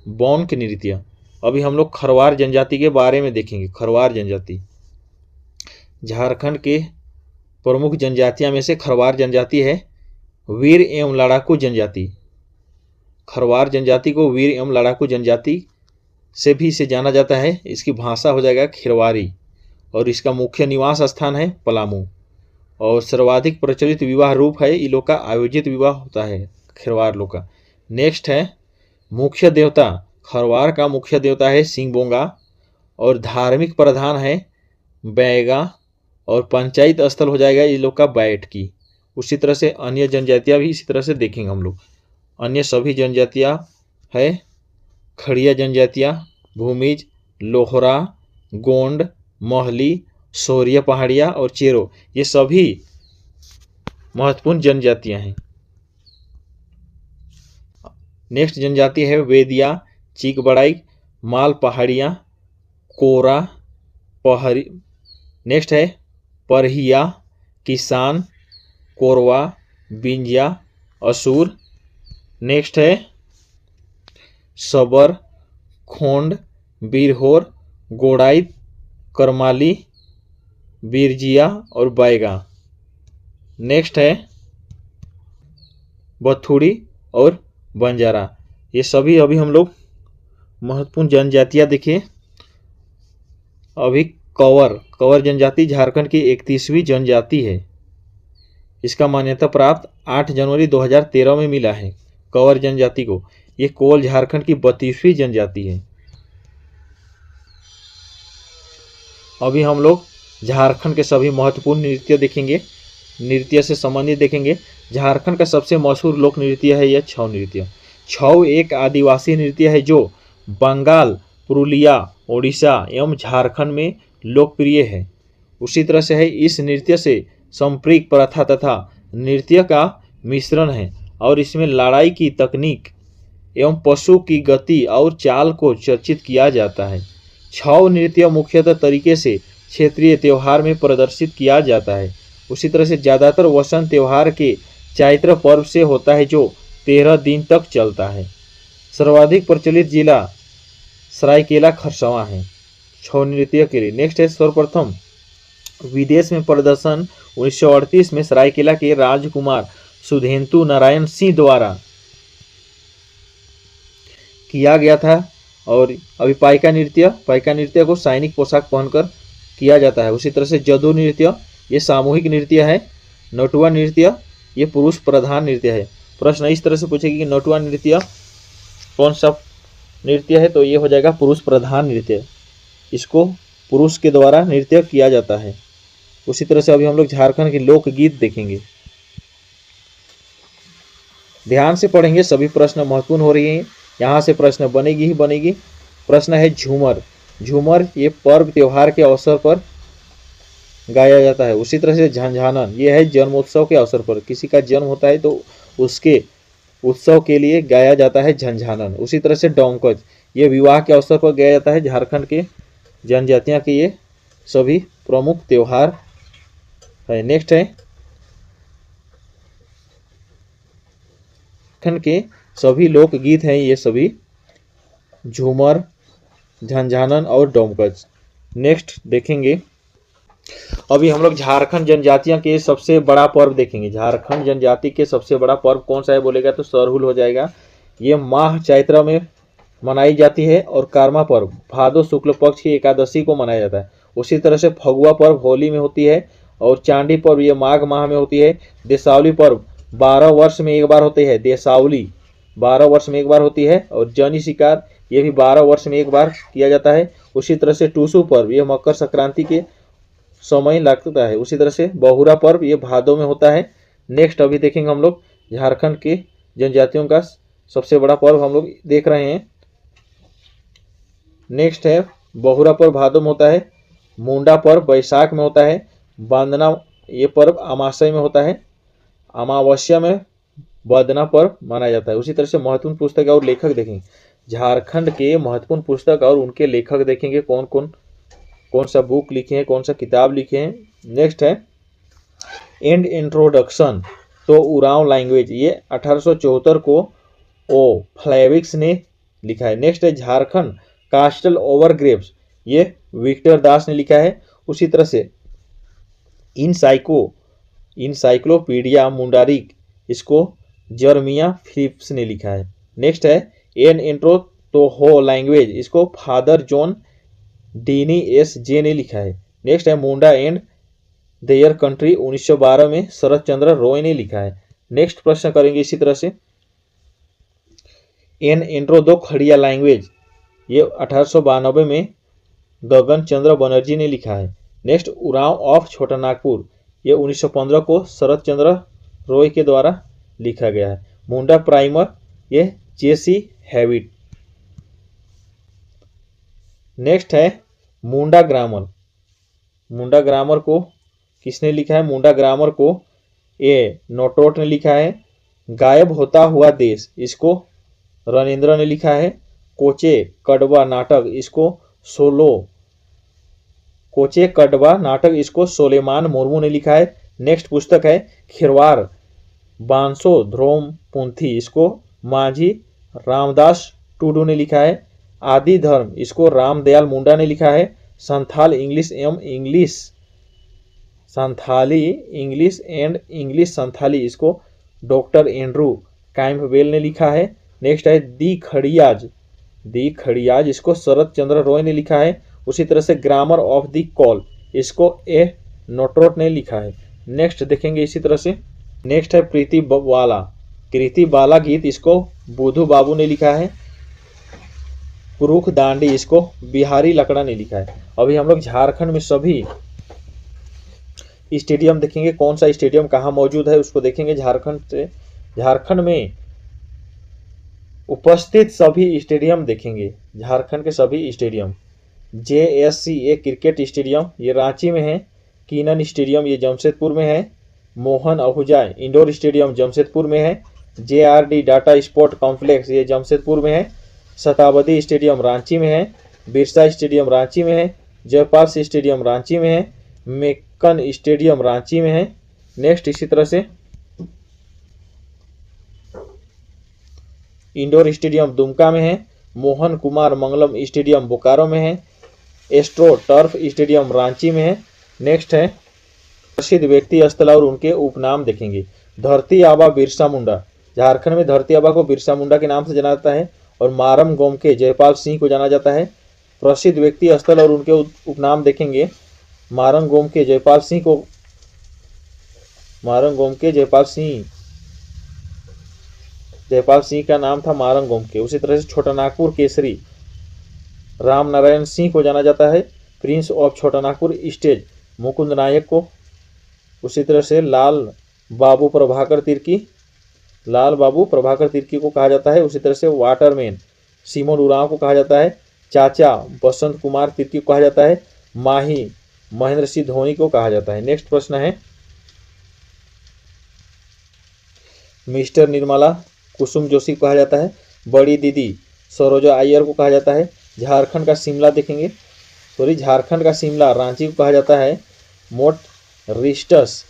बौनक नृत्य। अभी हम लोग खरवार जनजाति के बारे में देखेंगे। खरवार जनजाति झारखंड के प्रमुख जनजातियां में से खरवार जनजाति है। वीर एवं लड़ाकू जनजाति, खरवार जनजाति को वीर एवं लड़ाकू जनजाति से भी इसे जाना जाता है। इसकी भाषा हो जाएगा खिरवारी और इसका मुख्य निवास स्थान है पलामू। और सर्वाधिक प्रचलित विवाह रूप है इन लोग का आयोजित विवाह होता है खरवार लोग का। नेक्स्ट है मुख्य देवता, खरवार का मुख्य देवता है सिंहबोंगा और धार्मिक प्रधान है बैगा और पंचायत स्थल हो जाएगा इन लोग का बैठकी। उसी तरह से अन्य जनजातियां भी इसी तरह से देखेंगे हम लोग। अन्य सभी जनजातियां है खड़िया जनजातियां, भूमिज, लोहरा, गोंड, महली, शौर्य पहाड़िया और चेरो, ये सभी महत्वपूर्ण जनजातियां हैं। नेक्स्ट जनजाति है वेदिया, चीकबड़ाई, माल पहाड़िया, कोरा, पहरी। नेक्स्ट है परहिया, किसान, कोरवा, बिंजिया, असुर। नेक्स्ट है सबर, खोंड, बीरहोर, गोड़ाइत, करमाली, बिरजिया और बैगा। नेक्स्ट है बथुड़ी और बंजारा। ये सभी अभी हम लोग महत्वपूर्ण जनजातियां देखिए। अभी कंवर जनजाति झारखंड की 31वीं जनजाति है। इसका मान्यता प्राप्त 8 जनवरी 2013 में मिला है कंवर जनजाति को। ये कोल झारखंड की 32वीं जनजाति है। अभी हम लोग झारखंड के सभी महत्वपूर्ण नृत्य देखेंगे, नृत्य से संबंधित देखेंगे। झारखंड का सबसे मशहूर लोक नृत्य है यह छऊ नृत्य। छऊ एक आदिवासी नृत्य है जो बंगाल, पुरुलिया, ओडिशा एवं झारखंड में लोकप्रिय है। उसी तरह से है इस नृत्य से संप्रीक प्रथा तथा नृत्य का मिश्रण है और इसमें लड़ाई की तकनीक एवं पशु की गति और चाल को चर्चित किया जाता है। छऊ नृत्य मुख्यतः तरीके से क्षेत्रीय त्यौहार में प्रदर्शित किया जाता है। उसी तरह से ज़्यादातर वसंत त्यौहार के चैत्र पर्व से होता है जो 13 दिन तक चलता है। सर्वाधिक प्रचलित जिला सरायकेला खरसावां है छऊ नृत्य के लिए। नेक्स्ट है सर्वप्रथम विदेश में प्रदर्शन 1938 में सरायकेला के राजकुमार सुधेंदु नारायण सिंह द्वारा किया गया था। और अभी पाइका नृत्य को सैनिक पोशाक पहनकर किया जाता है। उसी तरह से जदू नृत्य ये सामूहिक नृत्य है। नटुआ नृत्य ये पुरुष प्रधान नृत्य है। प्रश्न इस तरह से पूछेगी कि नटुआ नृत्य कौन सा नृत्य है, तो ये हो जाएगा पुरुष प्रधान नृत्य। इसको पुरुष के द्वारा नृत्य किया जाता है। उसी तरह से अभी हम लोग झारखंड के लोकगीत देखेंगे। ध्यान से पढ़ेंगे, सभी प्रश्न महत्वपूर्ण हो रही हैं। यहाँ से प्रश्न बनेगी ही बनेगी। प्रश्न है झूमर। झूमर ये पर्व त्योहार के अवसर पर गाया जाता है। उसी तरह से झंझानन ये है जन्मोत्सव के अवसर पर, किसी का जन्म होता है तो उसके उत्सव के लिए गाया जाता है झंझानन। उसी तरह से डोमकच ये विवाह के अवसर पर गाया जाता है। झारखंड के जनजातियां के ये सभी प्रमुख त्योहार है। नेक्स्ट है झारखंड के सभी लोकगीत हैं, ये सभी झूमर, झंझानन और डोमकच। नेक्स्ट देखेंगे अभी हम लोग झारखंड जनजातियों के सबसे बड़ा पर्व देखेंगे। झारखंड जनजाति के सबसे बड़ा पर्व कौन सा है बोलेगा तो सरहुल हो जाएगा। ये माह चैत्र में मनाई जाती है और कारमा पर्व भादो शुक्ल पक्ष की एकादशी को मनाया जाता है। उसी तरह से फगुआ पर्व होली में होती है और चांडी पर्व ये माघ माह में होती है। देसावली पर्व 12 वर्ष में एक बार होती है। देसावली 12 वर्ष में एक बार होती है। और जनी शिकार ये भी 12 वर्ष में एक बार किया जाता है। उसी तरह से टूसू पर्व ये मकर संक्रांति के समय लगता है। उसी तरह से बहुरा पर्व ये भादों में होता है। नेक्स्ट अभी देखेंगे हम लोग झारखंड के जनजातियों का सबसे बड़ा पर्व हम लोग देख रहे हैं। नेक्स्ट है बहुरा पर्व भादों में होता है। मुंडा पर्व बैसाख में होता है। बांदना ये पर्व अमावस्या में होता है। अमावस्या में बदना पर्व माना जाता है। उसी तरह से महत्वपूर्ण पुस्तक और लेखक देखेंगे। झारखंड के महत्वपूर्ण पुस्तक और उनके लेखक देखेंगे कौन सा बुक लिखे हैं, कौन सा किताब लिखे हैं। नेक्स्ट है एंड इंट्रोडक्शन तो उरांव लैंग्वेज ये 1874 को ओ फ्लेविक्स ने लिखा है। नेक्स्ट है झारखंड कास्टल ओवर ग्रेव्स ये विक्टर दास ने लिखा है। उसी तरह से इनसाइक्लोपीडिया मुंडारिक इसको जर्मिया फिलिप्स ने लिखा है। नेक्स्ट है एन इंट्रो तो हो लैंग्वेज इसको फादर जॉन डीनी एस जे ने लिखा है। नेक्स्ट है मुंडा एंड देयर कंट्री 1912 में शरद चंद्र रॉय ने लिखा है। नेक्स्ट प्रश्न करेंगे इसी तरह से एन इंट्रो दो खड़िया लैंग्वेज ये 1892 में गगन चंद्र बनर्जी ने लिखा है। नेक्स्ट उरांव ऑफ छोटा नागपुर ये 1915 को शरद चंद्र रॉय के द्वारा लिखा गया है। मुंडा प्राइमर ये जेसी हैविट। नेक्स्ट है मुंडा ग्रामर को किसने लिखा है? मुंडा ग्रामर को ए नोटोट ने लिखा है। गायब होता हुआ देश इसको रणेंद्र ने लिखा है। कोचे कड़वा नाटक इसको सोलेमान मुर्मू ने लिखा है। नेक्स्ट पुस्तक है खिरवार बांसो ध्रोम पुंथी इसको माझी रामदास टूडू ने लिखा है। आदि धर्म इसको रामदयाल मुंडा ने लिखा है। संथाली इंग्लिश संथाली इसको डॉक्टर एंड्रू कैम्पबेल ने लिखा है। नेक्स्ट है दी खड़ियाज इसको शरद चंद्र रॉय ने लिखा है। उसी तरह से ग्रामर ऑफ द कॉल इसको ए नोट्रोट ने लिखा है। नेक्स्ट देखेंगे इसी तरह से नेक्स्ट है प्रीति बाला गीत इसको बुधू बाबू ने लिखा है। पुरुख दांडी इसको बिहारी लकड़ा ने लिखा है। अभी हम लोग झारखंड में सभी स्टेडियम देखेंगे, कौन सा स्टेडियम कहाँ मौजूद है उसको देखेंगे। झारखंड में उपस्थित सभी स्टेडियम देखेंगे। झारखंड के सभी स्टेडियम JSCA क्रिकेट स्टेडियम ये रांची में है। कीनन स्टेडियम ये जमशेदपुर में है। मोहन आहूजा इंडोर स्टेडियम जमशेदपुर में है। JRD डाटा स्पोर्ट कॉम्प्लेक्स ये जमशेदपुर में है। शताब्दी स्टेडियम रांची में है। बिरसा स्टेडियम रांची में है। जयपाल स्टेडियम रांची में है। मेक्कन स्टेडियम रांची में है। नेक्स्ट इसी तरह से इंडोर स्टेडियम दुमका में है। मोहन कुमार मंगलम स्टेडियम बोकारो में है। एस्ट्रो टर्फ स्टेडियम रांची में है। नेक्स्ट है प्रसिद्ध व्यक्ति स्थल और उनके उपनाम देखेंगे। धरती आबा बिरसा मुंडा झारखंड में धरती आबा को बिरसा मुंडा के नाम से जाना जाता है। और मारम गोमके जयपाल सिंह को जाना जाता है। प्रसिद्ध व्यक्ति स्थल और उनके उपनाम देखेंगे। मारम गोमके जयपाल सिंह का नाम था मारंग गोमके। उसी तरह से छोटा नागपुर केसरी राम नारायण सिंह को जाना जाता है। प्रिंस ऑफ छोटा नागपुर स्टेज मुकुंद नायक को। उसी तरह से लाल बाबू प्रभाकर तिर्की को कहा जाता है। उसी तरह से वाटरमैन सिमोन उरांव को कहा जाता है। चाचा बसंत कुमार तिर्की को कहा जाता है। माही महेंद्र सिंह धोनी को कहा जाता है। नेक्स्ट प्रश्न है मिस्टर निर्मला कुसुम जोशी को कहा जाता है। बड़ी दीदी सरोजा अय्यर को कहा जाता है। झारखंड का शिमला देखेंगे। झारखंड का शिमला रांची को कहा जाता है। मोट रिस्टस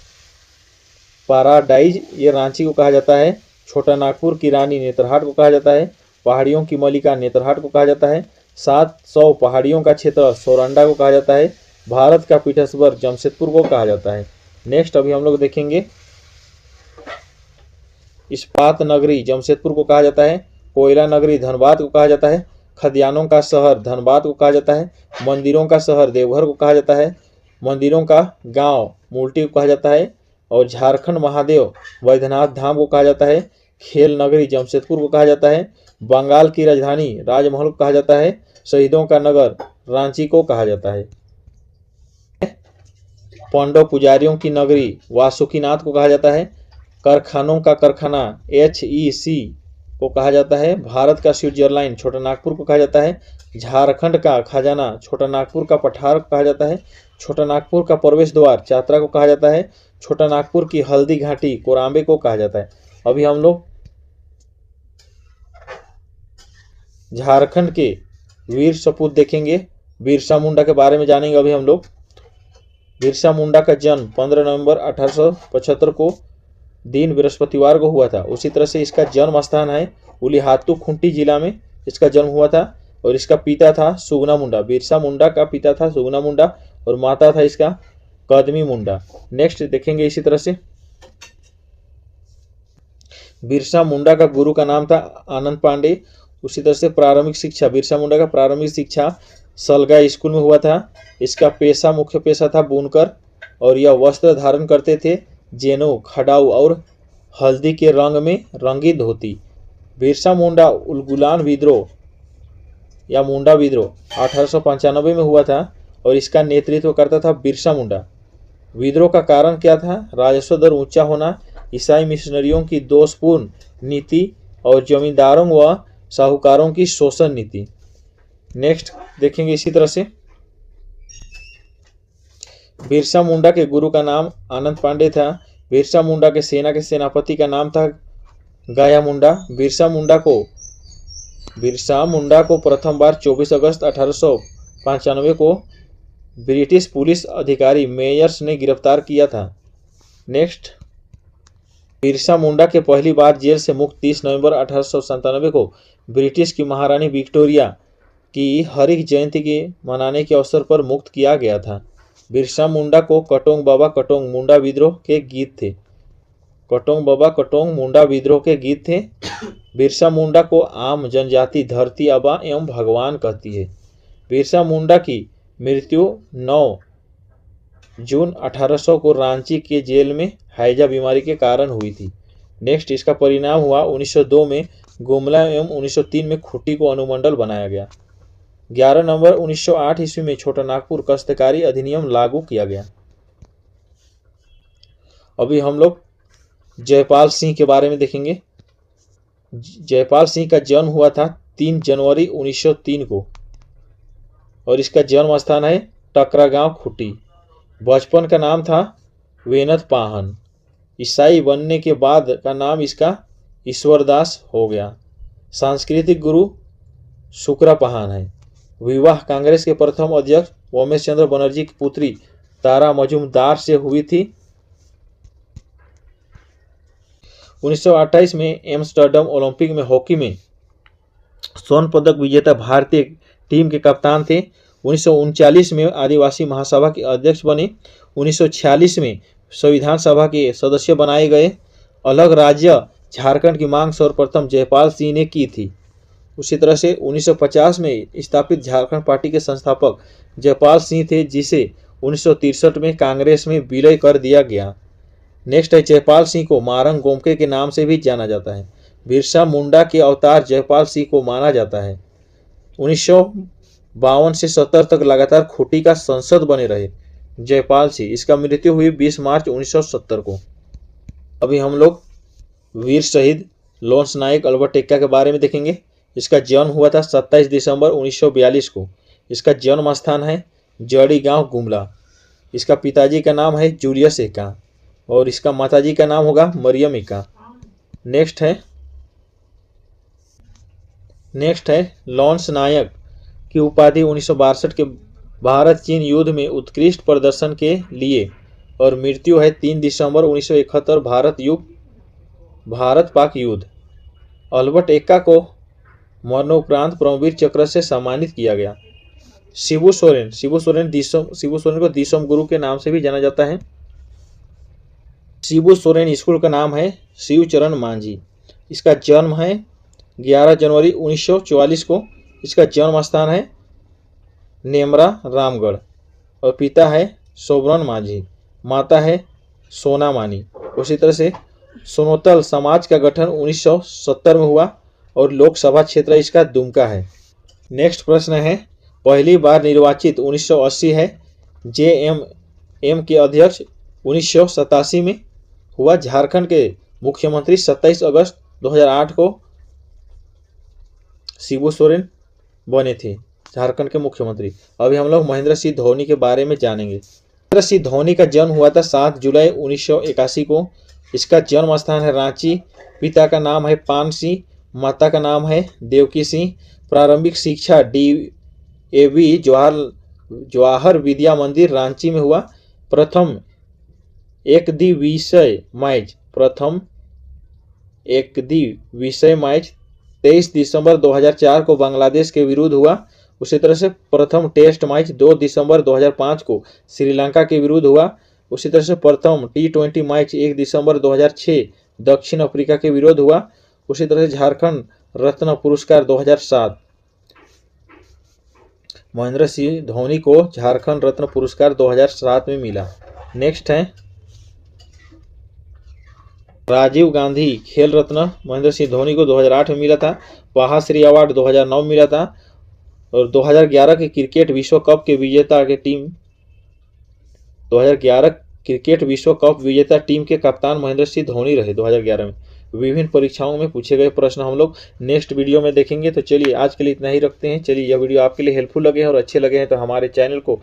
पैराडाइज ये रांची को कहा जाता है। छोटा नागपुर की रानी नेतरहाट को कहा जाता है। पहाड़ियों की मलिका नेतरहाट को कहा जाता है। 700 पहाड़ियों का क्षेत्र सोरंडा को कहा जाता है। भारत का पीठस्वर जमशेदपुर को कहा जाता है। नेक्स्ट अभी हम लोग देखेंगे इस्पात नगरी जमशेदपुर को कहा जाता है। कोयला नगरी धनबाद को कहा जाता है। खदियानों का शहर धनबाद को कहा जाता है। मंदिरों का शहर देवघर को कहा जाता है। मंदिरों का गांव मूलटी को कहा जाता है। और झारखंड महादेव वैद्यनाथ धाम को कहा जाता है, खेल नगरी जमशेदपुर को कहा जाता है, बंगाल की राजधानी राजमहल को कहा जाता है, शहीदों का नगर रांची को कहा जाता है, पांडव पुजारियों की नगरी वासुकीनाथ को कहा जाता है, कारखानों का कारखाना HEC को कहा जाता है, भारत का स्विट्जरलैंड छोटा नागपुर को कहा जाता है, झारखंड का खजाना छोटा नागपुर का पठार को कहा जाता है, छोटा नागपुर का प्रवेश द्वार चातरा को कहा जाता है, छोटा नागपुर की हल्दी घाटी कोरांबे को कहा जाता है। अभी हम लोग झारखंड के वीर सपूत देखेंगे, बिरसा मुंडा के बारे में जानेंगे। अभी हम लोग बिरसा मुंडा का जन्म 15 नवंबर 1875 को दिन बृहस्पतिवार को हुआ था। उसी तरह से इसका जन्म स्थान है उलीहातू खूंटी जिला में इसका जन्म हुआ था और इसका पिता था सुगना मुंडा। बिरसा मुंडा का पिता था सुगना मुंडा और माता था इसका कदमी मुंडा। नेक्स्ट देखेंगे इसी तरह से बिरसा मुंडा का गुरु का नाम था आनंद पांडे। उसी तरह से प्रारंभिक शिक्षा बिरसा मुंडा का प्रारंभिक शिक्षा सलगा स्कूल में हुआ था। इसका पेशा मुख्य पेशा था बुनकर और यह वस्त्र धारण करते थे जेनो खड़ाऊ और हल्दी के रंग में रंगी धोती। बिरसा मुंडा उलगुलान विद्रोह या मुंडा विद्रोह 1895 में हुआ था और इसका नेतृत्व करता था बिरसा मुंडा। विद्रोह का कारण क्या था? राजस्व दर ऊंचा होना, ईसाई मिशनरियों की दोषपूर्ण नीति और जमींदारों व साहूकारों की शोषण नीति। नेक्स्ट देखेंगे इसी तरह से बिरसा मुंडा के गुरु का नाम आनंद पांडे था। बिरसा मुंडा के सेना के सेनापति का नाम था गाया मुंडा। बिरसा मुंडा को प्रथम बार 24 अगस्त 1895 को ब्रिटिश पुलिस अधिकारी मेयर्स ने गिरफ्तार किया था। नेक्स्ट बिरसा मुंडा के पहली बार जेल से मुक्त 30 नवंबर 1897 को ब्रिटिश की महारानी विक्टोरिया की हरिक जयंती के मनाने के अवसर पर मुक्त किया गया था। बिरसा मुंडा को कटोंग बाबा कटोंग मुंडा विद्रोह के गीत थे। कटोंग बाबा कटोंग मुंडा विद्रोह के गीत थे। बिरसा मुंडा को आम जनजाति धरती आबा एवं भगवान कहती है। बिरसा मुंडा की मृत्यु 9 जून 1800 को रांची के जेल में हैजा बीमारी के कारण हुई थी। नेक्स्ट इसका परिणाम हुआ 1902 में गुमला एवं 1903 में खूंटी को अनुमंडल बनाया गया। 11 नवंबर 1908 ईस्वी में छोटा नागपुर काश्तकारी अधिनियम लागू किया गया। अभी हम लोग जयपाल सिंह के बारे में देखेंगे। जयपाल सिंह का जन्म हुआ था 3 जनवरी 1903 को और इसका जन्म स्थान है टकरा गांव खूंटी। बचपन का नाम था वेनत पाहन। ईसाई बनने के बाद का नाम इसका ईश्वरदास हो गया। सांस्कृतिक गुरु शुक्रा पाहन है। विवाह कांग्रेस के प्रथम अध्यक्ष उमेश चंद्र बनर्जी की पुत्री तारा मजूमदार से हुई थी। 1928 में एम्स्टर्डम ओलंपिक में हॉकी में स्वर्ण पदक विजेता भारतीय टीम के कप्तान थे। 1939 में आदिवासी महासभा के अध्यक्ष बने। 1946 में संविधान सभा के सदस्य बनाए गए। अलग राज्य झारखंड की मांग सर्वप्रथम जयपाल सिंह ने की थी। उसी तरह से 1950 में स्थापित झारखंड पार्टी के संस्थापक जयपाल सिंह थे, जिसे 1963 में कांग्रेस में विलय कर दिया गया। नेक्स्ट है जयपाल सिंह को मारंग गोमके के नाम से भी जाना जाता है। बिरसा मुंडा के अवतार जयपाल सिंह को माना जाता है। 1952 से 70 तक लगातार खूंटी का सांसद बने रहे जयपाल सिंह। इसका मृत्यु हुई 20 मार्च 1970 को। अभी हम लोग वीर शहीद लॉन्स नायक अल्बर्ट एक्का के बारे में देखेंगे। इसका जन्म हुआ था 27 दिसंबर 1942 को। इसका जन्म स्थान है जड़ी गांव गुमला। इसका पिताजी का नाम है जूलियस एक्का और इसका माताजी का नाम होगा मरियम एक्का। नेक्स्ट है लॉन्स नायक की उपाधि 1962 के भारत चीन युद्ध में उत्कृष्ट प्रदर्शन के लिए और मृत्यु है 3 दिसंबर 1971 भारत पाक युद्ध। अल्बर्ट एक्का को मरणोपरांत परमवीर चक्र से सम्मानित किया गया। शिबू सोरेन को दिसोम गुरु के नाम से भी जाना जाता है। शिबू सोरेन स्कूल का नाम है शिवचरण मांझी। इसका जन्म है 11 जनवरी 1944 को। इसका जन्म स्थान है नेमरा रामगढ़ और पिता है सोबरन मांझी, माता है सोना मानी। उसी तरह से सोनोतल समाज का गठन 1970 में हुआ और लोकसभा क्षेत्र इसका दुमका है। नेक्स्ट प्रश्न है, पहली बार निर्वाचित 1980 है, JMM के अध्यक्ष 1987 में हुआ। झारखंड के मुख्यमंत्री 27 अगस्त 2008 को शिबू सोरेन बने थे झारखंड के मुख्यमंत्री। अभी हम लोग महेंद्र सिंह धोनी के बारे में जानेंगे। महेंद्र सिंह धोनी का जन्म हुआ था 7 जुलाई 1981 को। इसका जन्म स्थान है रांची। पिता का नाम है पान सिंह, माता का नाम है देवकी सिंह। प्रारंभिक शिक्षा DAV जवाहर विद्या मंदिर रांची में हुआ। प्रथम एकदिवसीय मैच 23 दिसंबर 2004 को बांग्लादेश के विरुद्ध हुआ। उसी तरह से प्रथम टेस्ट मैच 2 दिसंबर 2005 को श्रीलंका के विरुद्ध हुआ। उसी तरह से प्रथम T20 मैच 1 दिसंबर 2006 दक्षिण अफ्रीका के विरुद्ध हुआ। उसी तरह से झारखंड रत्न पुरस्कार 2007, महेंद्र सिंह धोनी को झारखंड रत्न पुरस्कार 2007 में मिला। नेक्स्ट है, राजीव गांधी खेल रत्न महेंद्र सिंह धोनी को 2008 में मिला था। पद्मश्री अवार्ड 2009 में मिला था। और 2011 के क्रिकेट विश्व कप के विजेता के टीम 2011 क्रिकेट विश्व कप विजेता टीम के कप्तान महेंद्र सिंह धोनी रहे 2011 में। विभिन्न परीक्षाओं में पूछे गए प्रश्न हम लोग नेक्स्ट वीडियो में देखेंगे। तो चलिए आज के लिए इतना ही रखते हैं। चलिए यह वीडियो आपके लिए हेल्पफुल लगे हैं और अच्छे लगे हैं तो हमारे चैनल को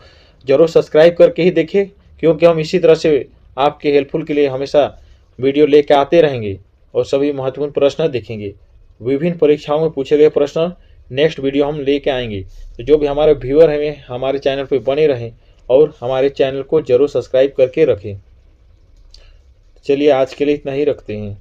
जरूर सब्सक्राइब करके ही देखें, क्योंकि हम इसी तरह से आपके हेल्पफुल के लिए हमेशा वीडियो लेकर आते रहेंगे और सभी महत्वपूर्ण प्रश्न देखेंगे। विभिन्न परीक्षाओं में पूछे गए प्रश्न नेक्स्ट वीडियो हम लेके आएंगे। तो जो भी हमारे व्यूअर हैं हमारे चैनल पर बने रहें और हमारे चैनल को जरूर सब्सक्राइब करके रखें। चलिए आज के लिए इतना ही रखते हैं।